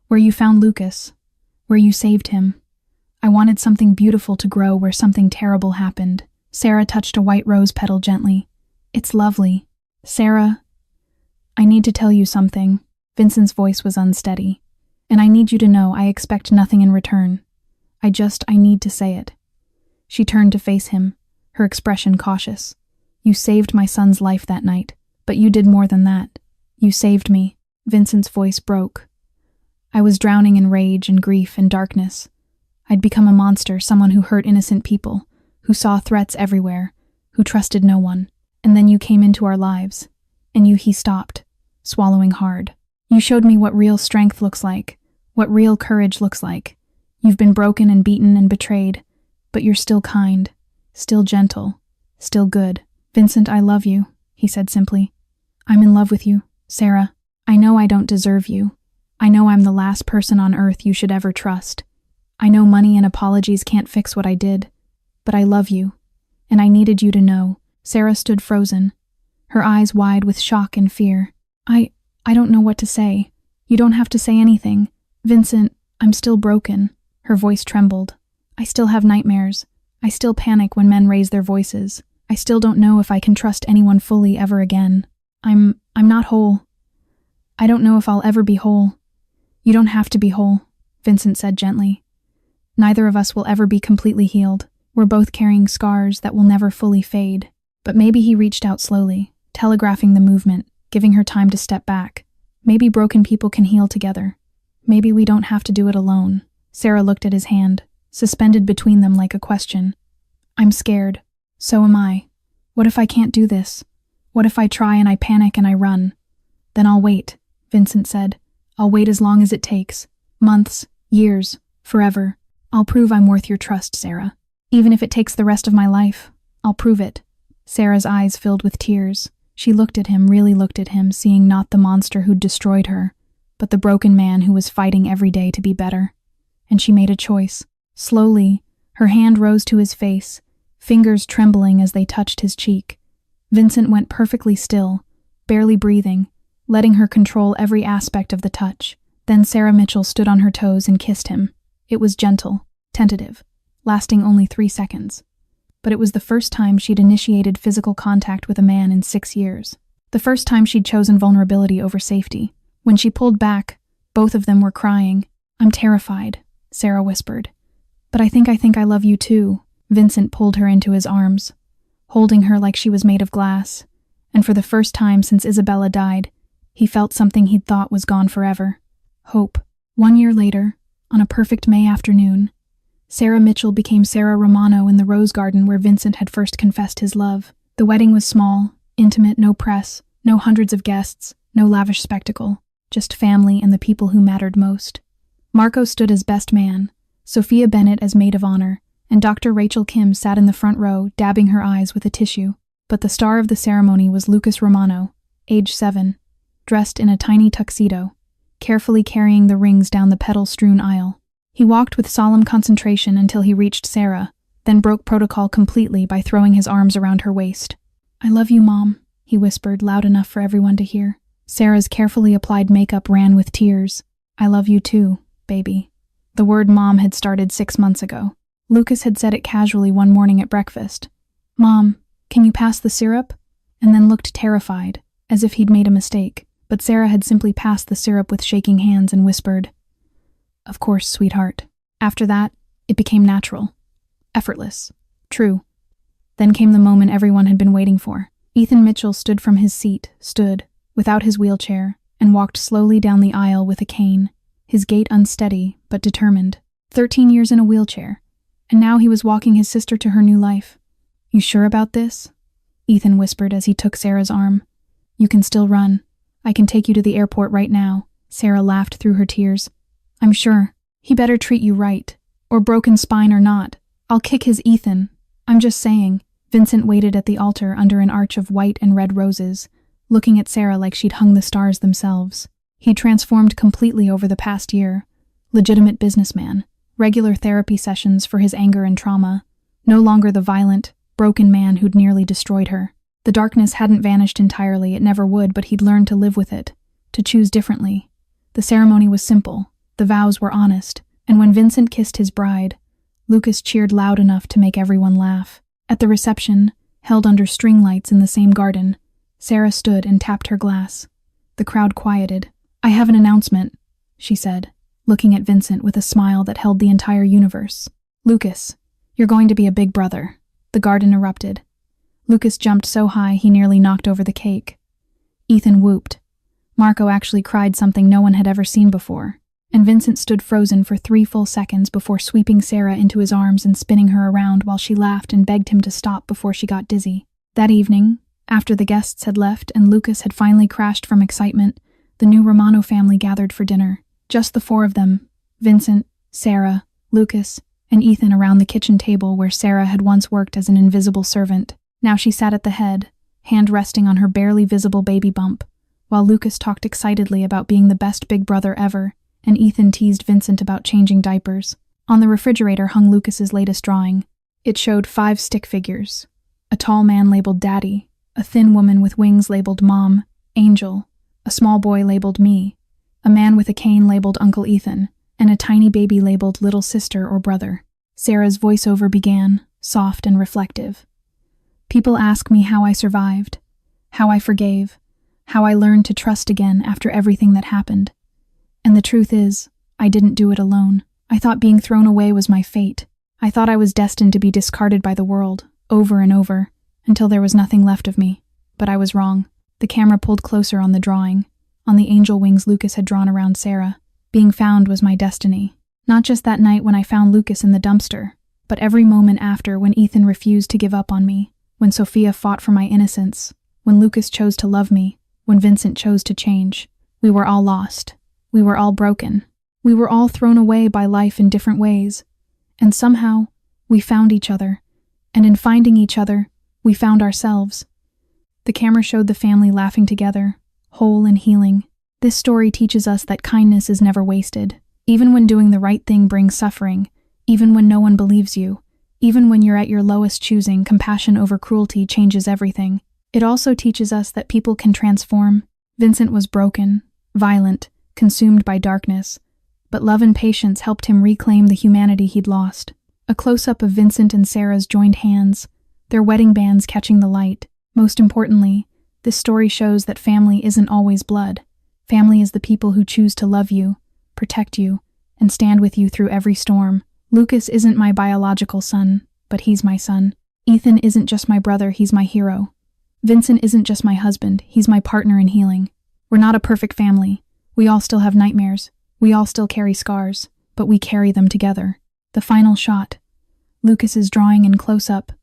"Where you found Lucas, where you saved him. I wanted something beautiful to grow where something terrible happened." Sarah touched a white rose petal gently. "It's lovely." "Sarah, I need to tell you something." Vincent's voice was unsteady. "And I need you to know I expect nothing in return. I need to say it." She turned to face him, her expression cautious. "You saved my son's life that night, but you did more than that. You saved me." Vincent's voice broke. "I was drowning in rage and grief and darkness. I'd become a monster, someone who hurt innocent people, who saw threats everywhere, who trusted no one. And then you came into our lives, and he stopped, swallowing hard. You showed me what real strength looks like, what real courage looks like. You've been broken and beaten and betrayed, but you're still kind, still gentle, still good." "Vincent, I love you," he said simply. "I'm in love with you, Sarah. I know I don't deserve you. I know I'm the last person on earth you should ever trust. I know money and apologies can't fix what I did, but I love you, and I needed you to know." Sarah stood frozen, her eyes wide with shock and fear. I don't know what to say." "You don't have to say anything. Vincent, I'm still broken." Her voice trembled. "I still have nightmares. I still panic when men raise their voices. I still don't know if I can trust anyone fully ever again." I'm not whole. I don't know if I'll ever be whole. You don't have to be whole, Vincent said gently. Neither of us will ever be completely healed. We're both carrying scars that will never fully fade. But maybe he reached out slowly, telegraphing the movement, giving her time to step back. Maybe broken people can heal together. Maybe we don't have to do it alone. Sarah looked at his hand, suspended between them like a question. I'm scared. So am I. What if I can't do this? What if I try and I panic and I run? Then I'll wait, Vincent said. I'll wait as long as it takes. Months, years, forever. I'll prove I'm worth your trust, Sarah. Even if it takes the rest of my life, I'll prove it. Sarah's eyes filled with tears. She looked at him, really looked at him, seeing not the monster who'd destroyed her, but the broken man who was fighting every day to be better. And she made a choice. Slowly, her hand rose to his face, fingers trembling as they touched his cheek. Vincent went perfectly still, barely breathing, letting her control every aspect of the touch. Then Sarah Mitchell stood on her toes and kissed him. It was gentle, tentative, lasting only 3 seconds. But it was the first time she'd initiated physical contact with a man in 6 years. The first time she'd chosen vulnerability over safety. When she pulled back, both of them were crying. I'm terrified, Sarah whispered. But I think I love you too. Vincent pulled her into his arms, holding her like she was made of glass. And for the first time since Isabella died, he felt something he'd thought was gone forever. Hope. 1 year later, on a perfect May afternoon, Sarah Mitchell became Sarah Romano in the rose garden where Vincent had first confessed his love. The wedding was small, intimate, no press, no hundreds of guests, no lavish spectacle, just family and the people who mattered most. Marco stood as best man, Sophia Bennett as maid of honor, and Dr. Rachel Kim sat in the front row, dabbing her eyes with a tissue. But the star of the ceremony was Lucas Romano, age 7, dressed in a tiny tuxedo, carefully carrying the rings down the petal-strewn aisle. He walked with solemn concentration until he reached Sarah, then broke protocol completely by throwing his arms around her waist. I love you, Mom, he whispered, loud enough for everyone to hear. Sarah's carefully applied makeup ran with tears. I love you too, baby. The word Mom had started 6 months ago. Lucas had said it casually one morning at breakfast. Mom, can you pass the syrup? And then looked terrified, as if he'd made a mistake. But Sarah had simply passed the syrup with shaking hands and whispered, Of course, sweetheart. After that, it became natural. Effortless. True. Then came the moment everyone had been waiting for. Ethan Mitchell stood from his seat, without his wheelchair, and walked slowly down the aisle with a cane, his gait unsteady but determined. 13 years in a wheelchair, and now he was walking his sister to her new life. You sure about this? Ethan whispered as he took Sarah's arm. You can still run. I can take you to the airport right now. Sarah laughed through her tears. I'm sure. He better treat you right. Or broken spine or not. I'll kick his Ethan. I'm just saying. Vincent waited at the altar under an arch of white and red roses, looking at Sarah like she'd hung the stars themselves. He'd transformed completely over the past year. Legitimate businessman. Regular therapy sessions for his anger and trauma. No longer the violent, broken man who'd nearly destroyed her. The darkness hadn't vanished entirely, it never would, but he'd learned to live with it, to choose differently. The ceremony was simple, the vows were honest, and when Vincent kissed his bride, Lucas cheered loud enough to make everyone laugh. At the reception, held under string lights in the same garden, Sarah stood and tapped her glass. The crowd quieted. I have an announcement, she said, looking at Vincent with a smile that held the entire universe. Lucas, you're going to be a big brother. The garden erupted. Lucas jumped so high he nearly knocked over the cake. Ethan whooped. Marco actually cried something no one had ever seen before, and Vincent stood frozen for 3 full seconds before sweeping Sarah into his arms and spinning her around while she laughed and begged him to stop before she got dizzy. That evening, after the guests had left and Lucas had finally crashed from excitement, the new Romano family gathered for dinner. Just the 4 of them, Vincent, Sarah, Lucas, and Ethan around the kitchen table where Sarah had once worked as an invisible servant. Now she sat at the head, hand resting on her barely visible baby bump, while Lucas talked excitedly about being the best big brother ever, and Ethan teased Vincent about changing diapers. On the refrigerator hung Lucas's latest drawing. It showed 5 stick figures. A tall man labeled Daddy, a thin woman with wings labeled Mom, Angel, a small boy labeled Me, a man with a cane labeled Uncle Ethan, and a tiny baby labeled Little Sister or Brother. Sarah's voiceover began, soft and reflective. People ask me how I survived, how I forgave, how I learned to trust again after everything that happened. And the truth is, I didn't do it alone. I thought being thrown away was my fate. I thought I was destined to be discarded by the world, over and over, until there was nothing left of me. But I was wrong. The camera pulled closer on the drawing, on the angel wings Lucas had drawn around Sarah. Being found was my destiny. Not just that night when I found Lucas in the dumpster, but every moment after, when Ethan refused to give up on me, when Sophia fought for my innocence, when Lucas chose to love me, when Vincent chose to change. We were all lost. We were all broken. We were all thrown away by life in different ways. And somehow, we found each other. And in finding each other, we found ourselves. The camera showed the family laughing together, whole and healing. This story teaches us that kindness is never wasted. Even when doing the right thing brings suffering, even when no one believes you, even when you're at your lowest choosing compassion over cruelty changes everything. It also teaches us that people can transform. Vincent was broken, violent, consumed by darkness, but love and patience helped him reclaim the humanity he'd lost. A close-up of Vincent and Sarah's joined hands, their wedding bands catching the light. Most importantly, this story shows that family isn't always blood. Family is the people who choose to love you, protect you, and stand with you through every storm. Lucas isn't my biological son, but he's my son. Ethan isn't just my brother, he's my hero. Vincent isn't just my husband, he's my partner in healing. We're not a perfect family. We all still have nightmares. We all still carry scars, but we carry them together. The final shot. Lucas's drawing in close-up,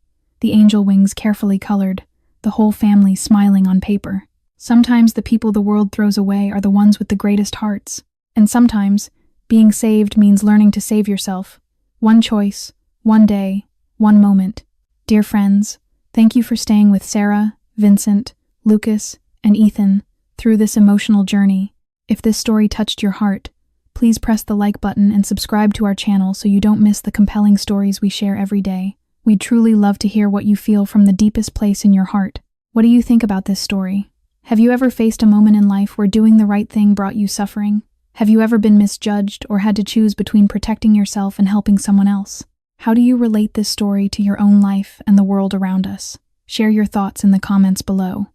the angel wings carefully colored, the whole family smiling on paper. Sometimes the people the world throws away are the ones with the greatest hearts. And sometimes, being saved means learning to save yourself. One choice, one day, one moment. Dear friends, thank you for staying with Sarah, Vincent, Lucas, and Ethan through this emotional journey. If this story touched your heart, please press the like button and subscribe to our channel so you don't miss the compelling stories we share every day. We'd truly love to hear what you feel from the deepest place in your heart. What do you think about this story? Have you ever faced a moment in life where doing the right thing brought you suffering? Have you ever been misjudged or had to choose between protecting yourself and helping someone else? How do you relate this story to your own life and the world around us? Share your thoughts in the comments below.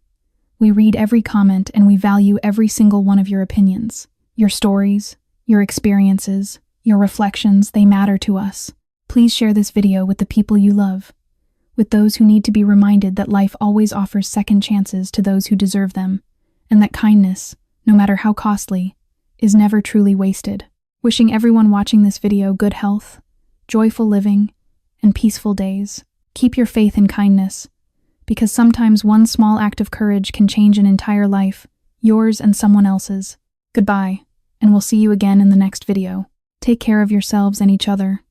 We read every comment and we value every single one of your opinions. Your stories, your experiences, your reflections, they matter to us. Please share this video with the people you love, with those who need to be reminded that life always offers second chances to those who deserve them, and that kindness, no matter how costly, is never truly wasted. Wishing everyone watching this video good health, joyful living, and peaceful days. Keep your faith in kindness, because sometimes one small act of courage can change an entire life, yours and someone else's. Goodbye, and we'll see you again in the next video. Take care of yourselves and each other.